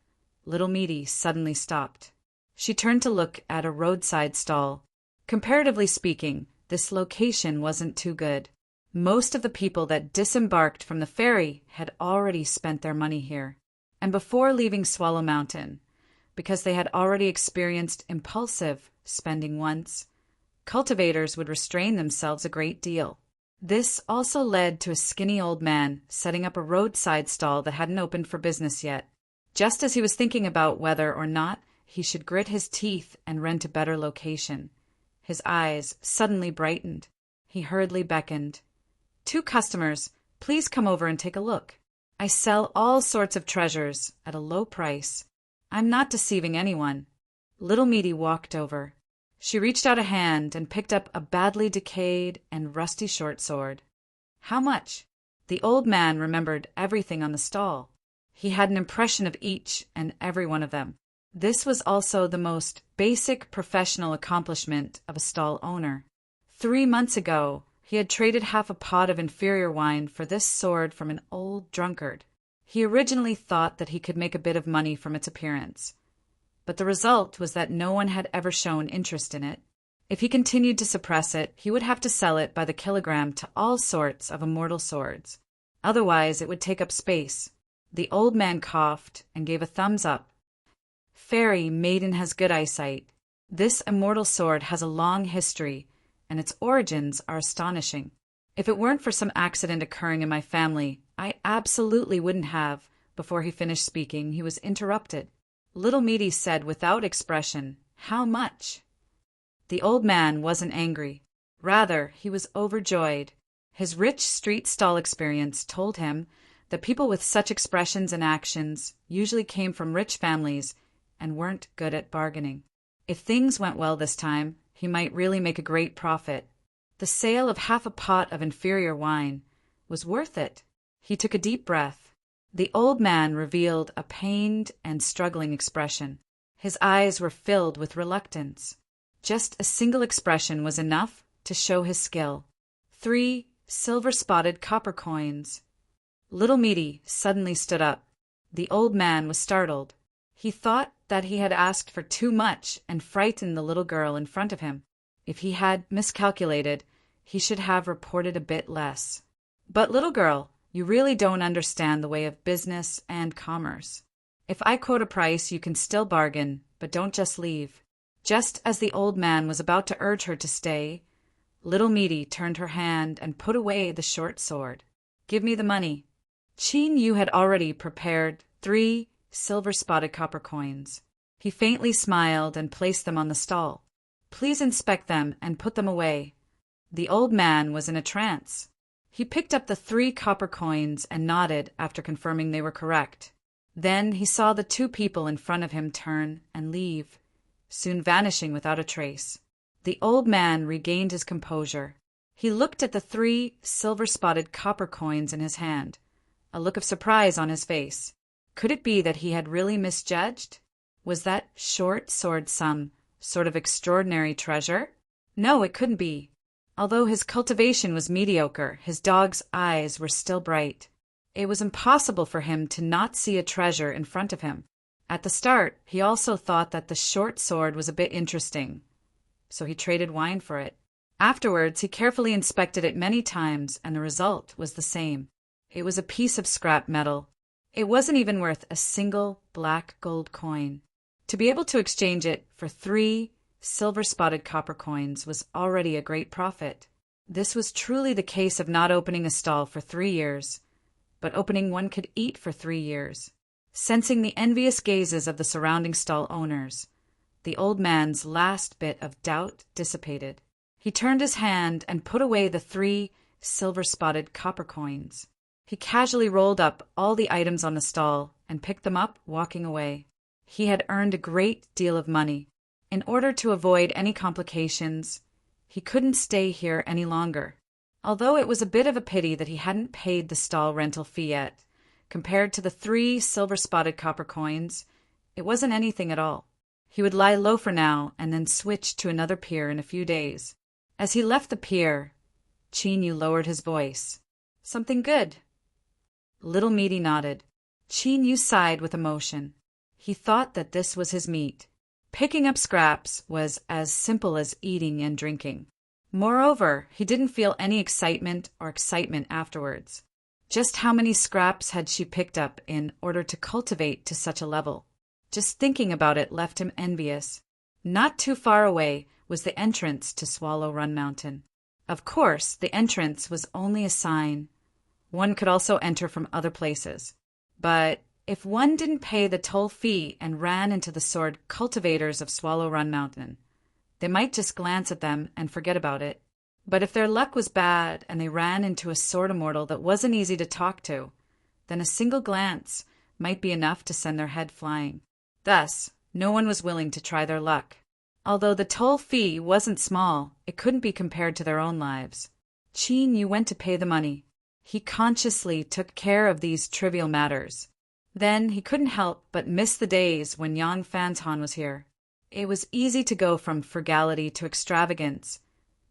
Little Meaty suddenly stopped. She turned to look at a roadside stall. Comparatively speaking, this location wasn't too good. Most of the people that disembarked from the ferry had already spent their money here. And before leaving Swallow Mountain, because they had already experienced impulsive spending once, cultivators would restrain themselves a great deal. This also led to a skinny old man setting up a roadside stall that hadn't opened for business yet. Just as he was thinking about whether or not he should grit his teeth and rent a better location, his eyes suddenly brightened. He hurriedly beckoned. 2 customers, please come over and take a look. I sell all sorts of treasures at a low price. I'm not deceiving anyone. Little Meaty walked over. She reached out a hand and picked up a badly decayed and rusty short sword. How much? The old man remembered everything on the stall. He had an impression of each and every one of them. This was also the most basic professional accomplishment of a stall owner. 3 months ago, he had traded half a pot of inferior wine for this sword from an old drunkard. He originally thought that he could make a bit of money from its appearance. but the result was that no one had ever shown interest in it. If he continued to suppress it, he would have to sell it by the kilogram to all sorts of immortal swords. Otherwise, it would take up space. The old man coughed and gave a thumbs up. Fairy maiden has good eyesight. This immortal sword has a long history, and its origins are astonishing. If it weren't for some accident occurring in my family, I absolutely wouldn't have. Before he finished speaking, he was interrupted. Little Meaty said without expression, "How much?" The old man wasn't angry. Rather, he was overjoyed. His rich street stall experience told him that people with such expressions and actions usually came from rich families and weren't good at bargaining. If things went well this time, he might really make a great profit. The sale of half a pot of inferior wine was worth it. He took a deep breath. The old man revealed a pained and struggling expression. His eyes were filled with reluctance. Just a single expression was enough to show his skill. 3 silver-spotted copper coins. Little Meaty suddenly stood up. The old man was startled. He thought that he had asked for too much and frightened the little girl in front of him. If he had miscalculated, he should have reported a bit less. But, little girl, you really don't understand the way of business and commerce. If I quote a price, you can still bargain, but don't just leave. Just as the old man was about to urge her to stay, Little Meaty turned her hand and put away the short sword. "Give me the money." Chin Yu had already prepared 3 silver-spotted copper coins. He faintly smiled and placed them on the stall. "Please inspect them and put them away." The old man was in a trance. He picked up the 3 copper coins and nodded after confirming they were correct. Then he saw the 2 people in front of him turn and leave, soon vanishing without a trace. The old man regained his composure. He looked at the 3 silver-spotted copper coins in his hand, a look of surprise on his face. Could it be that he had really misjudged? Was that short sword some sort of extraordinary treasure? No, it couldn't be. Although his cultivation was mediocre, his dog's eyes were still bright. It was impossible for him to not see a treasure in front of him. At the start, he also thought that the short sword was a bit interesting, so he traded wine for it. Afterwards, he carefully inspected it many times, and the result was the same. It was a piece of scrap metal. It wasn't even worth a single black gold coin. To be able to exchange it for 3 silver-spotted copper coins was already a great profit. This was truly the case of not opening a stall for 3 years, but opening one could eat for 3 years. Sensing the envious gazes of the surrounding stall owners, the old man's last bit of doubt dissipated. He turned his hand and put away the 3 silver-spotted copper coins. He casually rolled up all the items on the stall and picked them up, walking away. He had earned a great deal of money. In order to avoid any complications, he couldn't stay here any longer. Although it was a bit of a pity that he hadn't paid the stall rental fee yet, compared to the 3 silver-spotted copper coins, it wasn't anything at all. He would lie low for now and then switch to another pier in a few days. As he left the pier, Chin Yu lowered his voice. "Something good?" Little Meaty nodded. Chin Yu sighed with emotion. He thought that this was his meat. Picking up scraps was as simple as eating and drinking. Moreover, he didn't feel any excitement afterwards. Just how many scraps had she picked up in order to cultivate to such a level? Just thinking about it left him envious. Not too far away was the entrance to Swallow Run Mountain. Of course, the entrance was only a sign. One could also enter from other places. But if one didn't pay the toll fee and ran into the sword cultivators of Swallow Run Mountain, they might just glance at them and forget about it. But if their luck was bad and they ran into a sword immortal that wasn't easy to talk to, then a single glance might be enough to send their head flying. Thus, no one was willing to try their luck. Although the toll fee wasn't small, it couldn't be compared to their own lives. Chin Yu went to pay the money. He consciously took care of these trivial matters. Then he couldn't help but miss the days when Yang Fanshan was here. It was easy to go from frugality to extravagance,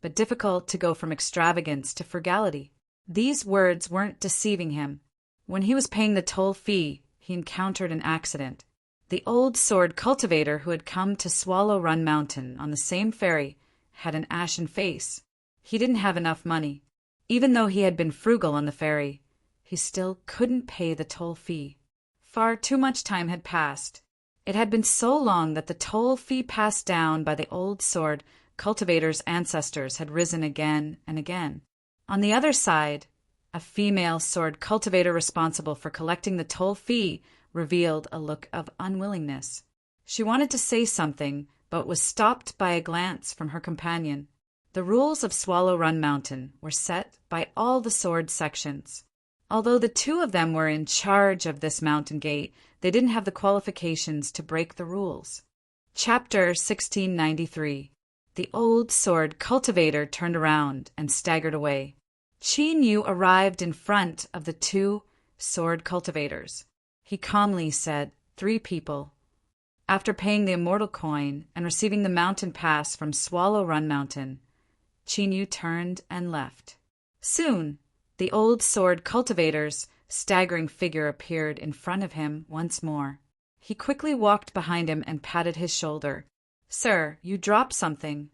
but difficult to go from extravagance to frugality. These words weren't deceiving him. When he was paying the toll fee, he encountered an accident. The old sword cultivator who had come to Swallow Run Mountain on the same ferry had an ashen face. He didn't have enough money. Even though he had been frugal on the ferry, he still couldn't pay the toll fee. Far too much time had passed. It had been so long that the toll fee passed down by the old sword cultivator's ancestors had risen again and again. On the other side, a female sword cultivator responsible for collecting the toll fee revealed a look of unwillingness. She wanted to say something, but was stopped by a glance from her companion. The rules of Swallow Run Mountain were set by all the sword sections. Although the two of them were in charge of this mountain gate, they didn't have the qualifications to break the rules. Chapter 1693. The old sword cultivator turned around and staggered away. Qin Yu arrived in front of the two sword cultivators. He calmly said, 3 people. After paying the immortal coin and receiving the mountain pass from Swallow Run Mountain, Qin Yu turned and left. Soon, the old sword cultivator's staggering figure appeared in front of him once more. He quickly walked behind him and patted his shoulder. "Sir, you dropped something."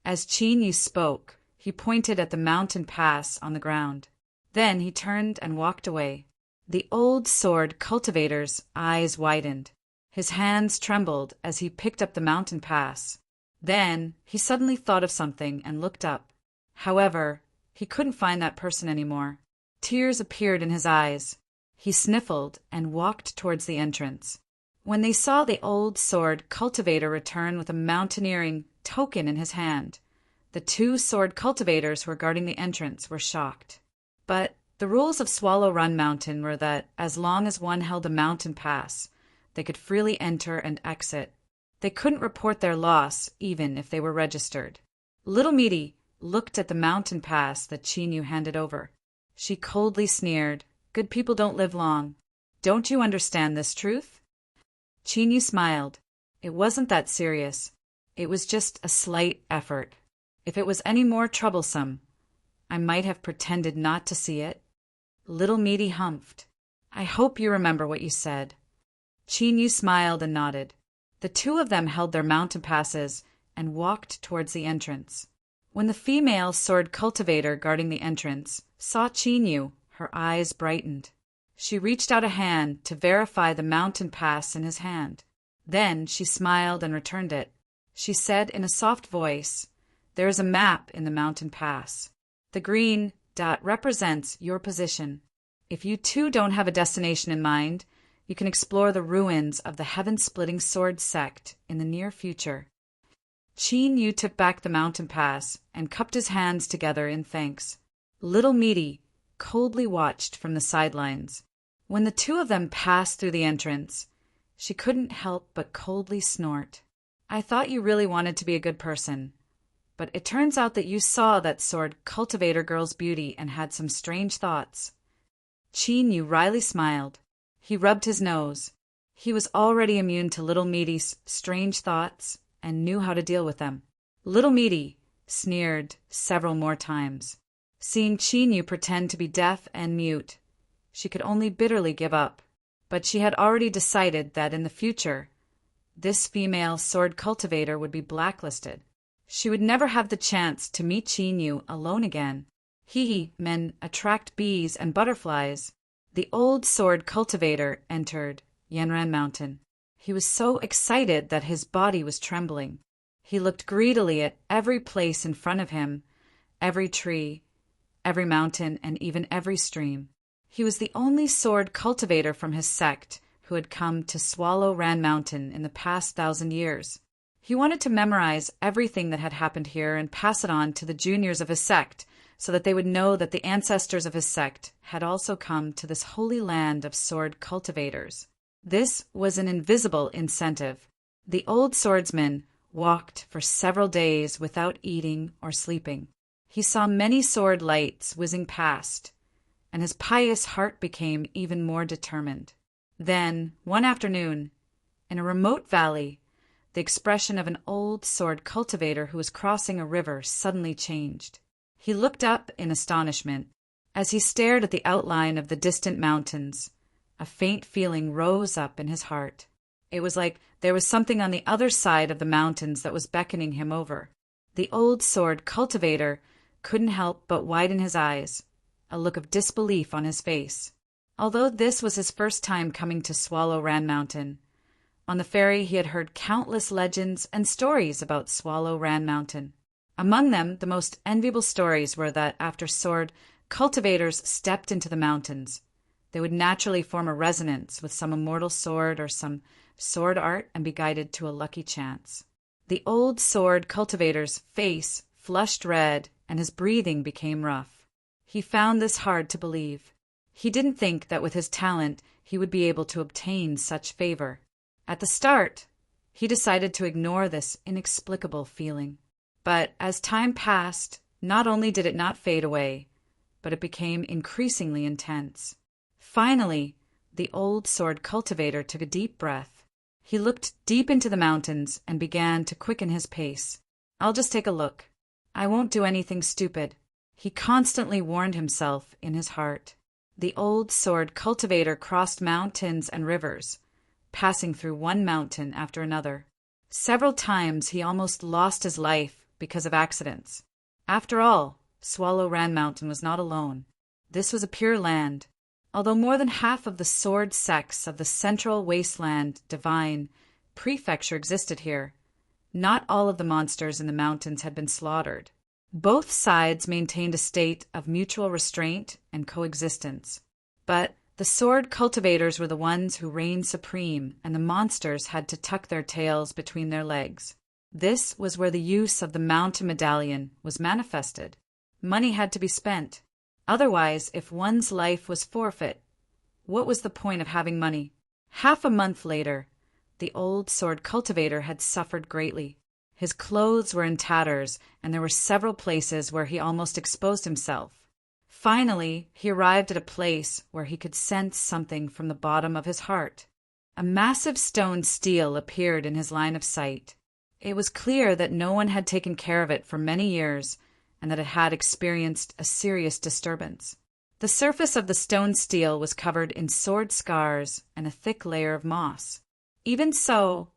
As Qin Yu spoke, he pointed at the mountain pass on the ground. Then he turned and walked away. The old sword cultivator's eyes widened. His hands trembled as he picked up the mountain pass. Then he suddenly thought of something and looked up. However, he couldn't find that person anymore. Tears appeared in his eyes. He sniffled and walked towards the entrance. When they saw the old sword cultivator return with a mountaineering token in his hand, the 2 sword cultivators who were guarding the entrance were shocked. But the rules of Swallow Run Mountain were that as long as one held a mountain pass, they could freely enter and exit. They couldn't report their loss, even if they were registered. Little Meaty looked at the mountain pass that Qin Yu handed over. She coldly sneered, "Good people don't live long. Don't you understand this truth?" Qin Yu smiled. It wasn't that serious. It was just a slight effort. If it was any more troublesome, I might have pretended not to see it. Little Meaty humphed. "I hope you remember what you said." Qin Yu smiled and nodded. The 2 of them held their mountain passes and walked towards the entrance. When the female sword cultivator guarding the entrance saw Qin Yu, her eyes brightened. She reached out a hand to verify the mountain pass in his hand. Then she smiled and returned it. She said in a soft voice, "There is a map in the mountain pass. The green dot represents your position. If you too don't have a destination in mind, you can explore the ruins of the heaven-splitting sword sect in the near future." Qin Yu took back the mountain pass and cupped his hands together in thanks. Little Meaty coldly watched from the sidelines. When the 2 of them passed through the entrance, she couldn't help but coldly snort. "I thought you really wanted to be a good person, but it turns out that you saw that sword cultivator girl's beauty and had some strange thoughts." Qin Yu wryly smiled. He rubbed his nose. He was already immune to Little Meaty's strange thoughts and knew how to deal with them. Little Meaty sneered several more times. Seeing Qin Yu pretend to be deaf and mute, she could only bitterly give up. But she had already decided that in the future, this female sword cultivator would be blacklisted. She would never have the chance to meet Qin Yu alone again. Men attract bees and butterflies. The old sword cultivator entered Yanran Mountain. He was so excited that his body was trembling. He looked greedily at every place in front of him, every tree, every mountain, and even every stream. He was the only sword cultivator from his sect who had come to Swallow Run Mountain in the past 1,000 years. He wanted to memorize everything that had happened here and pass it on to the juniors of his sect, so that they would know that the ancestors of his sect had also come to this holy land of sword cultivators. This was an invisible incentive. The old swordsman walked for several days without eating or sleeping. He saw many sword lights whizzing past, and his pious heart became even more determined. Then, one afternoon, in a remote valley, the expression of an old sword cultivator who was crossing a river suddenly changed. He looked up in astonishment. As he stared at the outline of the distant mountains, a faint feeling rose up in his heart. It was like there was something on the other side of the mountains that was beckoning him over. The old sword cultivator couldn't help but widen his eyes, a look of disbelief on his face. Although this was his first time coming to Swallow Ran Mountain, on the ferry he had heard countless legends and stories about Swallow Ran Mountain. Among them, the most enviable stories were that after sword cultivators stepped into the mountains, they would naturally form a resonance with some immortal sword or some sword art and be guided to a lucky chance. The old sword cultivator's face flushed red and his breathing became rough. He found this hard to believe. He didn't think that with his talent he would be able to obtain such favor. At the start, he decided to ignore this inexplicable feeling. But as time passed, not only did it not fade away, but it became increasingly intense. Finally, the old sword cultivator took a deep breath. He looked deep into the mountains and began to quicken his pace. "I'll just take a look. I won't do anything stupid," he constantly warned himself in his heart. The old sword cultivator crossed mountains and rivers, passing through one mountain after another. Several times he almost lost his life because of accidents. After all, Swallow Ran Mountain was not alone. This was a pure land. Although more than half of the sword sects of the central wasteland divine prefecture existed here, not all of the monsters in the mountains had been slaughtered. Both sides maintained a state of mutual restraint and coexistence. But the sword cultivators were the ones who reigned supreme, and the monsters had to tuck their tails between their legs. This was where the use of the mountain medallion was manifested. Money had to be spent. Otherwise, if one's life was forfeit, what was the point of having money? Half a month later, the old sword cultivator had suffered greatly. His clothes were in tatters, and there were several places where he almost exposed himself. Finally, he arrived at a place where he could sense something from the bottom of his heart. A massive stone stele appeared in his line of sight. It was clear that no one had taken care of it for many years, and that it had experienced a serious disturbance. The surface of the stone stele was covered in sword scars and a thick layer of moss. Even so,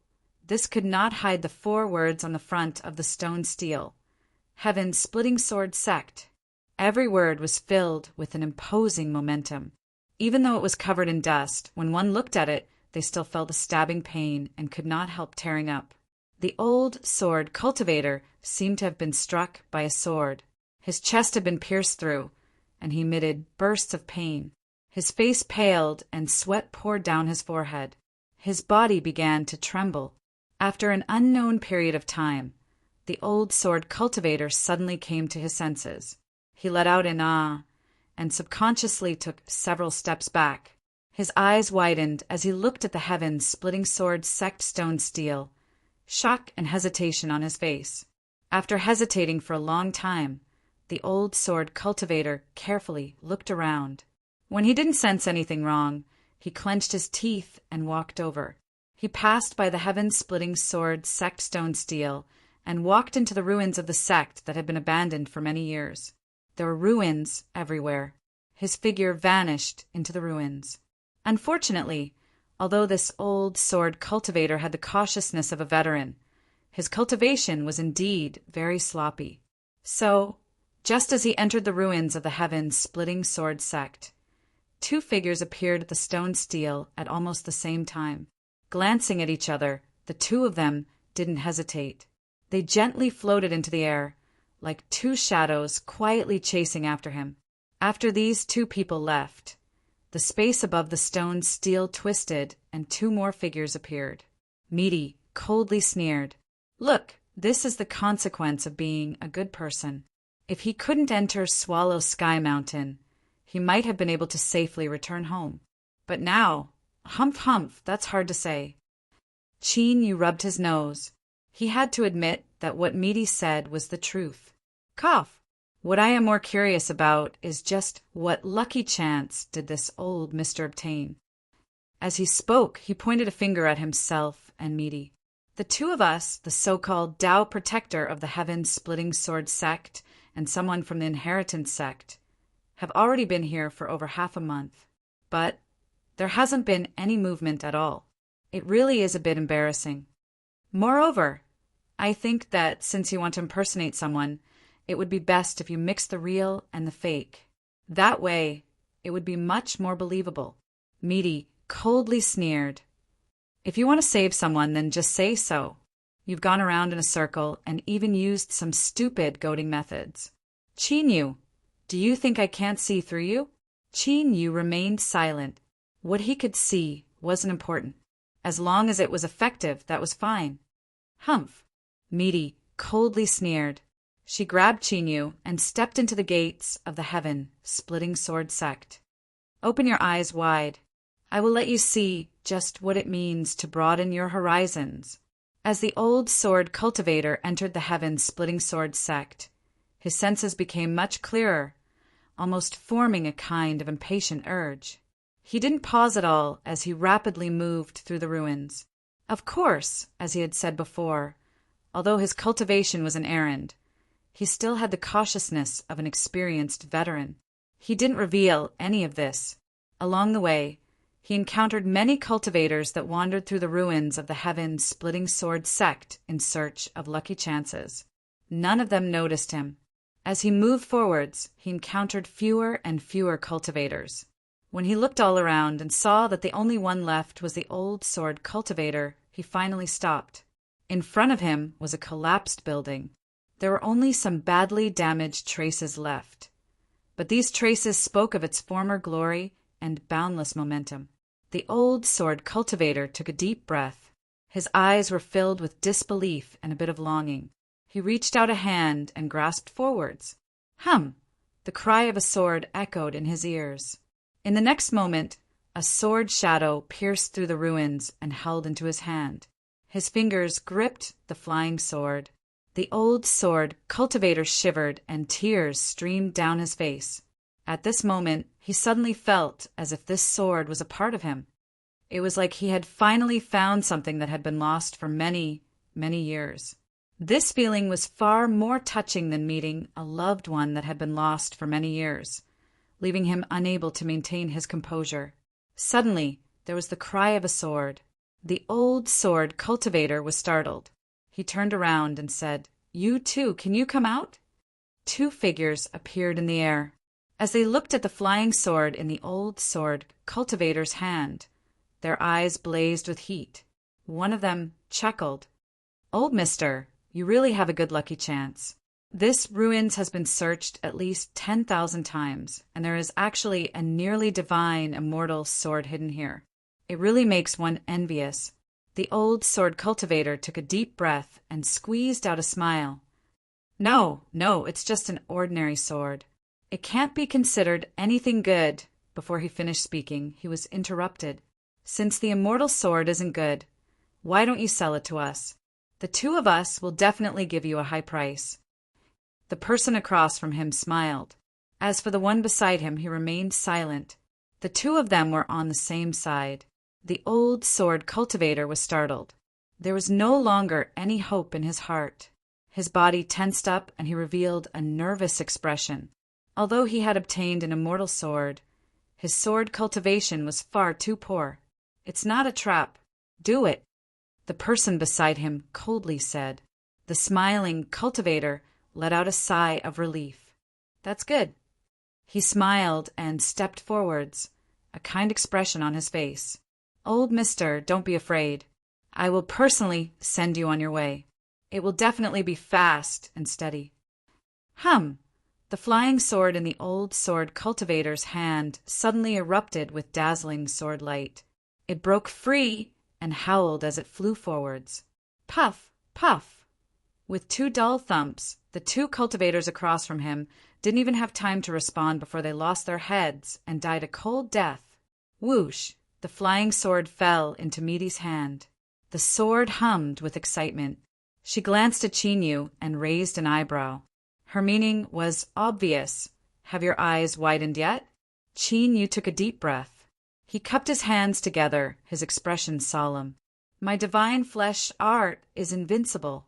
this could not hide the 4 words on the front of the stone stele: Heaven's Splitting Sword Sect. Every word was filled with an imposing momentum. Even though it was covered in dust, when one looked at it, they still felt a stabbing pain and could not help tearing up. The old sword cultivator seemed to have been struck by a sword. His chest had been pierced through, and he emitted bursts of pain. His face paled and sweat poured down his forehead. His body began to tremble. After an unknown period of time, the old sword cultivator suddenly came to his senses. He let out an ah, and subconsciously took several steps back. His eyes widened as he looked at the Heaven's Splitting Sword Sect stone stele, shock and hesitation on his face. After hesitating for a long time, the old sword cultivator carefully looked around. When he didn't sense anything wrong, he clenched his teeth and walked over. He passed by the Heaven-Splitting Sword Sect stone stele and walked into the ruins of the sect that had been abandoned for many years. There were ruins everywhere. His figure vanished into the ruins. Unfortunately, although this old sword cultivator had the cautiousness of a veteran, his cultivation was indeed very sloppy. So, just as he entered the ruins of the Heaven-Splitting Sword Sect, 2 figures appeared at the stone stele at almost the same time. Glancing at each other, the 2 of them didn't hesitate. They gently floated into the air, like 2 shadows quietly chasing after him. After these 2 people left, the space above the stone stele twisted and 2 more figures appeared. Meaty coldly sneered, "Look, this is the consequence of being a good person. If he couldn't enter Swallow Sky Mountain, he might have been able to safely return home. But now, humph humph, that's hard to say." Chin Yu rubbed his nose. He had to admit that what Meaty said was the truth. Cough. What I am more curious about is just what lucky chance did this old Mr. obtain? As he spoke, he pointed a finger at himself and Meaty. "The 2 of us, the so-called Tao protector of the Heaven-Splitting Sword Sect and someone from the Inheritance Sect, have already been here for over half a month. But there hasn't been any movement at all. It really is a bit embarrassing. Moreover, I think that since you want to impersonate someone, it would be best if you mix the real and the fake. That way, it would be much more believable. Meaty coldly sneered. If you want to save someone, then just say so. You've gone around in a circle and even used some stupid goading methods. Chinyu, do you think I can't see through you? Chinyu remained silent. What he could see wasn't important. As long as it was effective, that was fine. Humph. Meaty coldly sneered. She grabbed Chinyu and stepped into the gates of the heaven-splitting sword sect. Open your eyes wide. I will let you see just what it means to broaden your horizons. As the old sword cultivator entered the heaven-splitting sword sect, his senses became much clearer, almost forming a kind of impatient urge. He didn't pause at all as he rapidly moved through the ruins. Of course, as he had said before, although his cultivation was an errand, he still had the cautiousness of an experienced veteran. He didn't reveal any of this. Along the way, he encountered many cultivators that wandered through the ruins of the heaven-splitting sword sect in search of lucky chances. None of them noticed him. As he moved forwards, he encountered fewer and fewer cultivators. When he looked all around and saw that the only one left was the old sword cultivator, he finally stopped. In front of him was a collapsed building. There were only some badly damaged traces left. But these traces spoke of its former glory and boundless momentum. The old sword cultivator took a deep breath. His eyes were filled with disbelief and a bit of longing. He reached out a hand and grasped forwards. Hum! The cry of a sword echoed in his ears. In the next moment, a sword shadow pierced through the ruins and held into his hand. His fingers gripped the flying sword. The old sword cultivator shivered and tears streamed down his face. At this moment, he suddenly felt as if this sword was a part of him. It was like he had finally found something that had been lost for many, many years. This feeling was far more touching than meeting a loved one that had been lost for many years, leaving him unable to maintain his composure. Suddenly, there was the cry of a sword. The old sword cultivator was startled. He turned around and said, "You too, can you come out?" Two figures appeared in the air. As they looked at the flying sword in the old sword cultivator's hand, their eyes blazed with heat. One of them chuckled. "Old mister, you really have a good lucky chance. This ruins has been searched at least 10,000 times, and there is actually a nearly divine immortal sword hidden here. It really makes one envious." The old sword cultivator took a deep breath and squeezed out a smile. No, it's just an ordinary sword. It can't be considered anything good." Before he finished speaking, he was interrupted. "Since the immortal sword isn't good, why don't you sell it to us? The two of us will definitely give you a high price." The person across from him smiled. As for the one beside him, he remained silent. The two of them were on the same side. The old sword cultivator was startled. There was no longer any hope in his heart. His body tensed up and he revealed a nervous expression. Although he had obtained an immortal sword, his sword cultivation was far too poor. "It's not a trap. Do it," the person beside him coldly said. The smiling cultivator let out a sigh of relief. "That's good." He smiled and stepped forwards, a kind expression on his face. "Old mister, don't be afraid. I will personally send you on your way. It will definitely be fast and steady." Hum! The flying sword in the old sword cultivator's hand suddenly erupted with dazzling sword light. It broke free and howled as it flew forwards. Puff! Puff! With two dull thumps, the two cultivators across from him didn't even have time to respond before they lost their heads and died a cold death. Whoosh! The flying sword fell into Meaty's hand. The sword hummed with excitement. She glanced at Chinyu and raised an eyebrow. Her meaning was obvious. "Have your eyes widened yet?" Chinyu took a deep breath. He cupped his hands together, his expression solemn. "My divine flesh art is invincible."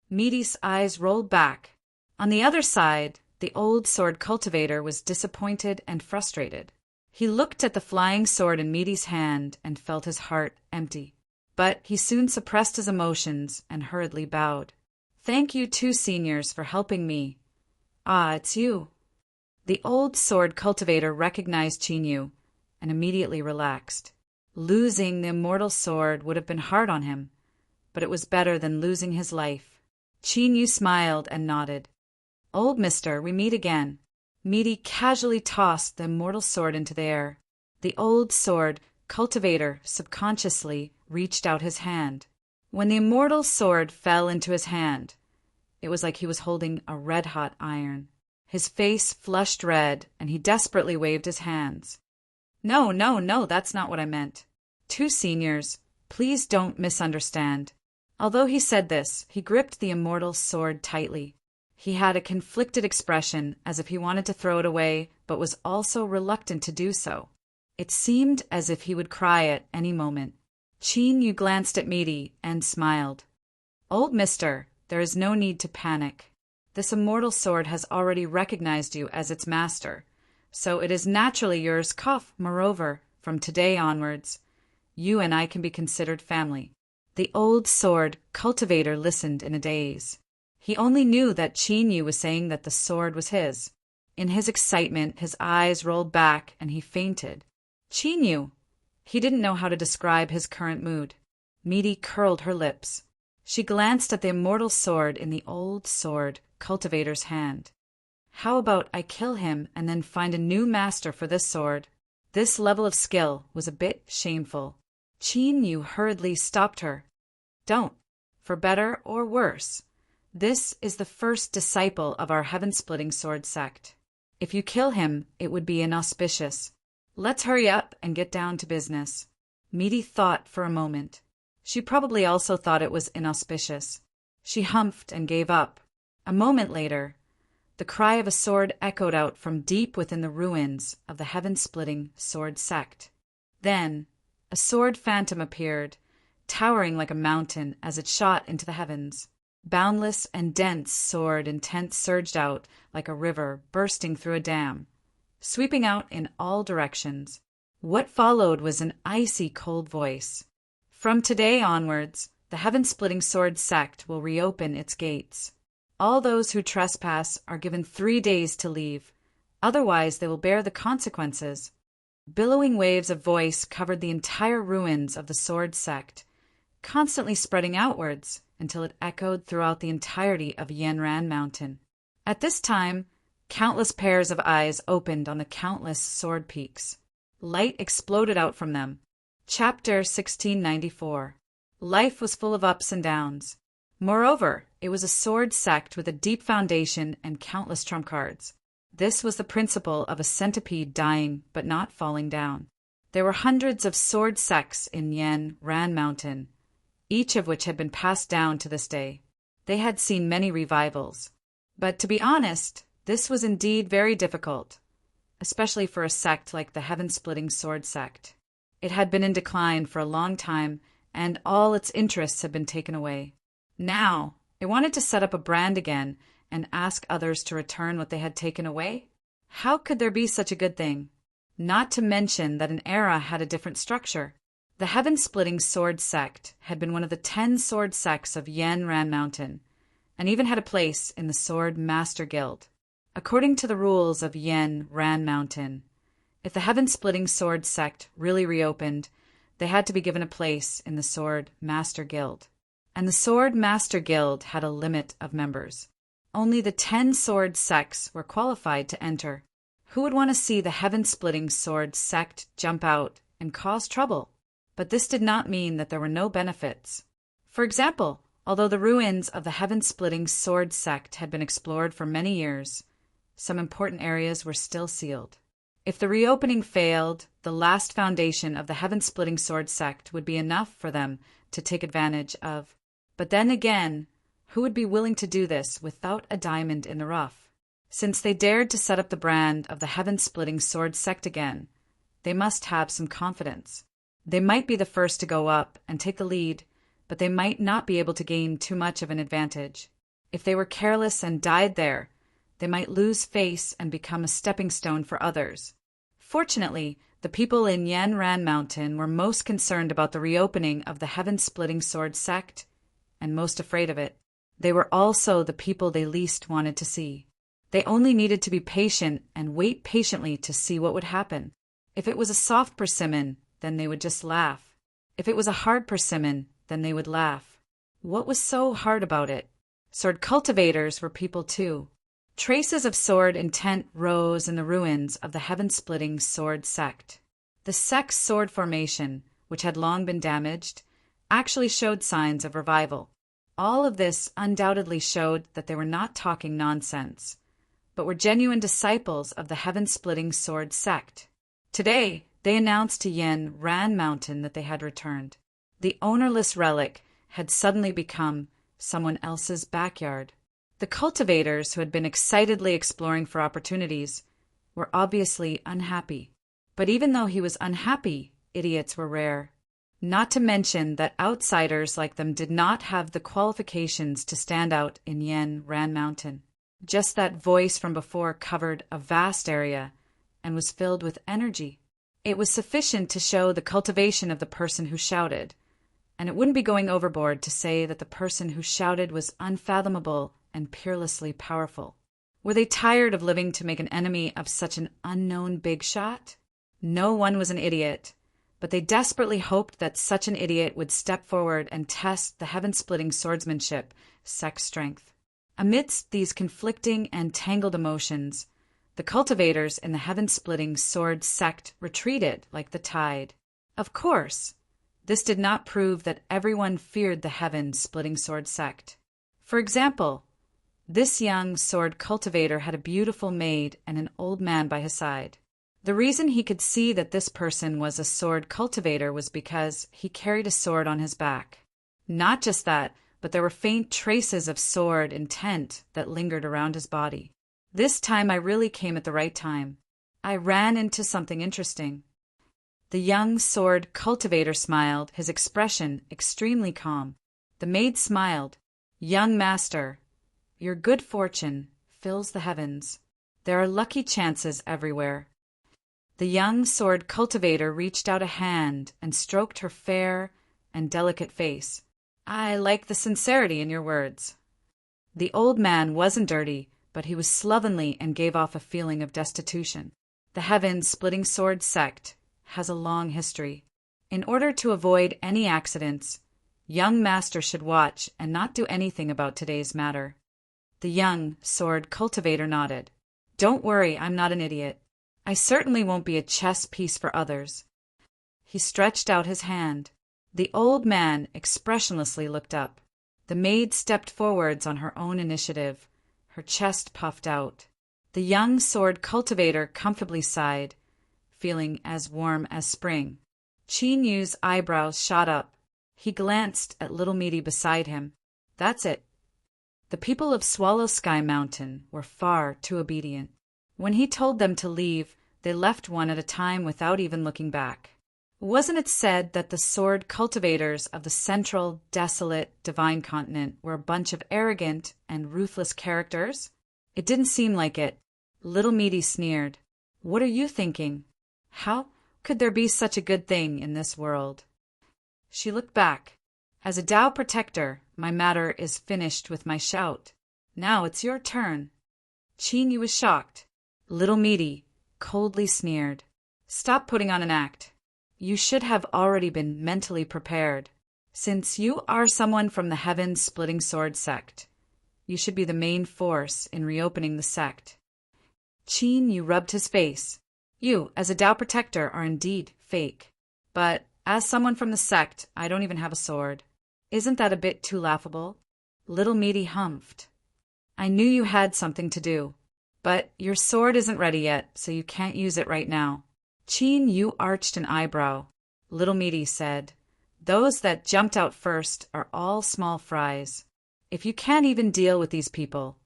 Meaty's eyes rolled back. On the other side, the old sword cultivator was disappointed and frustrated. He looked at the flying sword in Meaty's hand and felt his heart empty. but he soon suppressed his emotions and hurriedly bowed. "Thank you, two seniors, for helping me." "Ah, it's you." The old sword cultivator recognized Chinyu and immediately relaxed. Losing the immortal sword would have been hard on him, but it was better than losing his life. Chinyu smiled and nodded. "Old mister, we meet again." Meaty casually tossed the immortal sword into the air. The old sword cultivator subconsciously reached out his hand. When the immortal sword fell into his hand, it was like he was holding a red-hot iron. His face flushed red, and he desperately waved his hands. "No, no, no, that's not what I meant. Two seniors, please don't misunderstand." Although he said this, he gripped the immortal sword tightly. He had a conflicted expression, as if he wanted to throw it away, but was also reluctant to do so. It seemed as if he would cry at any moment. Chinyu glanced at Meaty and smiled. "Old mister, there is no need to panic. This immortal sword has already recognized you as its master, so it is naturally yours. Moreover, from today onwards, you and I can be considered family." The old sword cultivator listened in a daze. He only knew that Chinyu was saying that the sword was his. In his excitement, his eyes rolled back and he fainted. Chinyu! He didn't know how to describe his current mood. Meaty curled her lips. She glanced at the immortal sword in the old sword cultivator's hand. "How about I kill him and then find a new master for this sword?" This level of skill was a bit shameful. Chinyu hurriedly stopped her. "Don't. For better or worse, this is the first disciple of our heaven-splitting sword sect. If you kill him, it would be inauspicious. Let's hurry up and get down to business." Meaty thought for a moment. She probably also thought it was inauspicious. She humphed and gave up. A moment later, the cry of a sword echoed out from deep within the ruins of the heaven-splitting sword sect. Then, a sword phantom appeared, towering like a mountain as it shot into the heavens. Boundless and dense sword intent surged out like a river bursting through a dam, sweeping out in all directions. What followed was an icy cold voice. "From today onwards, the heaven-splitting sword sect will reopen its gates. All those who trespass are given 3 days to leave, otherwise they will bear the consequences." Billowing waves of voice covered the entire ruins of the sword sect, constantly spreading outwards until it echoed throughout the entirety of Yanran Mountain. At this time, countless pairs of eyes opened on the countless sword peaks. Light exploded out from them. Chapter 1694. Life was full of ups and downs. Moreover, it was a sword sect with a deep foundation and countless trump cards. This was the principle of a centipede dying but not falling down. There were hundreds of sword sects in Yanran Mountain, each of which had been passed down to this day. They had seen many revivals. But to be honest, this was indeed very difficult, especially for a sect like the heaven-splitting sword sect. It had been in decline for a long time, and all its interests had been taken away. Now, it wanted to set up a brand again and ask others to return what they had taken away? How could there be such a good thing? Not to mention that an era had a different structure. The heaven-splitting sword sect had been one of the 10 sword sects of Yanran Mountain, and even had a place in the Sword Master Guild. According to the rules of Yanran Mountain, if the heaven-splitting sword sect really reopened, they had to be given a place in the Sword Master Guild. And the Sword Master Guild had a limit of members. Only the 10 sword sects were qualified to enter. Who would want to see the heaven-splitting sword sect jump out and cause trouble? But this did not mean that there were no benefits. For example, although the ruins of the heaven-splitting sword sect had been explored for many years, some important areas were still sealed. If the reopening failed, the last foundation of the heaven-splitting sword sect would be enough for them to take advantage of. But then again, who would be willing to do this without a diamond in the rough? Since they dared to set up the brand of the heaven-splitting sword sect again, they must have some confidence. They might be the first to go up and take the lead, but they might not be able to gain too much of an advantage. If they were careless and died there, they might lose face and become a stepping stone for others. Fortunately, the The people in Yen Ran Mountain were most concerned about the reopening of the heaven-splitting sword sect, and most afraid of it. They were also the people they least wanted to see. They only needed to be patient and wait patiently to see what would happen. If it was a soft persimmon, then they would just laugh. If it was a hard persimmon, then they would laugh. What was so hard about it? Sword cultivators were people too. Traces of sword intent rose in the ruins of the heaven-splitting sword sect. The sect's sword formation, which had long been damaged, actually showed signs of revival. All of this undoubtedly showed that they were not talking nonsense, but were genuine disciples of the heaven-splitting sword sect. Today, they announced to Yen Ran Mountain that they had returned. The ownerless relic had suddenly become someone else's backyard. The cultivators, who had been excitedly exploring for opportunities, were obviously unhappy. But even though he was unhappy, idiots were rare. Not to mention that outsiders like them did not have the qualifications to stand out in Yen Ran Mountain. Just that voice from before covered a vast area and was filled with energy. It was sufficient to show the cultivation of the person who shouted, and it wouldn't be going overboard to say that the person who shouted was unfathomable and peerlessly powerful. Were they tired of living to make an enemy of such an unknown big shot? No one was an idiot, but they desperately hoped that such an idiot would step forward and test the heaven-splitting swordsmanship, sex strength. Amidst these conflicting and tangled emotions, the cultivators in the heaven-splitting sword sect retreated like the tide. Of course, this did not prove that everyone feared the heaven-splitting sword sect. For example, this young sword cultivator had a beautiful maid and an old man by his side. The reason he could see that this person was a sword cultivator was because he carried a sword on his back. Not just that, but there were faint traces of sword intent that lingered around his body. This time I really came at the right time. I ran into something interesting. The young sword cultivator smiled, his expression extremely calm. The maid smiled. "Young master, your good fortune fills the heavens. There are lucky chances everywhere." The young sword cultivator reached out a hand and stroked her fair and delicate face. "I like the sincerity in your words." The old man wasn't dirty, but he was slovenly and gave off a feeling of destitution. The heaven-splitting sword sect has a long history. In order to avoid any accidents, young master should watch and not do anything about today's matter. The young sword cultivator nodded. "Don't worry, I'm not an idiot. I certainly won't be a chess piece for others." He stretched out his hand. The old man expressionlessly looked up. The maid stepped forwards on her own initiative, her chest puffed out. The young sword cultivator comfortably sighed, feeling as warm as spring. Qin Yu's eyebrows shot up. He glanced at little Meaty beside him. That's it. The people of Swallow Sky Mountain were far too obedient. When he told them to leave, they left one at a time without even looking back. Wasn't it said that the sword cultivators of the central, desolate, divine continent were a bunch of arrogant and ruthless characters? It didn't seem like it. Little Meaty sneered. "What are you thinking? How could there be such a good thing in this world?" She looked back. "As a Tao protector, my matter is finished with my shout. Now it's your turn." Qin Yu was shocked. Little Meaty coldly sneered. "Stop putting on an act. You should have already been mentally prepared. Since you are someone from the heaven-splitting sword sect, you should be the main force in reopening the sect." Qin Yu rubbed his face. "You, as a Tao protector, are indeed fake. But as someone from the sect, I don't even have a sword. Isn't that a bit too laughable?" Little Meaty humphed. "I knew you had something to do. But your sword isn't ready yet, so you can't use it right now." Qin Yu arched an eyebrow. Little Meaty said, "Those that jumped out first are all small fries. If you can't even deal with these people,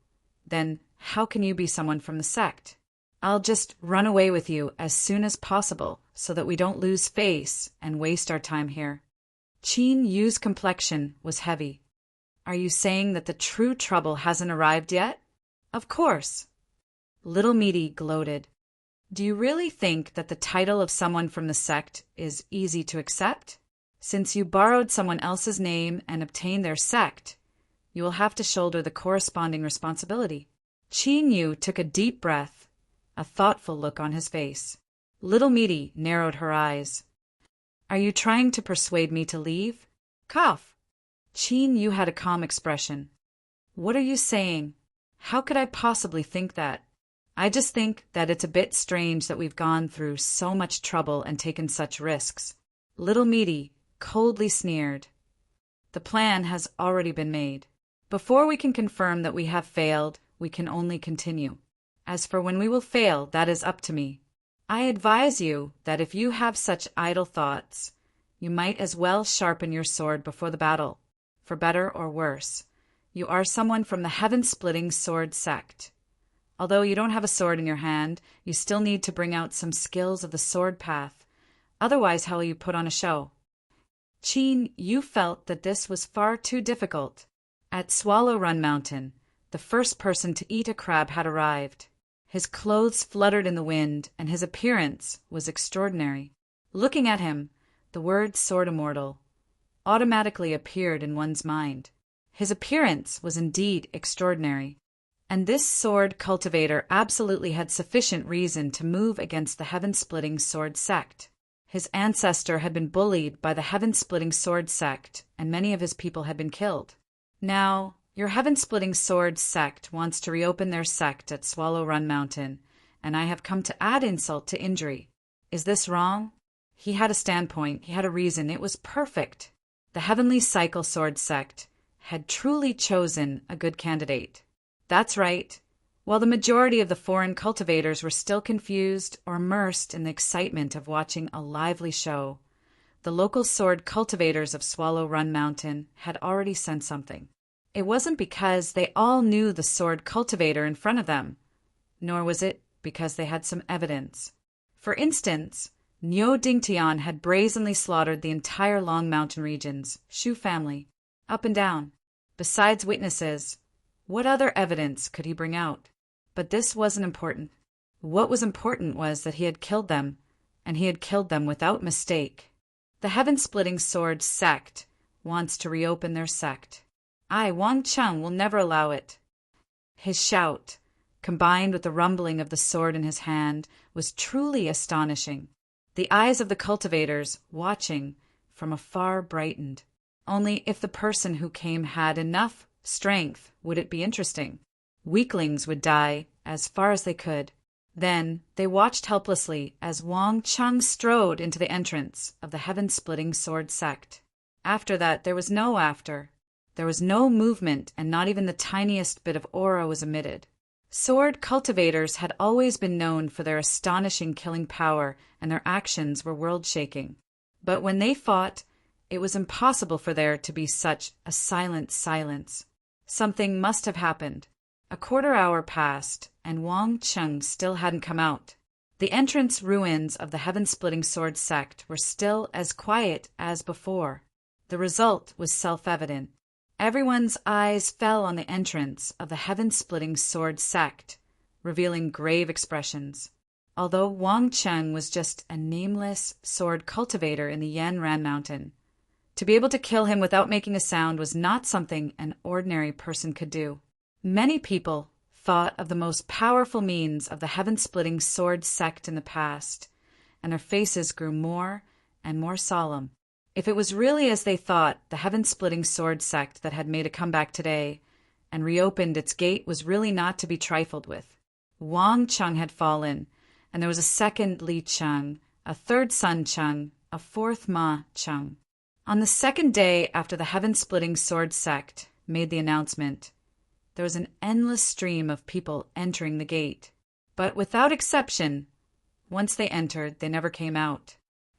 then how can you be someone from the sect? I'll just run away with you as soon as possible so that we don't lose face and waste our time here." Qin Yu's complexion was heavy. "Are you saying that the true trouble hasn't arrived yet?" "Of course." Little Meaty gloated. Do you really think that the title of someone from the sect is easy to accept? Since you borrowed someone else's name and obtained their sect, you will have to shoulder the corresponding responsibility. Qin Yu took a deep breath, a thoughtful look on his face. Little Meaty narrowed her eyes. Are you trying to persuade me to leave? Cough. Qin Yu had a calm expression. What are you saying? How could I possibly think that? I just think that it's a bit strange that we've gone through so much trouble and taken such risks. Little Meaty coldly sneered. The plan has already been made. Before we can confirm that we have failed, we can only continue. As for when we will fail, that is up to me. I advise you that if you have such idle thoughts, you might as well sharpen your sword before the battle. For better or worse, you are someone from the heaven-splitting sword sect. Although you don't have a sword in your hand, you still need to bring out some skills of the sword path. Otherwise, how will you put on a show? Qin Yu felt that this was far too difficult. At Swallow Run Mountain, the first person to eat a crab had arrived. His clothes fluttered in the wind, and his appearance was extraordinary. Looking at him, the word sword immortal automatically appeared in one's mind. His appearance was indeed extraordinary, and this sword cultivator absolutely had sufficient reason to move against the heaven-splitting sword sect. His ancestor had been bullied by the heaven-splitting sword sect, and many of his people had been killed. Now, your heaven-splitting sword sect wants to reopen their sect at Swallow Run Mountain, and I have come to add insult to injury. Is this wrong? He had a standpoint, he had a reason, it was perfect. The Heavenly Cycle Sword sect had truly chosen a good candidate. That's right. While the majority of the foreign cultivators were still confused or immersed in the excitement of watching a lively show, the local sword cultivators of Swallow Run Mountain had already sensed something. It wasn't because they all knew the sword cultivator in front of them, nor was it because they had some evidence. For instance, Niu Dingtian had brazenly slaughtered the entire Long Mountain region's Shu family, up and down. Besides witnesses, what other evidence could he bring out? But this wasn't important. What was important was that he had killed them, and he had killed them without mistake. The heaven-splitting sword sect wants to reopen their sect. I, Wang Cheng, will never allow it. His shout, combined with the rumbling of the sword in his hand, was truly astonishing. The eyes of the cultivators, watching from afar, brightened. Only if the person who came had enough strength would it be interesting. Weaklings would die as far as they could. Then they watched helplessly as Wang Cheng strode into the entrance of the heaven-splitting sword sect. After that, there was no after. There was no movement, and not even the tiniest bit of aura was emitted. Sword cultivators had always been known for their astonishing killing power, and their actions were world-shaking. But when they fought, it was impossible for there to be such a silent silence. Something must have happened. A quarter-hour passed, and Wang Cheng still hadn't come out. The entrance ruins of the heaven-splitting sword sect were still as quiet as before. The result was self-evident. Everyone's eyes fell on the entrance of the heaven-splitting sword sect, revealing grave expressions. Although Wang Cheng was just a nameless sword cultivator in the Yan Ran Mountain, to be able to kill him without making a sound was not something an ordinary person could do. Many people thought of the most powerful means of the heaven-splitting sword sect in the past, and their faces grew more and more solemn. If it was really as they thought, the heaven-splitting sword sect that had made a comeback today and reopened its gate was really not to be trifled with. Wang Cheng had fallen, and there was a second Li Cheng, a third Sun Cheng, a fourth Ma Cheng. On the second day after the heaven-splitting sword sect made the announcement, there was an endless stream of people entering the gate. But without exception, once they entered, they never came out.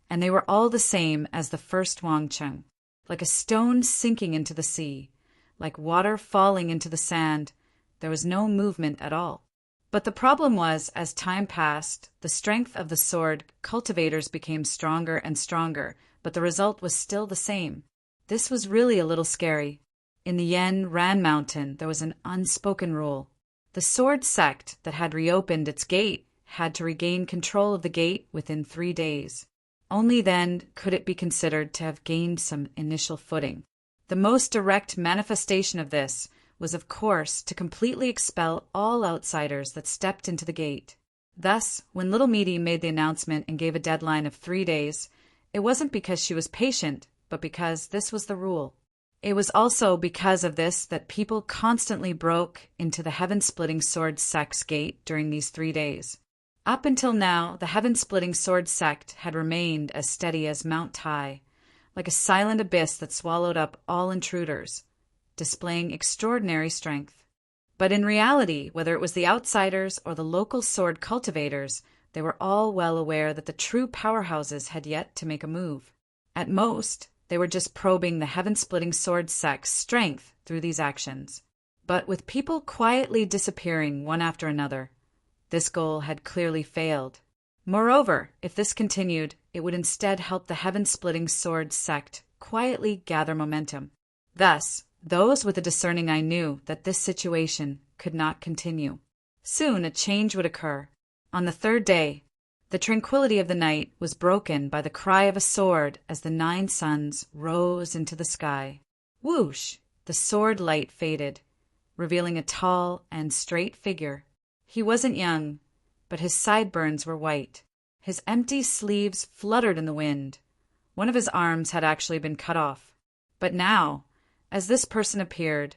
And they were all the same as the first Wang Cheng, like a stone sinking into the sea, like water falling into the sand. There was no movement at all. But the problem was, as time passed, the strength of the sword cultivators became stronger and stronger, but the result was still the same. This was really a little scary. In the Yan Ran Mountain, there was an unspoken rule. The sword sect that had reopened its gate had to regain control of the gate within 3 days. Only then could it be considered to have gained some initial footing. The most direct manifestation of this was, of course, to completely expel all outsiders that stepped into the gate. Thus, when little Meaty made the announcement and gave a deadline of 3 days, it wasn't because she was patient, but because this was the rule. It was also because of this that people constantly broke into the heaven-splitting sword sect's gate during these 3 days. Up until now, the heaven-splitting sword sect had remained as steady as Mount Tai, like a silent abyss that swallowed up all intruders, displaying extraordinary strength. But in reality, whether it was the outsiders or the local sword cultivators, they were all well aware that the true powerhouses had yet to make a move. At most, they were just probing the heaven-splitting sword sect's strength through these actions. But with people quietly disappearing one after another, this goal had clearly failed. Moreover, if this continued, it would instead help the heaven-splitting sword sect quietly gather momentum. Thus, those with a discerning eye knew that this situation could not continue. Soon a change would occur. On the 3rd day, the tranquility of the night was broken by the cry of a sword as the 9 suns rose into the sky. Whoosh! The sword light faded, revealing a tall and straight figure. He wasn't young, but his sideburns were white. His empty sleeves fluttered in the wind. One of his arms had actually been cut off. But now, as this person appeared,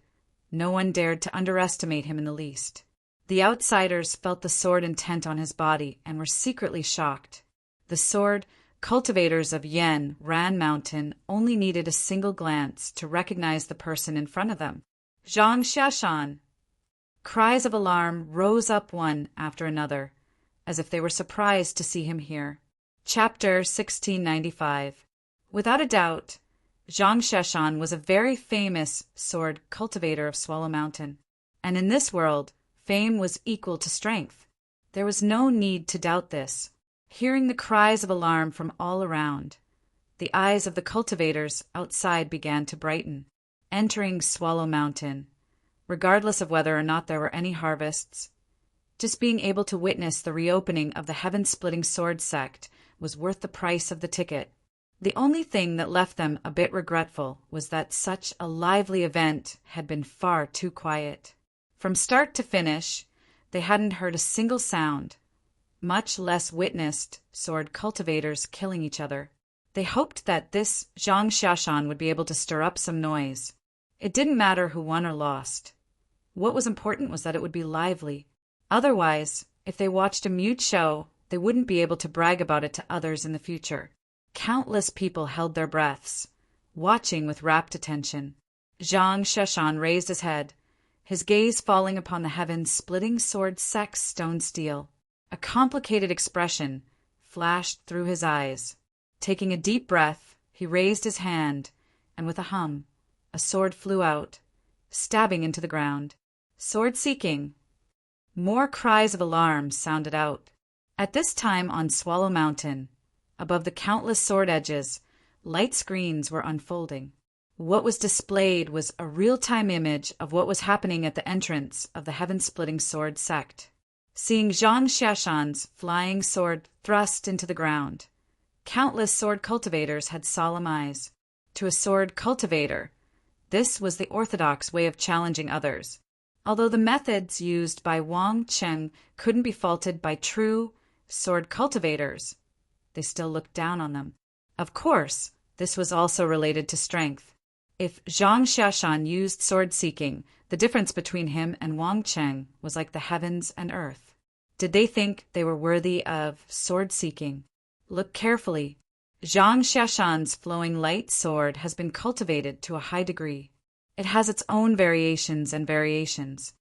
no one dared to underestimate him in the least. The outsiders felt the sword intent on his body and were secretly shocked. The sword cultivators of Yen Ran Mountain only needed a single glance to recognize the person in front of them. Zhang Xiashan! Cries of alarm rose up one after another, as if they were surprised to see him here. Chapter 1695. Without a doubt, Zhang Xiashan was a very famous sword cultivator of Swallow Mountain, and in this world, fame was equal to strength. There was no need to doubt this. Hearing the cries of alarm from all around, the eyes of the cultivators outside began to brighten. Entering Swallow Mountain, regardless of whether or not there were any harvests, just being able to witness the reopening of the heaven-splitting sword sect was worth the price of the ticket. The only thing that left them a bit regretful was that such a lively event had been far too quiet. From start to finish, they hadn't heard a single sound, much less witnessed sword cultivators killing each other. They hoped that this Zhang Xiashan would be able to stir up some noise. It didn't matter who won or lost. What was important was that it would be lively. Otherwise, if they watched a mute show, they wouldn't be able to brag about it to others in the future. Countless people held their breaths, watching with rapt attention. Zhang Xiashan raised his head, his gaze falling upon the heaven-splitting sword sect's stone steel. A complicated expression flashed through his eyes. Taking a deep breath, he raised his hand, and with a hum, a sword flew out, stabbing into the ground. Sword seeking. More cries of alarm sounded out. At this time on Swallow Mountain, above the countless sword edges, light screens were unfolding. What was displayed was a real-time image of what was happening at the entrance of the heaven-splitting sword sect. Seeing Zhang Xiashan's flying sword thrust into the ground, countless sword cultivators had solemn eyes. To a sword cultivator, this was the orthodox way of challenging others. Although the methods used by Wang Cheng couldn't be faulted by true sword cultivators, they still looked down on them. Of course, this was also related to strength. If Zhang Xiashan used sword-seeking, the difference between him and Wang Cheng was like the heavens and earth. Did they think they were worthy of sword-seeking? Look carefully. Zhang Xiashan's flowing light sword has been cultivated to a high degree. It has its own variations and variations.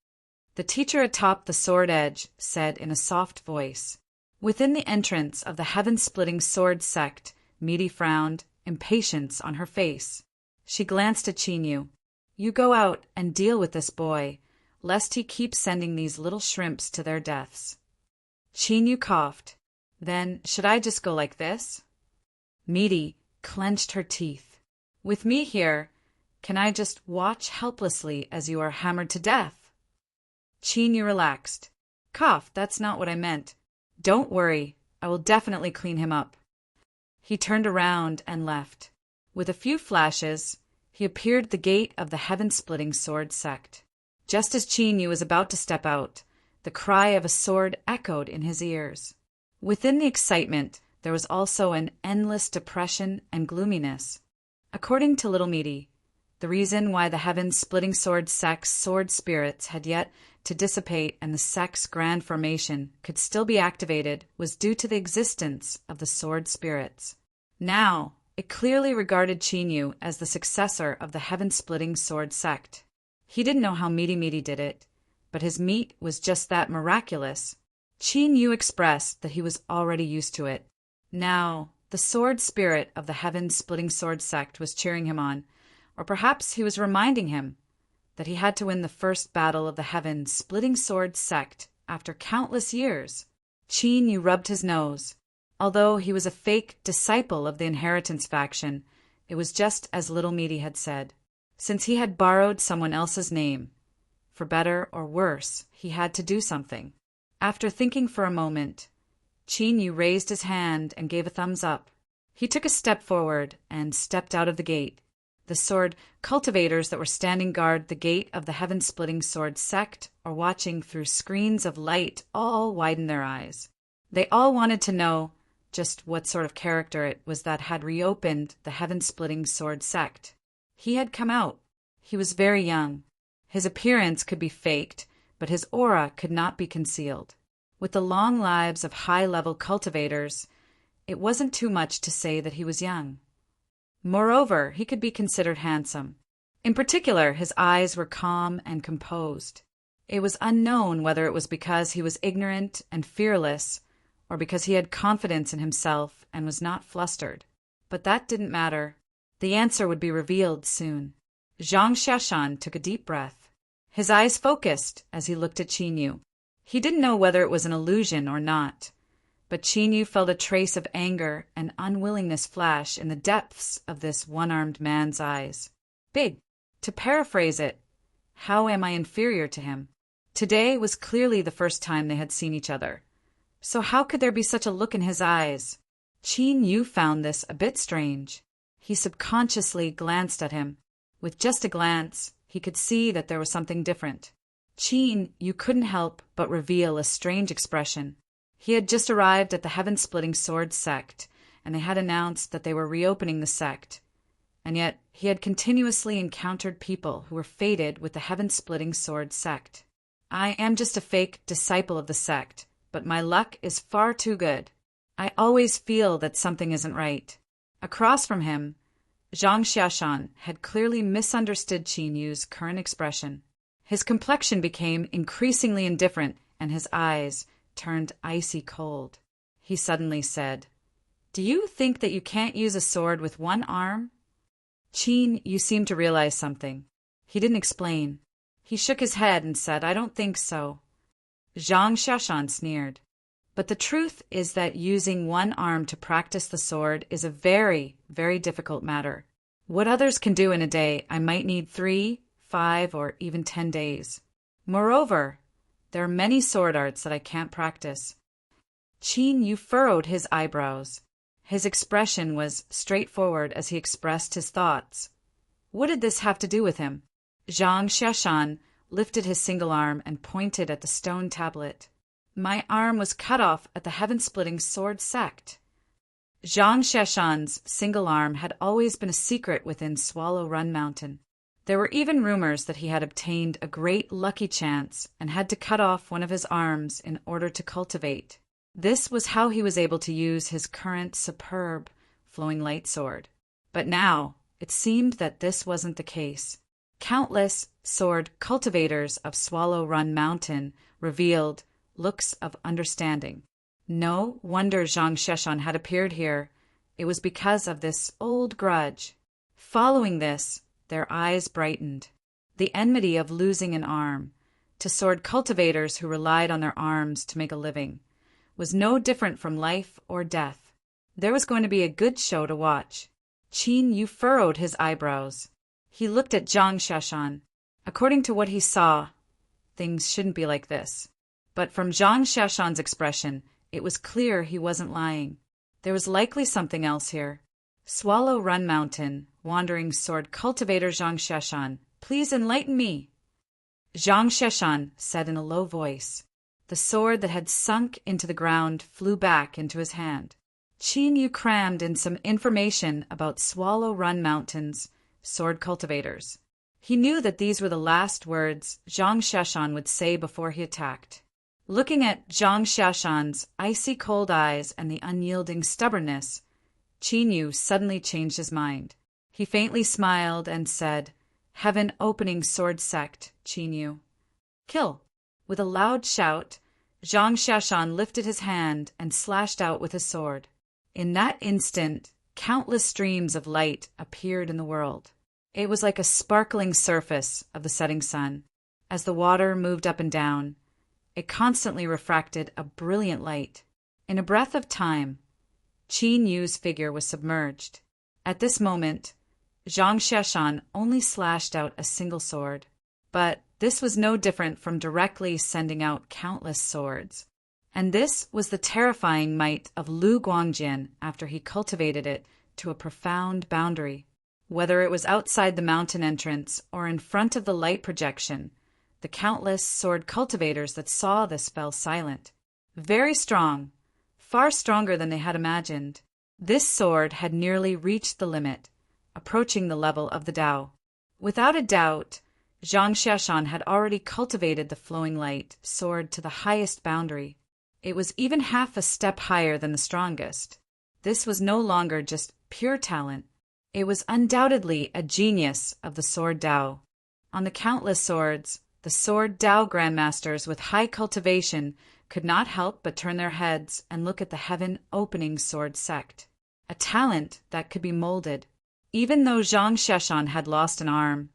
The teacher atop the sword edge said in a soft voice. Within the entrance of the heaven-splitting sword sect, Meaty frowned, impatience on her face. She glanced at Qinyu. You go out and deal with this boy, lest he keep sending these little shrimps to their deaths. Qinyu coughed. Then, should I just go like this? Meaty clenched her teeth. With me here, can I just watch helplessly as you are hammered to death? Qinyu relaxed. Cough, that's not what I meant. Don't worry, I will definitely clean him up. He turned around and left. With a few flashes, he appeared at the gate of the heaven-splitting sword sect. Just as Qin Yu was about to step out, the cry of a sword echoed in his ears. Within the excitement, there was also an endless depression and gloominess. According to Little Meaty, the reason why the heaven-splitting sword sect's sword spirits had yet to dissipate and the sect's grand formation could still be activated was due to the existence of the sword spirits. Now, it clearly regarded Qin Yu as the successor of the heaven-splitting sword sect. He didn't know how Meaty did it, but his meat was just that miraculous. Qin Yu expressed that he was already used to it. Now, the sword spirit of the heaven-splitting sword sect was cheering him on, or perhaps he was reminding him that he had to win the first battle of the heaven-splitting sword sect after countless years. Qin Yu rubbed his nose. Although he was a fake disciple of the inheritance faction, it was just as Little Meaty had said. Since he had borrowed someone else's name, for better or worse, he had to do something. After thinking for a moment, Qin Yu raised his hand and gave a thumbs up. He took a step forward and stepped out of the gate. The sword cultivators that were standing guard the gate of the heaven-splitting sword sect or watching through screens of light all widened their eyes. They all wanted to know just what sort of character it was that had reopened the heaven-splitting sword sect. He had come out. He was very young. His appearance could be faked, but his aura could not be concealed. With the long lives of high-level cultivators, it wasn't too much to say that he was young. Moreover, he could be considered handsome. In particular, his eyes were calm and composed. It was unknown whether it was because he was ignorant and fearless, or because he had confidence in himself and was not flustered. But that didn't matter. The answer would be revealed soon. Zhang Xiaoshan took a deep breath. His eyes focused as he looked at Qin Yu. He didn't know whether it was an illusion or not, but Qin Yu felt a trace of anger and unwillingness flash in the depths of this one-armed man's eyes. Big. To paraphrase it, how am I inferior to him? Today was clearly the first time they had seen each other. So how could there be such a look in his eyes? Qin Yu found this a bit strange. He subconsciously glanced at him. With just a glance, he could see that there was something different. Qin Yu couldn't help but reveal a strange expression. He had just arrived at the heaven-splitting sword sect, and they had announced that they were reopening the sect. And yet he had continuously encountered people who were fated with the heaven-splitting sword sect. I am just a fake disciple of the sect, but my luck is far too good. I always feel that something isn't right. Across from him, Zhang Xiaoshan had clearly misunderstood Qin Yu's current expression. His complexion became increasingly indifferent, and his eyes turned icy cold. He suddenly said, "Do you think that you can't use a sword with one arm?" Qin Yu seemed to realize something. He didn't explain. He shook his head and said, "I don't think so." Zhang Xiaoshan sneered. But the truth is that using one arm to practice the sword is a very, very difficult matter. What others can do in a day, I might need 3, 5, or even 10 days. Moreover, there are many sword arts that I can't practice. Qin Yu furrowed his eyebrows. His expression was straightforward as he expressed his thoughts. What did this have to do with him? Zhang Xiaoshan lifted his single arm and pointed at the stone tablet. My arm was cut off at the heaven-splitting sword sect. Zhang Xiaoshan's single arm had always been a secret within Swallow Run Mountain. There were even rumors that he had obtained a great lucky chance and had to cut off one of his arms in order to cultivate. This was how he was able to use his current superb flowing light sword. But now, it seemed that this wasn't the case. Countless sword cultivators of Swallow Run Mountain revealed looks of understanding. No wonder Zhang Xiaoshan had appeared here. It was because of this old grudge. Following this, their eyes brightened. The enmity of losing an arm, to sword cultivators who relied on their arms to make a living, was no different from life or death. There was going to be a good show to watch. Qin Yu furrowed his eyebrows. He looked at Zhang Xiaoshan. According to what he saw, things shouldn't be like this. But from Zhang Xiaoshan's expression, It was clear he wasn't lying. There was likely something else here. Swallow Run Mountain, wandering sword cultivator Zhang Sheshan, please enlighten me. Zhang Sheshan said in a low voice. The sword that had sunk into the ground flew back into his hand. Qin Yu crammed in some information about Swallow Run Mountain's sword cultivators. He knew that these were the last words Zhang Sheshan would say before he attacked. Looking at Zhang Sheshan's icy cold eyes and the unyielding stubbornness, Qin Yu suddenly changed his mind. He faintly smiled and said, Heaven opening sword sect, Qin Yu. Kill! With a loud shout, Zhang Sheshan lifted his hand and slashed out with his sword. In that instant, countless streams of light appeared in the world. It was like a sparkling surface of the setting sun. As the water moved up and down, it constantly refracted a brilliant light. In a breath of time, Qin Yu's figure was submerged. At this moment, Zhang Sheshan only slashed out a single sword. But this was no different from directly sending out countless swords. And this was the terrifying might of Lu Guangjin after he cultivated it to a profound boundary. Whether it was outside the mountain entrance or in front of the light projection, the countless sword cultivators that saw this fell silent. Very strong, far stronger than they had imagined. This sword had nearly reached the limit, approaching the level of the Tao. Without a doubt, Zhang Sheshan had already cultivated the flowing light sword to the highest boundary. It was even half a step higher than the strongest. This was no longer just pure talent. It was undoubtedly a genius of the sword Tao. On the countless swords, the sword Tao grandmasters with high cultivation could not help but turn their heads and look at the heaven-opening sword sect. A talent that could be molded. Even though Zhang Sheshan had lost an arm,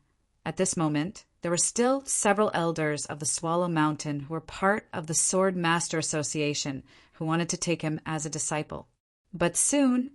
at this moment, there were still several elders of the Swallow Mountain who were part of the Sword Master Association who wanted to take him as a disciple. But soon,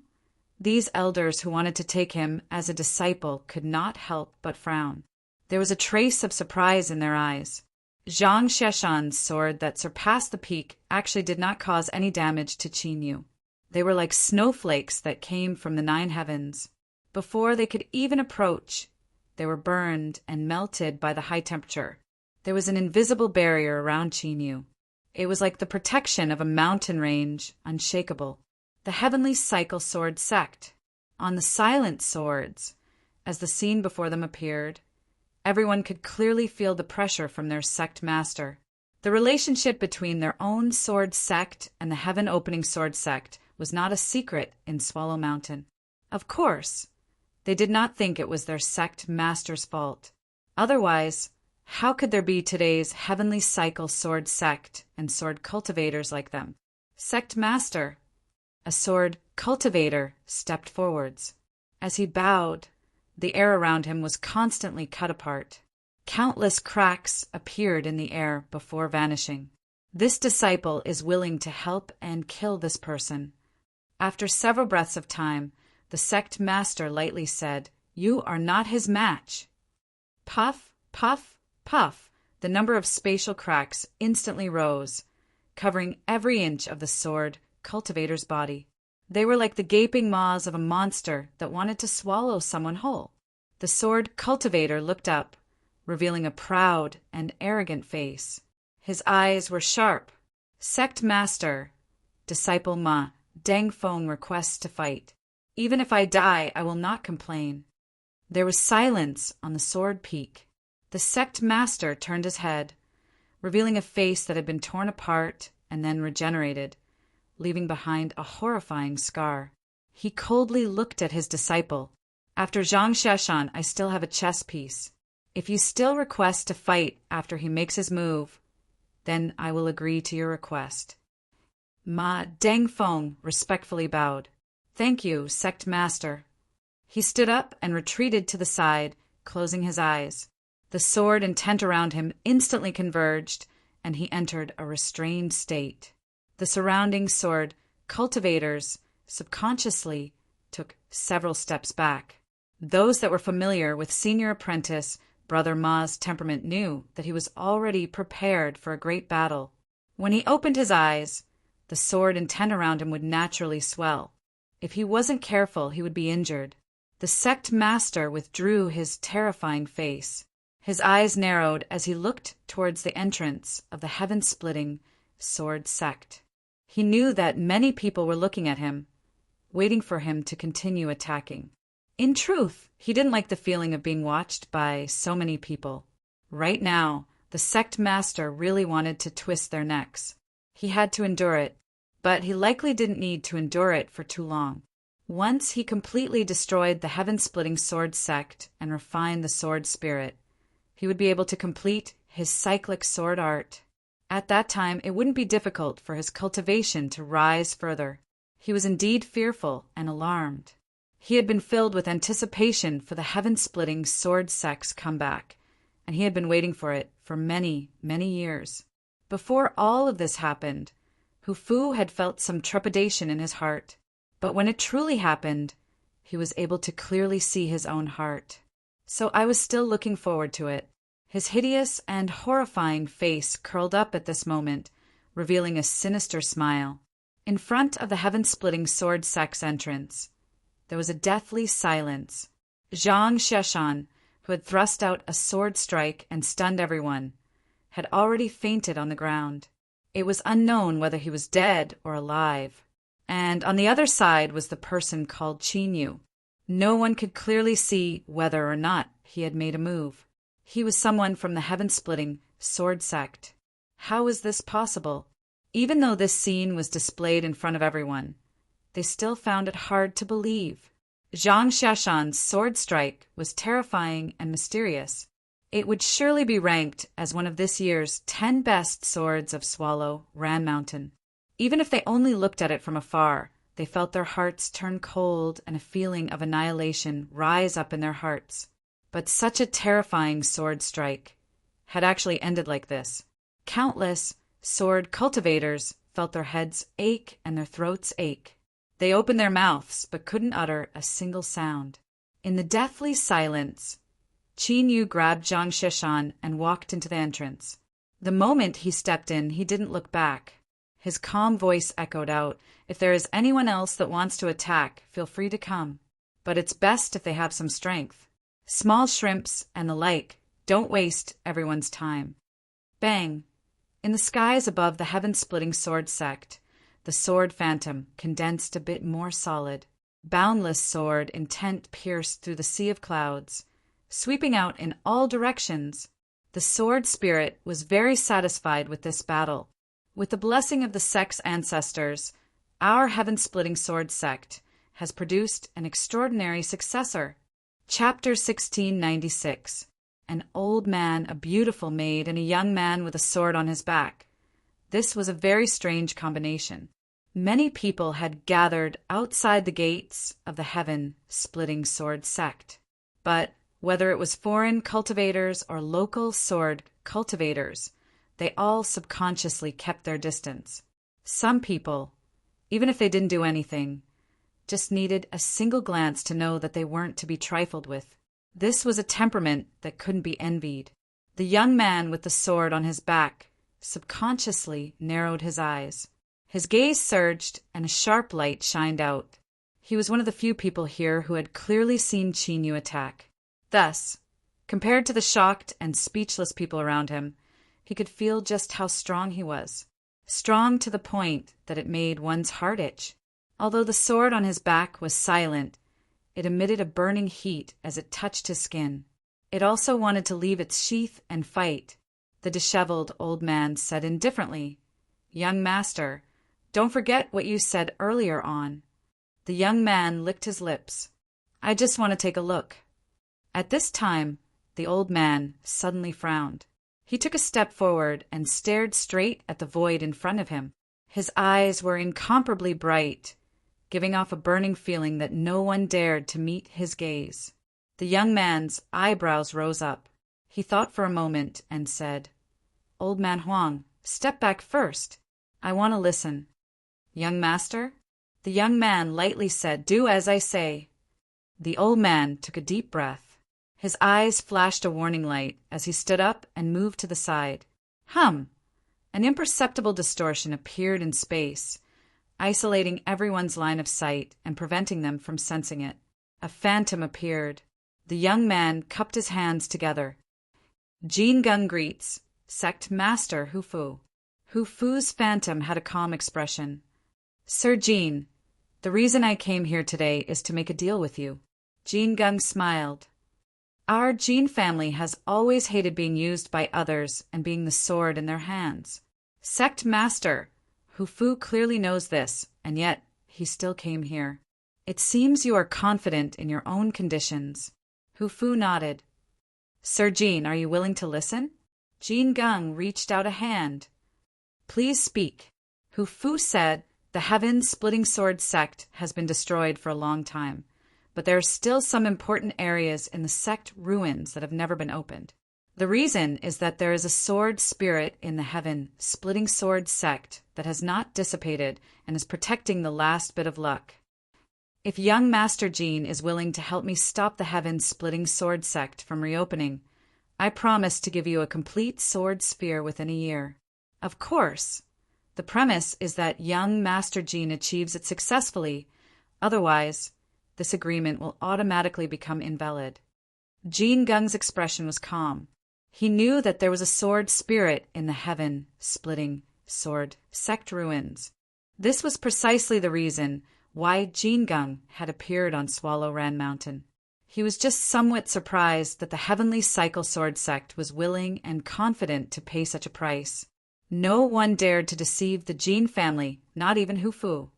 these elders who wanted to take him as a disciple could not help but frown. There was a trace of surprise in their eyes. Zhang Sheshan's sword that surpassed the peak actually did not cause any damage to Qin Yu. They were like snowflakes that came from the 9 heavens. Before they could even approach, they were burned and melted by the high temperature. There was an invisible barrier around Qin Yu. It was like the protection of a mountain range, unshakable. The Heavenly Cycle Sword Sect. On the silent swords, as the scene before them appeared, everyone could clearly feel the pressure from their sect master. The relationship between their own sword sect and the heaven-opening sword sect was not a secret in Swallow Mountain. Of course, they did not think it was their sect master's fault. Otherwise, how could there be today's Heavenly Cycle Sword Sect and sword cultivators like them? Sect Master, a sword cultivator, stepped forwards. As he bowed, the air around him was constantly cut apart. Countless cracks appeared in the air before vanishing. This disciple is willing to help and kill this person. After several breaths of time, the sect master lightly said, "You are not his match." Puff, puff, puff, the number of spatial cracks instantly rose, covering every inch of the sword cultivator's body. They were like the gaping maws of a monster that wanted to swallow someone whole. The sword cultivator looked up, revealing a proud and arrogant face. His eyes were sharp. Sect Master, Disciple Ma, Deng Feng requests to fight. Even if I die, I will not complain. There was silence on the sword peak. The sect master turned his head, revealing a face that had been torn apart and then regenerated, leaving behind a horrifying scar. He coldly looked at his disciple. After Zhang Sheshan, I still have a chess piece. If you still request to fight after he makes his move, then I will agree to your request. Ma Deng Feng respectfully bowed. Thank you, sect master. He stood up and retreated to the side, closing his eyes. The sword and tent around him instantly converged, and he entered a restrained state. The surrounding sword cultivators subconsciously took several steps back. Those that were familiar with senior apprentice Brother Ma's temperament knew that he was already prepared for a great battle. When he opened his eyes, the sword and tent around him would naturally swell. If he wasn't careful, he would be injured. The sect master withdrew his terrifying face. His eyes narrowed as he looked towards the entrance of the heaven-splitting sword sect. He knew that many people were looking at him, waiting for him to continue attacking. In truth, he didn't like the feeling of being watched by so many people. Right now, the sect master really wanted to twist their necks. He had to endure it, but he likely didn't need to endure it for too long. Once he completely destroyed the heaven-splitting sword sect and refined the sword spirit, he would be able to complete his cyclic sword art. At that time, it wouldn't be difficult for his cultivation to rise further. He was indeed fearful and alarmed. He had been filled with anticipation for the heaven-splitting sword sect's comeback, and he had been waiting for it for many, many years. Before all of this happened, Hufu had felt some trepidation in his heart, but when it truly happened, he was able to clearly see his own heart. So I was still looking forward to it. His hideous and horrifying face curled up at this moment, revealing a sinister smile. In front of the heaven-splitting sword sect's entrance, there was a deathly silence. Zhang Sheshan, who had thrust out a sword strike and stunned everyone, had already fainted on the ground. It was unknown whether he was dead or alive. And on the other side was the person called Qinyu. No one could clearly see whether or not he had made a move. He was someone from the heaven-splitting sword sect. How was this possible? Even though this scene was displayed in front of everyone, they still found it hard to believe. Zhang Sheshan's sword strike was terrifying and mysterious. It would surely be ranked as one of this year's 10 best swords of Swallow Ran Mountain. Even if they only looked at it from afar, they felt their hearts turn cold and a feeling of annihilation rise up in their hearts. But such a terrifying sword strike had actually ended like this. Countless sword cultivators felt their heads ache and their throats ache. They opened their mouths but couldn't utter a single sound. In the deathly silence, Qin Yu grabbed Zhang Sheshan and walked into the entrance. The moment he stepped in, he didn't look back. His calm voice echoed out, "If there is anyone else that wants to attack, feel free to come. But it's best if they have some strength. Small shrimps and the like, don't waste everyone's time." Bang! In the skies above the heaven-splitting sword sect, the sword phantom condensed a bit more solid. Boundless sword intent pierced through the sea of clouds, sweeping out in all directions. The sword spirit was very satisfied with this battle. With the blessing of the sect's ancestors, our heaven-splitting sword sect has produced an extraordinary successor. Chapter 1696. An old man, a beautiful maid, and a young man with a sword on his back. This was a very strange combination. Many people had gathered outside the gates of the heaven-splitting sword sect. But whether it was foreign cultivators or local sword cultivators, they all subconsciously kept their distance. Some people, even if they didn't do anything, just needed a single glance to know that they weren't to be trifled with. This was a temperament that couldn't be envied. The young man with the sword on his back subconsciously narrowed his eyes. His gaze surged and a sharp light shined out. He was one of the few people here who had clearly seen Qin Yu attack. Thus, compared to the shocked and speechless people around him, he could feel just how strong he was. Strong to the point that it made one's heart itch. Although the sword on his back was silent, it emitted a burning heat as it touched his skin. It also wanted to leave its sheath and fight. The disheveled old man said indifferently, "Young master, don't forget what you said earlier on." The young man licked his lips. "I just want to take a look." At this time, the old man suddenly frowned. He took a step forward and stared straight at the void in front of him. His eyes were incomparably bright, giving off a burning feeling that no one dared to meet his gaze. The young man's eyebrows rose up. He thought for a moment and said, "Old man Huang, step back first. I want to listen." "Young master?" The young man lightly said, "Do as I say." The old man took a deep breath. His eyes flashed a warning light as he stood up and moved to the side. An imperceptible distortion appeared in space, isolating everyone's line of sight and preventing them from sensing it. A phantom appeared. The young man cupped his hands together. Jin Gung greets, Sect Master Hufu. Hufu's phantom had a calm expression. Sir Jin, the reason I came here today is to make a deal with you. Jin Gung smiled. Our Jin family has always hated being used by others and being the sword in their hands. Sect Master Hufu clearly knows this, and yet he still came here. It seems you are confident in your own conditions. Hufu nodded. Sir Jin, are you willing to listen? Jin Gung reached out a hand. Please speak. Hufu said, the heaven-splitting sword sect has been destroyed for a long time, but there are still some important areas in the sect ruins that have never been opened. The reason is that there is a sword spirit in the heaven-splitting sword sect that has not dissipated and is protecting the last bit of luck. If young Master Jin is willing to help me stop the heaven-splitting sword sect from reopening, I promise to give you a complete sword sphere within a year. Of course, the premise is that young Master Jin achieves it successfully, otherwise, this agreement will automatically become invalid. Jin Gung's expression was calm. He knew that there was a sword spirit in the heaven-splitting sword sect ruins. This was precisely the reason why Jin Gung had appeared on Swallow Ran Mountain. He was just somewhat surprised that the Heavenly Cycle Sword sect was willing and confident to pay such a price. No one dared to deceive the Jin family, not even Hufu.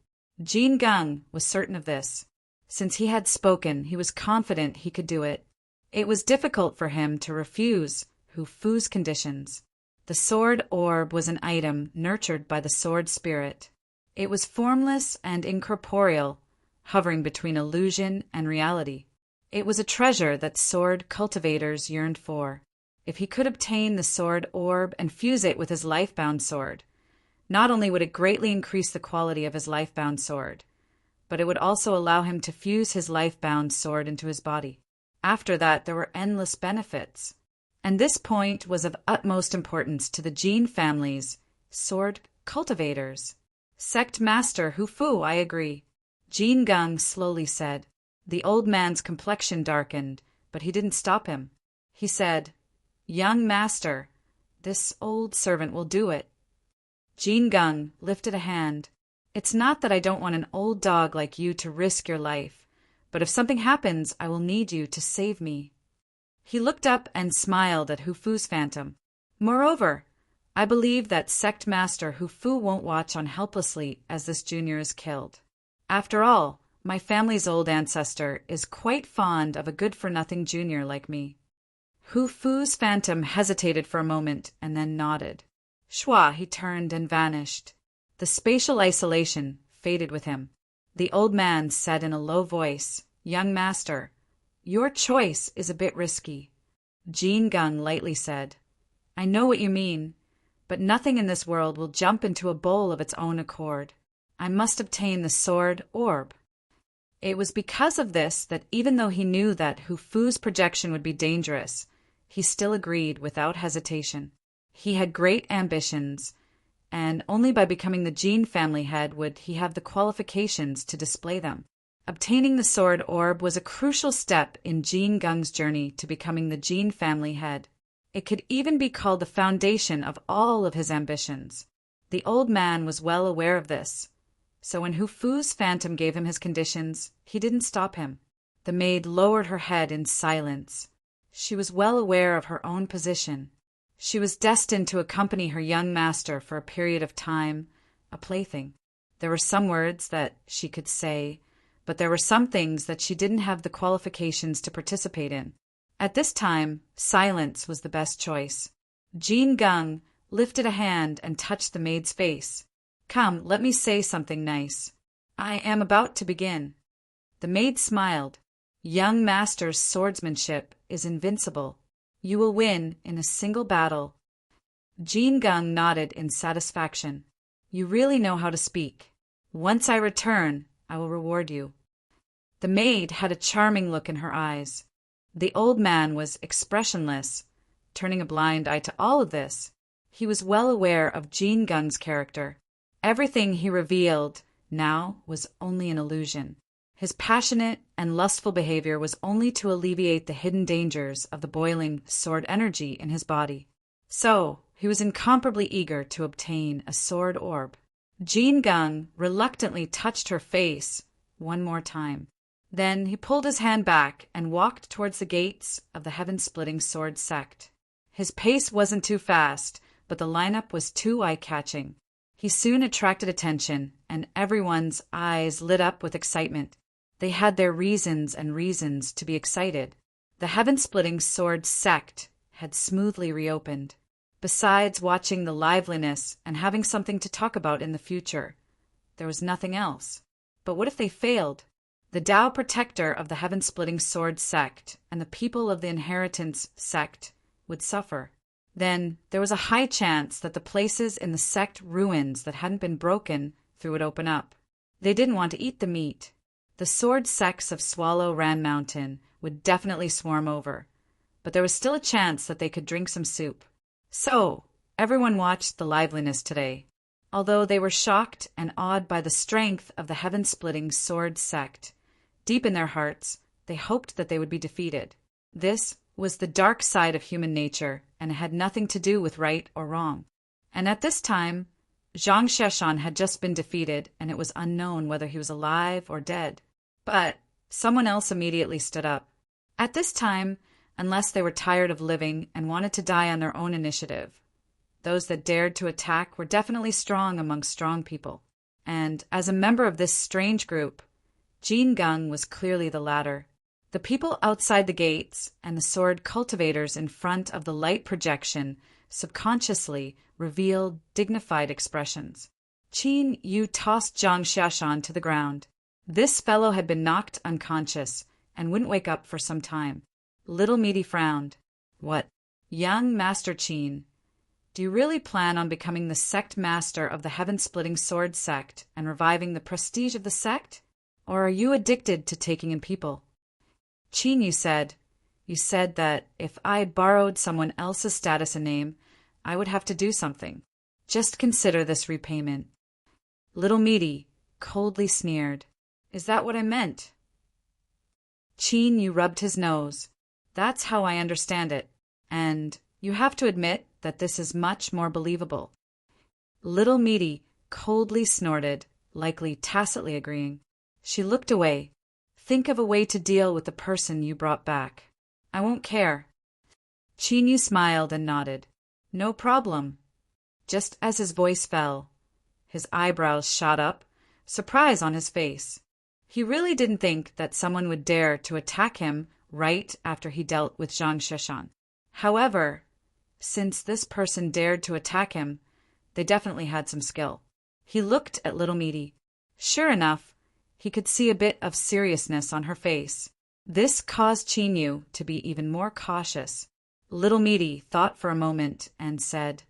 Jin Gung was certain of this. Since he had spoken, he was confident he could do it. It was difficult for him to refuse Hufu's conditions. The sword orb was an item nurtured by the sword spirit. It was formless and incorporeal, hovering between illusion and reality. It was a treasure that sword cultivators yearned for. If he could obtain the sword orb and fuse it with his life-bound sword, not only would it greatly increase the quality of his life-bound sword, but it would also allow him to fuse his life-bound sword into his body. After that, there were endless benefits. And this point was of utmost importance to the Jin family's sword cultivators. Sect Master Hufu, I agree. Jin Gung slowly said. The old man's complexion darkened, but he didn't stop him. He said, Young Master, this old servant will do it. Jin Gung lifted a hand. It's not that I don't want an old dog like you to risk your life, but if something happens, I will need you to save me. He looked up and smiled at Hufu's phantom. Moreover, I believe that Sect Master Hufu won't watch on helplessly as this junior is killed. After all, my family's old ancestor is quite fond of a good-for-nothing junior like me. Hufu's phantom hesitated for a moment and then nodded. Shwa, he turned and vanished. The spatial isolation faded with him. The old man said in a low voice, Young Master, your choice is a bit risky. Jin Gung lightly said, I know what you mean, but nothing in this world will jump into a bowl of its own accord. I must obtain the sword orb. It was because of this that even though he knew that Hufu's projection would be dangerous, he still agreed without hesitation. He had great ambitions, and only by becoming the Jin family head would he have the qualifications to display them. Obtaining the sword orb was a crucial step in Jin Gung's journey to becoming the Jin family head. It could even be called the foundation of all of his ambitions. The old man was well aware of this, so when Hufu's phantom gave him his conditions, he didn't stop him. The maid lowered her head in silence. She was well aware of her own position. She was destined to accompany her young master for a period of time, a plaything. There were some words that she could say, but there were some things that she didn't have the qualifications to participate in. At this time, silence was the best choice. Jin Gung lifted a hand and touched the maid's face. Come, let me say something nice. I am about to begin. The maid smiled. Young master's swordsmanship is invincible. You will win in a single battle. Jin Gung nodded in satisfaction. You really know how to speak. Once I return, I will reward you. The maid had a charming look in her eyes. The old man was expressionless, turning a blind eye to all of this. He was well aware of Jean Gung's character. Everything he revealed now was only an illusion. His passionate and lustful behavior was only to alleviate the hidden dangers of the boiling sword energy in his body. So, he was incomparably eager to obtain a sword orb. Jean Gung reluctantly touched her face one more time. Then he pulled his hand back and walked towards the gates of the heaven-splitting sword sect. His pace wasn't too fast, but the lineup was too eye-catching. He soon attracted attention, and everyone's eyes lit up with excitement. They had their reasons and reasons to be excited. The heaven-splitting sword sect had smoothly reopened. Besides watching the liveliness and having something to talk about in the future, there was nothing else. But what if they failed? The Tao protector of the heaven-splitting sword sect and the people of the inheritance sect would suffer. Then there was a high chance that the places in the sect ruins that hadn't been broken through would open up. They didn't want to eat the meat. The sword sects of Swallow Ran Mountain would definitely swarm over, but there was still a chance that they could drink some soup. So, everyone watched the liveliness today. Although they were shocked and awed by the strength of the heaven-splitting sword sect, deep in their hearts, they hoped that they would be defeated. This was the dark side of human nature, and it had nothing to do with right or wrong. And at this time, Zhang Sheshan had just been defeated, and it was unknown whether he was alive or dead. But someone else immediately stood up. At this time, unless they were tired of living and wanted to die on their own initiative, those that dared to attack were definitely strong among strong people. And as a member of this strange group, Jean Gung was clearly the latter. The people outside the gates and the sword cultivators in front of the light projection subconsciously revealed dignified expressions. Qin Yu tossed Zhang Xiashan to the ground. This fellow had been knocked unconscious and wouldn't wake up for some time. Little Meaty frowned. What? Young Master Qin, do you really plan on becoming the sect master of the heaven-splitting sword sect and reviving the prestige of the sect? Or are you addicted to taking in people? Qin, you said that if I borrowed someone else's status and name, I would have to do something. Just consider this repayment. Little Meaty coldly sneered. Is that what I meant? Qin Yu rubbed his nose. That's how I understand it, and you have to admit that this is much more believable. Little Meaty coldly snorted, likely tacitly agreeing. She looked away. Think of a way to deal with the person you brought back. I won't care. Qin Yu smiled and nodded. No problem. Just as his voice fell, his eyebrows shot up, surprise on his face. He really didn't think that someone would dare to attack him right after he dealt with Zhang Sheshan. However, since this person dared to attack him, they definitely had some skill. He looked at Little Meaty. Sure enough, he could see a bit of seriousness on her face. This caused Qin Yu to be even more cautious. Little Meaty thought for a moment and said,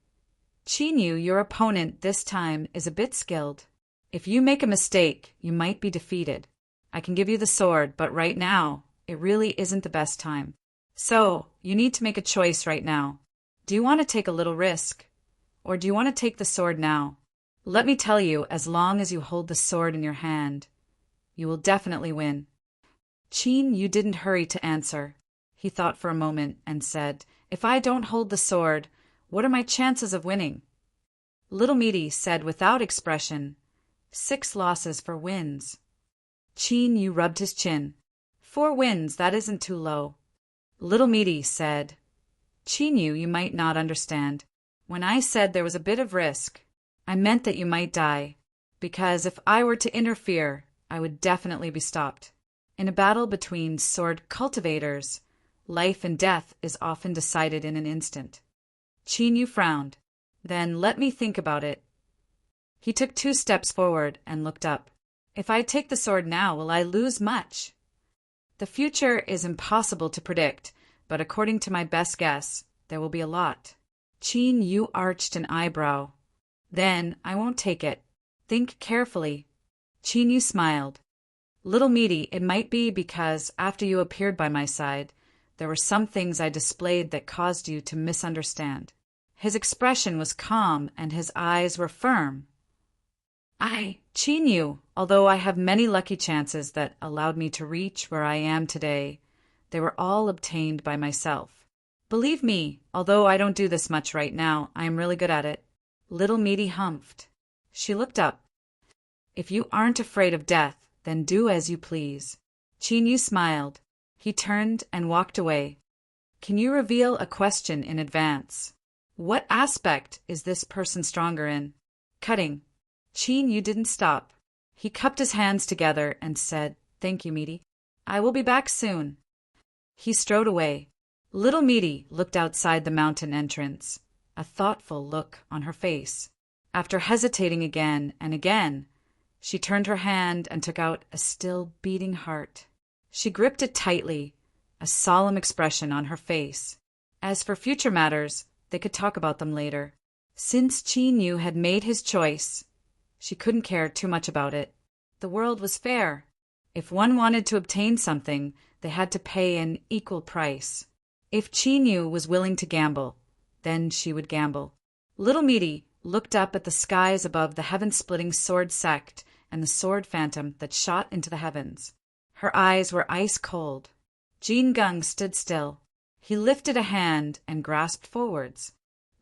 Qin Yu, your opponent this time is a bit skilled. If you make a mistake, you might be defeated. I can give you the sword, but right now, it really isn't the best time. So, you need to make a choice right now. Do you want to take a little risk? Or do you want to take the sword now? Let me tell you, as long as you hold the sword in your hand, you will definitely win. Qin Yu didn't hurry to answer. He thought for a moment and said, If I don't hold the sword, what are my chances of winning? Little Meaty said without expression, 6 losses for wins. Qin Yu rubbed his chin. 4 wins, that isn't too low. Little Meaty said, Qin Yu, you might not understand. When I said there was a bit of risk, I meant that you might die, because if I were to interfere, I would definitely be stopped. In a battle between sword cultivators, life and death is often decided in an instant. Qin Yu frowned. Then let me think about it. He took 2 steps forward and looked up. If I take the sword now, will I lose much? The future is impossible to predict, but according to my best guess, there will be a lot. Qin Yu arched an eyebrow. Then I won't take it. Think carefully. Qin Yu smiled. Little Meaty, it might be because after you appeared by my side, there were some things I displayed that caused you to misunderstand. His expression was calm and his eyes were firm. I, Qin Yu, although I have many lucky chances that allowed me to reach where I am today, they were all obtained by myself. Believe me, although I don't do this much right now, I am really good at it. Little Meaty humphed. She looked up. If you aren't afraid of death, then do as you please. Qin Yu smiled. He turned and walked away. Can you reveal a question in advance? What aspect is this person stronger in? Cutting. Qin Yu didn't stop. He cupped his hands together and said, Thank you, Meaty. I will be back soon. He strode away. Little Meaty looked outside the mountain entrance, a thoughtful look on her face. After hesitating again and again, she turned her hand and took out a still beating heart. She gripped it tightly, a solemn expression on her face. As for future matters, they could talk about them later. Since Qin Yu had made his choice, she couldn't care too much about it. The world was fair. If one wanted to obtain something, they had to pay an equal price. If Qin Yu was willing to gamble, then she would gamble. Little Meaty looked up at the skies above the heaven-splitting sword sect and the sword phantom that shot into the heavens. Her eyes were ice-cold. Jin Geng stood still. He lifted a hand and grasped forwards.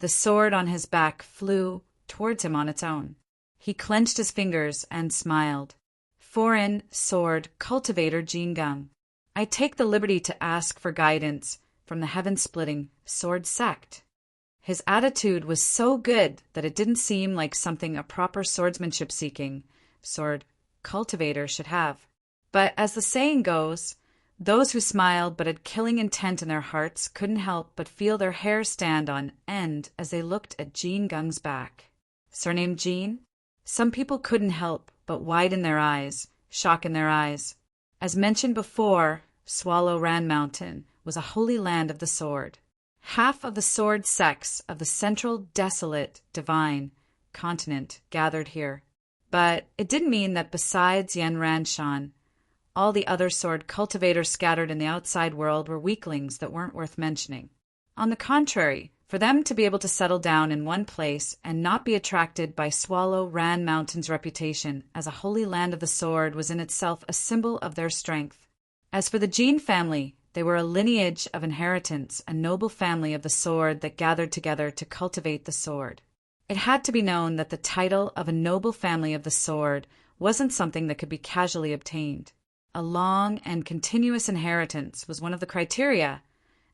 The sword on his back flew towards him on its own. He clenched his fingers and smiled. Foreign sword cultivator Jin Geng. I take the liberty to ask for guidance from the heaven-splitting sword sect. His attitude was so good that it didn't seem like something a proper swordsmanship-seeking sword cultivator should have. But as the saying goes, those who smiled but had killing intent in their hearts couldn't help but feel their hair stand on end as they looked at Jin Geng's back. Surnamed Jin? Some people couldn't help but widen their eyes, shock in their eyes. As mentioned before, Swallow Ran Mountain was a holy land of the sword. Half of the sword sects of the central desolate divine continent gathered here. But it didn't mean that besides Yen Ranshan, all the other sword cultivators scattered in the outside world were weaklings that weren't worth mentioning. On the contrary, for them to be able to settle down in one place and not be attracted by Swallow Ran Mountain's reputation as a holy land of the sword was in itself a symbol of their strength. As for the Jin family, they were a lineage of inheritance, a noble family of the sword that gathered together to cultivate the sword. It had to be known that the title of a noble family of the sword wasn't something that could be casually obtained. A long and continuous inheritance was one of the criteria,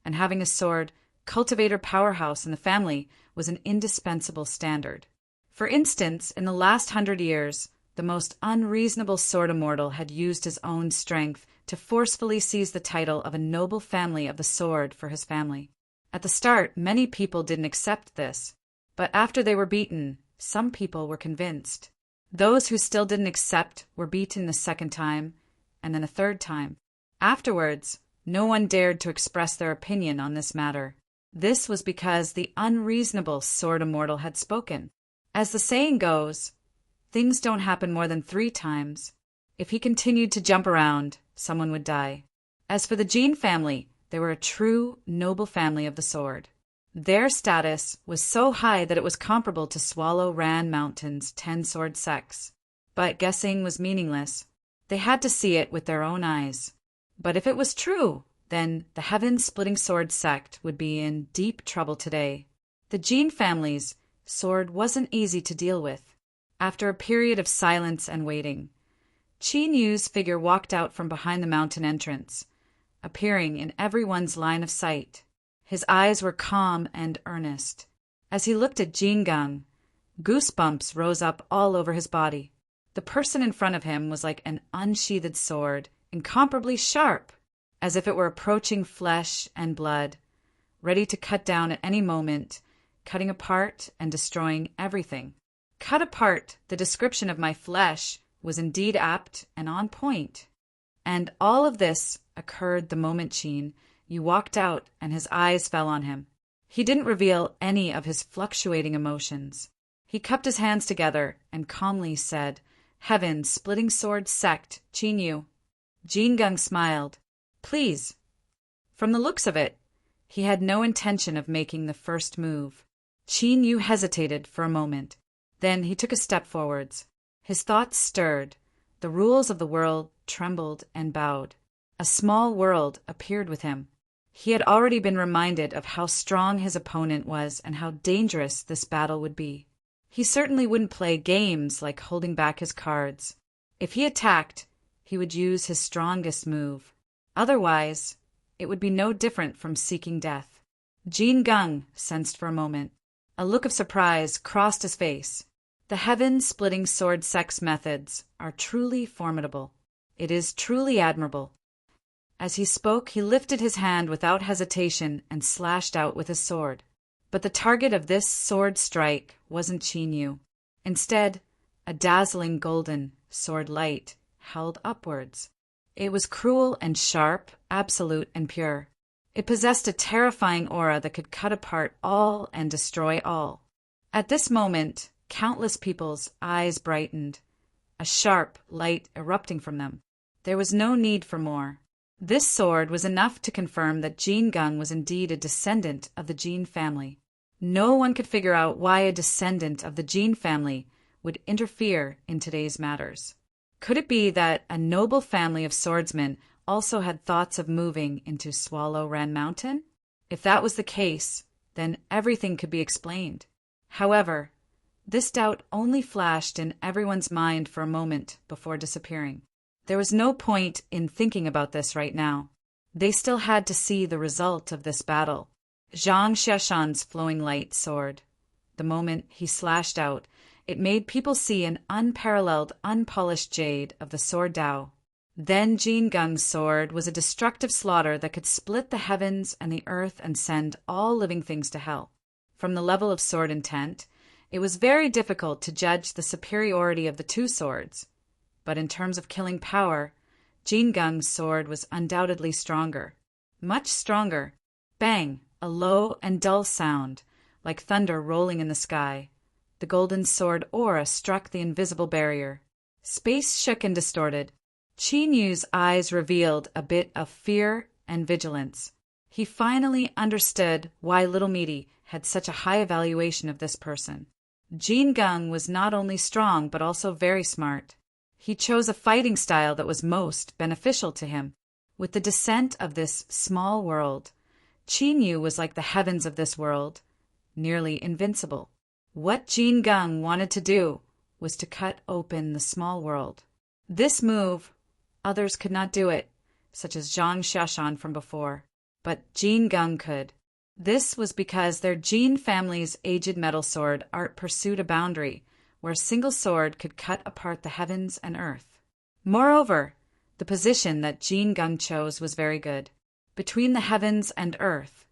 and having a sword cultivator powerhouse in the family was an indispensable standard. For instance, in the last 100 years, the most unreasonable sword immortal had used his own strength to forcefully seize the title of a noble family of the sword for his family. At the start, many people didn't accept this, but after they were beaten, some people were convinced. Those who still didn't accept were beaten a second time, and then a third time. Afterwards, no one dared to express their opinion on this matter. This was because the unreasonable sword immortal had spoken. As the saying goes, things don't happen more than 3 times. If he continued to jump around, someone would die. As for the Jin family, they were a true, noble family of the sword. Their status was so high that it was comparable to Swallow Ran Mountain's 10 sword sects. But guessing was meaningless. They had to see it with their own eyes. But if it was true, then the heaven-splitting sword sect would be in deep trouble today. The Jin family's sword wasn't easy to deal with. After a period of silence and waiting, Qin Yu's figure walked out from behind the mountain entrance, appearing in everyone's line of sight. His eyes were calm and earnest. As he looked at Jin Geng, goosebumps rose up all over his body. The person in front of him was like an unsheathed sword, incomparably sharp, as if it were approaching flesh and blood, ready to cut down at any moment, cutting apart and destroying everything. Cut apart, the description of my flesh was indeed apt and on point. And all of this occurred the moment Qin Yu walked out and his eyes fell on him. He didn't reveal any of his fluctuating emotions. He cupped his hands together and calmly said, Heaven, splitting sword sect, Qin Yu. Jin Geng smiled. Please. From the looks of it, he had no intention of making the first move. Qin Yu hesitated for a moment. Then he took a step forwards. His thoughts stirred. The rules of the world trembled and bowed. A small world appeared with him. He had already been reminded of how strong his opponent was and how dangerous this battle would be. He certainly wouldn't play games like holding back his cards. If he attacked, he would use his strongest move. Otherwise, it would be no different from seeking death. Jin Geng sensed for a moment. A look of surprise crossed his face. The heaven-splitting sword sex methods are truly formidable. It is truly admirable. As he spoke, he lifted his hand without hesitation and slashed out with his sword. But the target of this sword strike wasn't Qin Yu. Instead, a dazzling golden sword light held upwards. It was cruel and sharp, absolute and pure. It possessed a terrifying aura that could cut apart all and destroy all. At this moment, countless people's eyes brightened, a sharp light erupting from them. There was no need for more. This sword was enough to confirm that Jin Geng was indeed a descendant of the Jin family. No one could figure out why a descendant of the Jin family would interfere in today's matters. Could it be that a noble family of swordsmen also had thoughts of moving into Swallow Ren Mountain? If that was the case, then everything could be explained. However, this doubt only flashed in everyone's mind for a moment before disappearing. There was no point in thinking about this right now. They still had to see the result of this battle. Zhang Xiashan's flowing light sword. The moment he slashed out, it made people see an unparalleled, unpolished jade of the sword Dao. Then Jin Geng's sword was a destructive slaughter that could split the heavens and the earth and send all living things to hell. From the level of sword intent, it was very difficult to judge the superiority of the two swords. But in terms of killing power, Jin Geng's sword was undoubtedly stronger. Much stronger. Bang! A low and dull sound, like thunder rolling in the sky. The golden sword aura struck the invisible barrier. Space shook and distorted. Qin Yu's eyes revealed a bit of fear and vigilance. He finally understood why Little Meaty had such a high evaluation of this person. Jin Geng was not only strong but also very smart. He chose a fighting style that was most beneficial to him. With the descent of this small world, Qin Yu was like the heavens of this world, nearly invincible. What Jin Geng wanted to do was to cut open the small world. This move, others could not do it, such as Zhang Xiashan from before, but Jin Geng could. This was because their Jin family's aged metal sword art pursued a boundary where a single sword could cut apart the heavens and earth. Moreover, the position that Jin Geng chose was very good. Between the heavens and earth,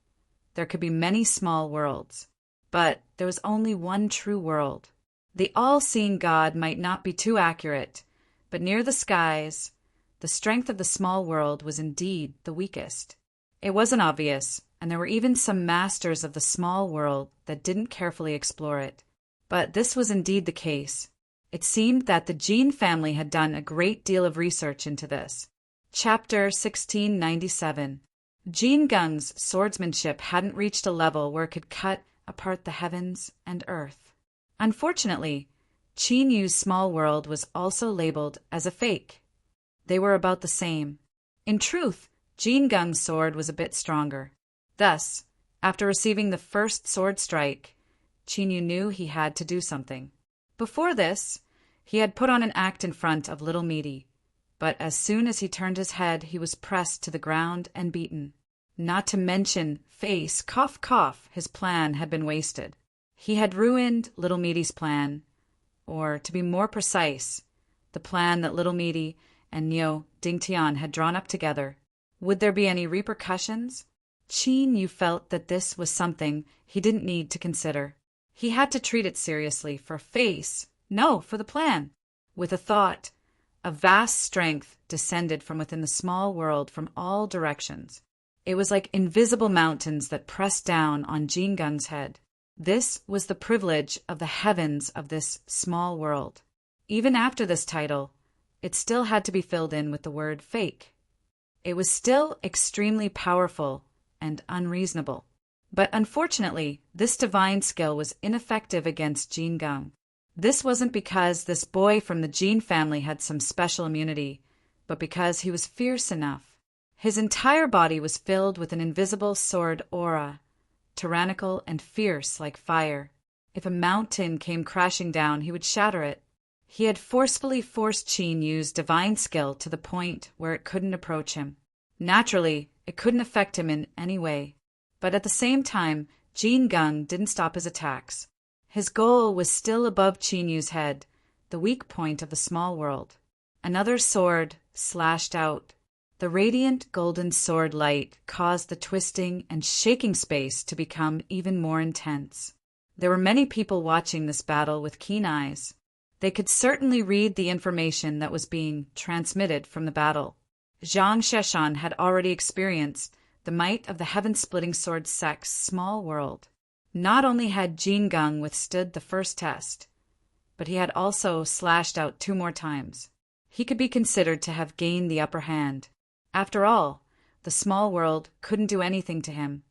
there could be many small worlds, but there was only one true world. The all-seeing God might not be too accurate, but near the skies, the strength of the small world was indeed the weakest. It wasn't obvious, and there were even some masters of the small world that didn't carefully explore it. But this was indeed the case. It seemed that the Jin family had done a great deal of research into this. Chapter 1697. Jin Geng's swordsmanship hadn't reached a level where it could cut apart the heavens and earth. Unfortunately, Qin Yu's small world was also labeled as a fake. They were about the same. In truth, Jin Geng's sword was a bit stronger. Thus, after receiving the first sword strike, Qin Yu knew he had to do something. Before this, he had put on an act in front of Little Meaty, but as soon as he turned his head, he was pressed to the ground and beaten. Not to mention face, cough, cough, his plan had been wasted. He had ruined Little Meaty's plan, or to be more precise, the plan that Little Meaty and Niu Dingtian had drawn up together. Would there be any repercussions? Qin Yu felt that this was something he didn't need to consider. He had to treat it seriously for the plan. With a thought, a vast strength descended from within the small world from all directions. It was like invisible mountains that pressed down on Jin Geng's head. This was the privilege of the heavens of this small world. Even after this title, it still had to be filled in with the word fake. It was still extremely powerful and unreasonable. But unfortunately, this divine skill was ineffective against Jin Geng. This wasn't because this boy from the Jin family had some special immunity, but because he was fierce enough. His entire body was filled with an invisible sword aura, tyrannical and fierce like fire. If a mountain came crashing down, he would shatter it. He had forcefully forced Qin Yu's divine skill to the point where it couldn't approach him. Naturally, it couldn't affect him in any way. But at the same time, Jin Geng didn't stop his attacks. His goal was still above Qin Yu's head, the weak point of the small world. Another sword slashed out. The radiant golden sword light caused the twisting and shaking space to become even more intense. There were many people watching this battle with keen eyes. They could certainly read the information that was being transmitted from the battle. Zhang Sheshan had already experienced the might of the heaven-splitting sword sect's small world. Not only had Jin Geng withstood the first test, but he had also slashed out 2 more times. He could be considered to have gained the upper hand. After all, the small world couldn't do anything to him,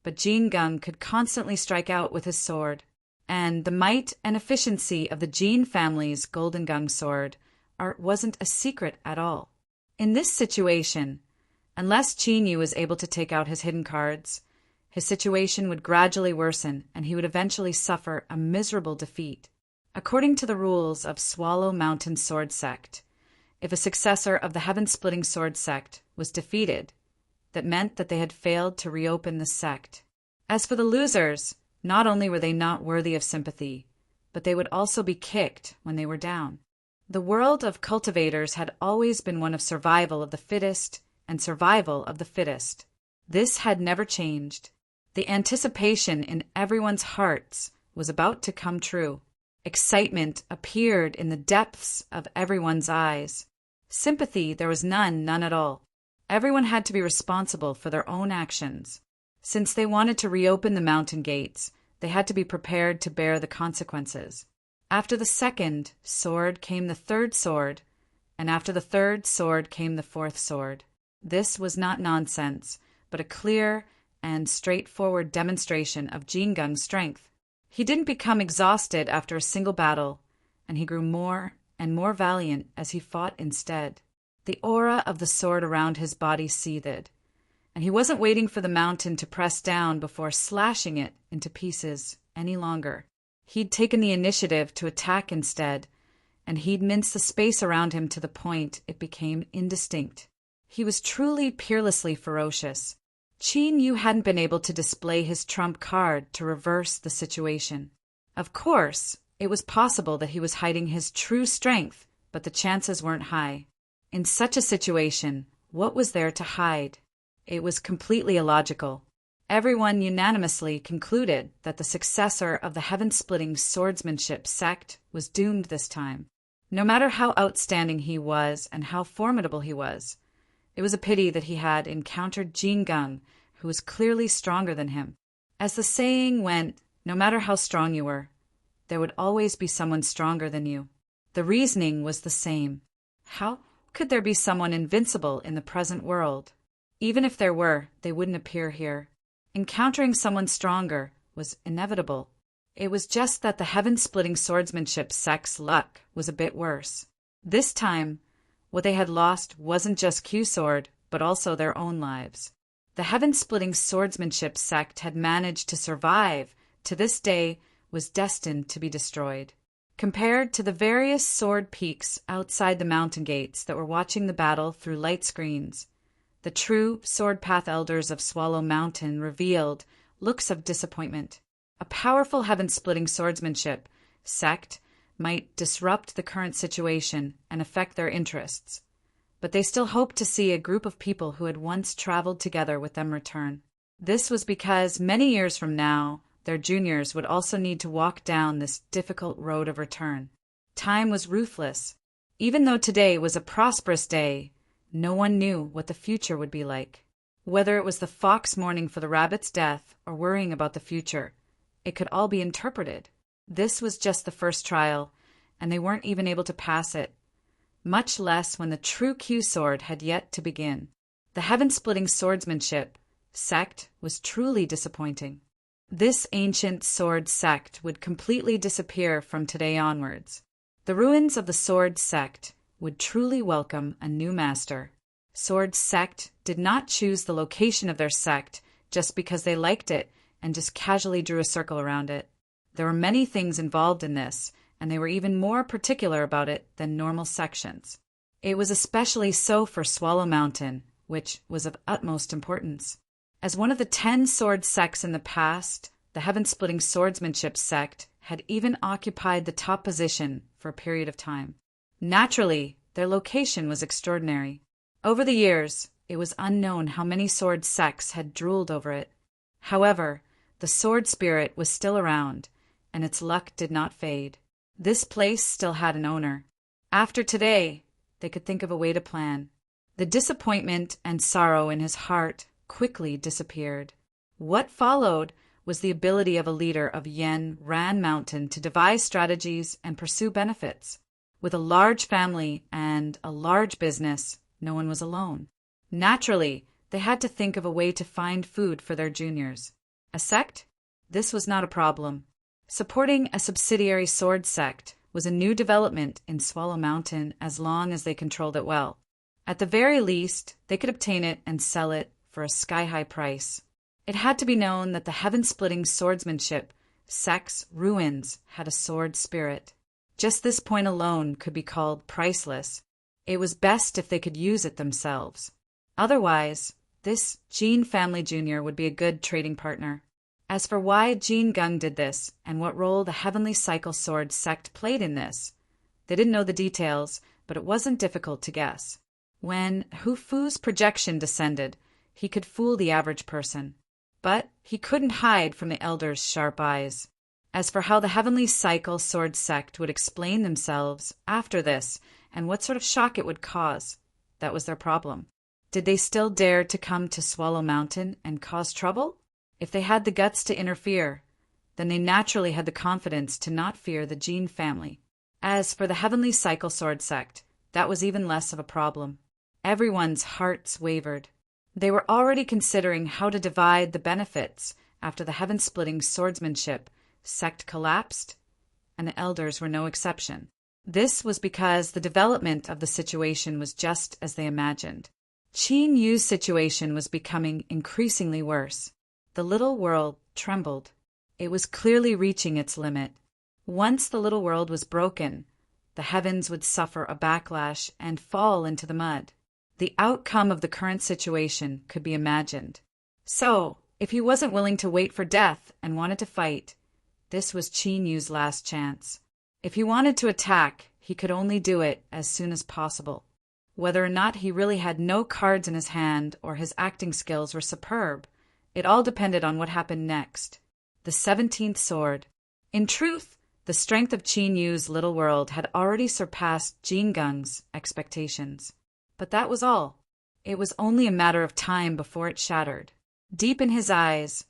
but Jin Geng could constantly strike out with his sword, and the might and efficiency of the Jin family's Golden Geng sword wasn't a secret at all. In this situation, unless Qin Yu was able to take out his hidden cards, his situation would gradually worsen and he would eventually suffer a miserable defeat. According to the rules of Swallow Mountain Sword Sect, if a successor of the Heaven-Splitting Sword Sect was defeated, that meant that they had failed to reopen the sect. As for the losers, not only were they not worthy of sympathy, but they would also be kicked when they were down. The world of cultivators had always been one of survival of the fittest and survival of the fittest. This had never changed. The anticipation in everyone's hearts was about to come true. Excitement appeared in the depths of everyone's eyes. Sympathy there was none at all. Everyone had to be responsible for their own actions. Since they wanted to reopen the mountain gates, they had to be prepared to bear the consequences. After the second sword came the third sword, and after the third sword came the fourth sword. This was not nonsense, but a clear and straightforward demonstration of Jin Geng's strength. He didn't become exhausted after a single battle, and he grew more and more valiant as he fought instead. The aura of the sword around his body seethed, and he wasn't waiting for the mountain to press down before slashing it into pieces any longer. He'd taken the initiative to attack instead, and he'd minced the space around him to the point it became indistinct. He was truly peerlessly ferocious. Qin Yu hadn't been able to display his trump card to reverse the situation. Of course, it was possible that he was hiding his true strength, but the chances weren't high. In such a situation, what was there to hide? It was completely illogical. Everyone unanimously concluded that the successor of the heaven-splitting swordsmanship sect was doomed this time. No matter how outstanding he was and how formidable he was, it was a pity that he had encountered Jin Geng, who was clearly stronger than him. As the saying went, no matter how strong you were, there would always be someone stronger than you. The reasoning was the same. How could there be someone invincible in the present world? Even if there were, they wouldn't appear here. Encountering someone stronger was inevitable. It was just that the heaven-splitting swordsmanship sect's luck was a bit worse. This time, what they had lost wasn't just Q-Sword, but also their own lives. The heaven-splitting swordsmanship sect had managed to survive, to this day was destined to be destroyed. Compared to the various sword peaks outside the mountain gates that were watching the battle through light screens, the true Sword Path Elders of Swallow Mountain revealed looks of disappointment. A powerful heaven-splitting swordsmanship sect might disrupt the current situation and affect their interests, but they still hoped to see a group of people who had once traveled together with them return. This was because many years from now, their juniors would also need to walk down this difficult road of return. Time was ruthless. Even though today was a prosperous day, no one knew what the future would be like. Whether it was the fox mourning for the rabbit's death or worrying about the future, it could all be interpreted. This was just the first trial, and they weren't even able to pass it, much less when the true Q-Sword had yet to begin. The heaven-splitting swordsmanship sect was truly disappointing. This ancient sword sect would completely disappear from today onwards. The ruins of the sword sect would truly welcome a new master. Sword sect did not choose the location of their sect just because they liked it and just casually drew a circle around it. There were many things involved in this, and they were even more particular about it than normal sections. It was especially so for Swallow Mountain, which was of utmost importance. As one of the 10 sword sects in the past, the heaven-splitting swordsmanship sect had even occupied the top position for a period of time. Naturally, their location was extraordinary. Over the years, it was unknown how many sword sects had drooled over it. However, the sword spirit was still around, and its luck did not fade. This place still had an owner. After today, they could think of a way to plan. The disappointment and sorrow in his heart quickly disappeared. What followed was the ability of a leader of Yen Ran Mountain to devise strategies and pursue benefits. With a large family and a large business, no one was alone. Naturally, they had to think of a way to find food for their juniors. A sect? This was not a problem. Supporting a subsidiary sword sect was a new development in Swallow Mountain as long as they controlled it well. At the very least, they could obtain it and sell it for a sky-high price. It had to be known that the heaven-splitting swordsmanship sect's ruins had a sword spirit. Just this point alone could be called priceless. It was best if they could use it themselves. Otherwise, this Jean family Jr. would be a good trading partner. As for why Jean Gung did this and what role the Heavenly Cycle Sword sect played in this, they didn't know the details, but it wasn't difficult to guess. When Hu Fu's projection descended, he could fool the average person. But he couldn't hide from the elders' sharp eyes. As for how the Heavenly Cycle Sword sect would explain themselves after this and what sort of shock it would cause, that was their problem. Did they still dare to come to Swallow Mountain and cause trouble? If they had the guts to interfere, then they naturally had the confidence to not fear the Jean family. As for the Heavenly Cycle Sword sect, that was even less of a problem. Everyone's hearts wavered. They were already considering how to divide the benefits after the heaven-splitting swordsmanship sect collapsed, and the elders were no exception. This was because the development of the situation was just as they imagined. Qin Yu's situation was becoming increasingly worse. The little world trembled. It was clearly reaching its limit. Once the little world was broken, the heavens would suffer a backlash and fall into the mud. The outcome of the current situation could be imagined. So, if he wasn't willing to wait for death and wanted to fight, this was Qin Yu's last chance. If he wanted to attack, he could only do it as soon as possible. Whether or not he really had no cards in his hand or his acting skills were superb, it all depended on what happened next. The 17th sword. In truth, the strength of Qin Yu's little world had already surpassed Jean Gung's expectations. But that was all. It was only a matter of time before it shattered. Deep in his eyes,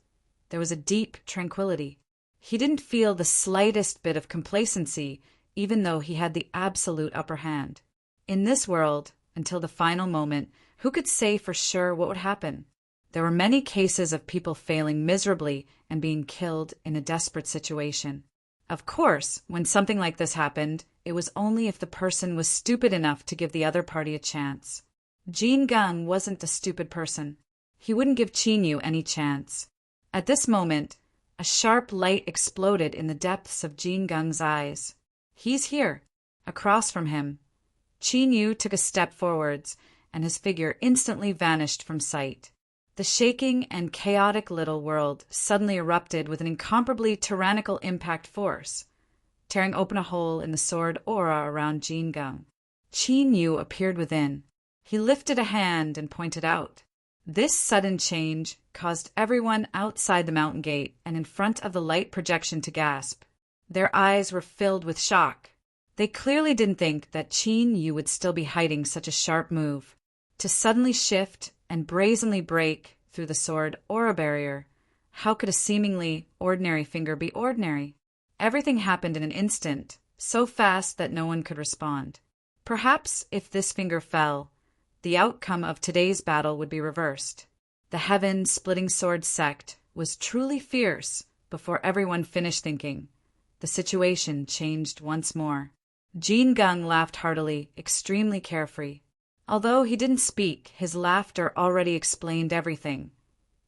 there was a deep tranquility. He didn't feel the slightest bit of complacency, even though he had the absolute upper hand. In this world, until the final moment, who could say for sure what would happen? There were many cases of people failing miserably and being killed in a desperate situation. Of course, when something like this happened, it was only if the person was stupid enough to give the other party a chance. Jean Gung wasn't a stupid person. He wouldn't give Qin Yu any chance. At this moment, a sharp light exploded in the depths of Jean Gung's eyes. He's here, across from him. Qin Yu took a step forwards, and his figure instantly vanished from sight. The shaking and chaotic little world suddenly erupted with an incomparably tyrannical impact force, tearing open a hole in the sword aura around Jean Gung. Qin Yu appeared within. He lifted a hand and pointed out. This sudden change caused everyone outside the mountain gate and in front of the light projection to gasp. Their eyes were filled with shock. They clearly didn't think that Qin Yu would still be hiding such a sharp move. To suddenly shift and brazenly break through the sword aura barrier, how could a seemingly ordinary finger be ordinary? Everything happened in an instant, so fast that no one could respond. Perhaps if this finger fell, the outcome of today's battle would be reversed. The heaven-splitting sword sect was truly fierce before everyone finished thinking. The situation changed once more. Jean Gung laughed heartily, extremely carefree. Although he didn't speak, his laughter already explained everything.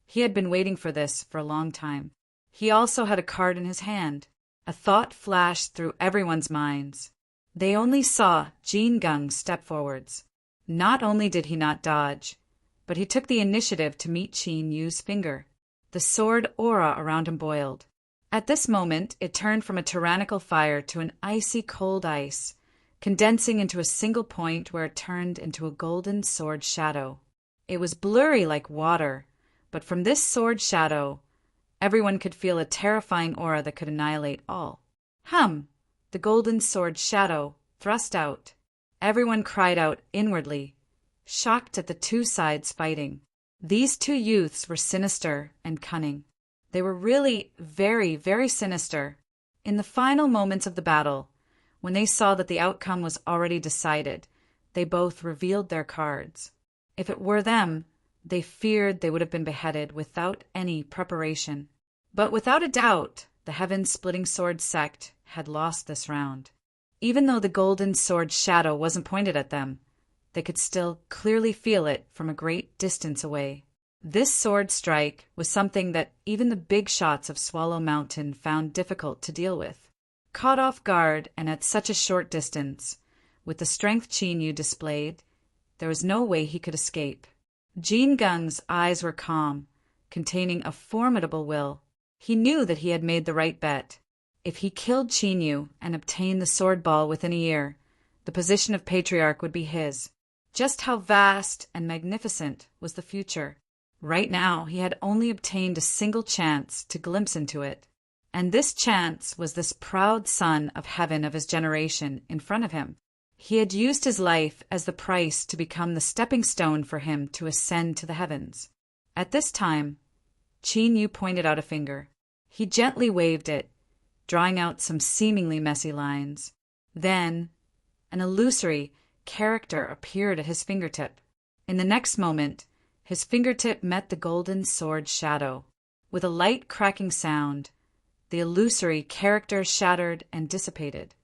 He had been waiting for this for a long time. He also had a card in his hand. A thought flashed through everyone's minds. They only saw Jean Gung step forwards. Not only did he not dodge, but he took the initiative to meet Qin Yu's finger. The sword aura around him boiled. At this moment, it turned from a tyrannical fire to an icy cold ice, condensing into a single point where it turned into a golden sword shadow. It was blurry like water, but from this sword shadow, everyone could feel a terrifying aura that could annihilate all. The golden sword shadow thrust out. Everyone cried out inwardly, shocked at the two sides fighting. These two youths were sinister and cunning. They were really very, very sinister. In the final moments of the battle, when they saw that the outcome was already decided, they both revealed their cards. If it were them, they feared they would have been beheaded without any preparation. But without a doubt, the heaven-splitting sword sect had lost this round. Even though the golden sword shadow wasn't pointed at them, they could still clearly feel it from a great distance away. This sword strike was something that even the big shots of Swallow Mountain found difficult to deal with. Caught off guard and at such a short distance, with the strength Qin Yu displayed, there was no way he could escape. Jean Gung's eyes were calm, containing a formidable will. He knew that he had made the right bet. If he killed Qin Yu and obtained the sword ball within a year, the position of patriarch would be his. Just how vast and magnificent was the future. Right now, he had only obtained a single chance to glimpse into it. And this chance was this proud son of heaven of his generation in front of him. He had used his life as the price to become the stepping stone for him to ascend to the heavens. At this time, Qin Yu pointed out a finger. He gently waved it, drawing out some seemingly messy lines. Then, an illusory character appeared at his fingertip. In the next moment, his fingertip met the golden sword shadow. With a light cracking sound, the illusory character shattered and dissipated.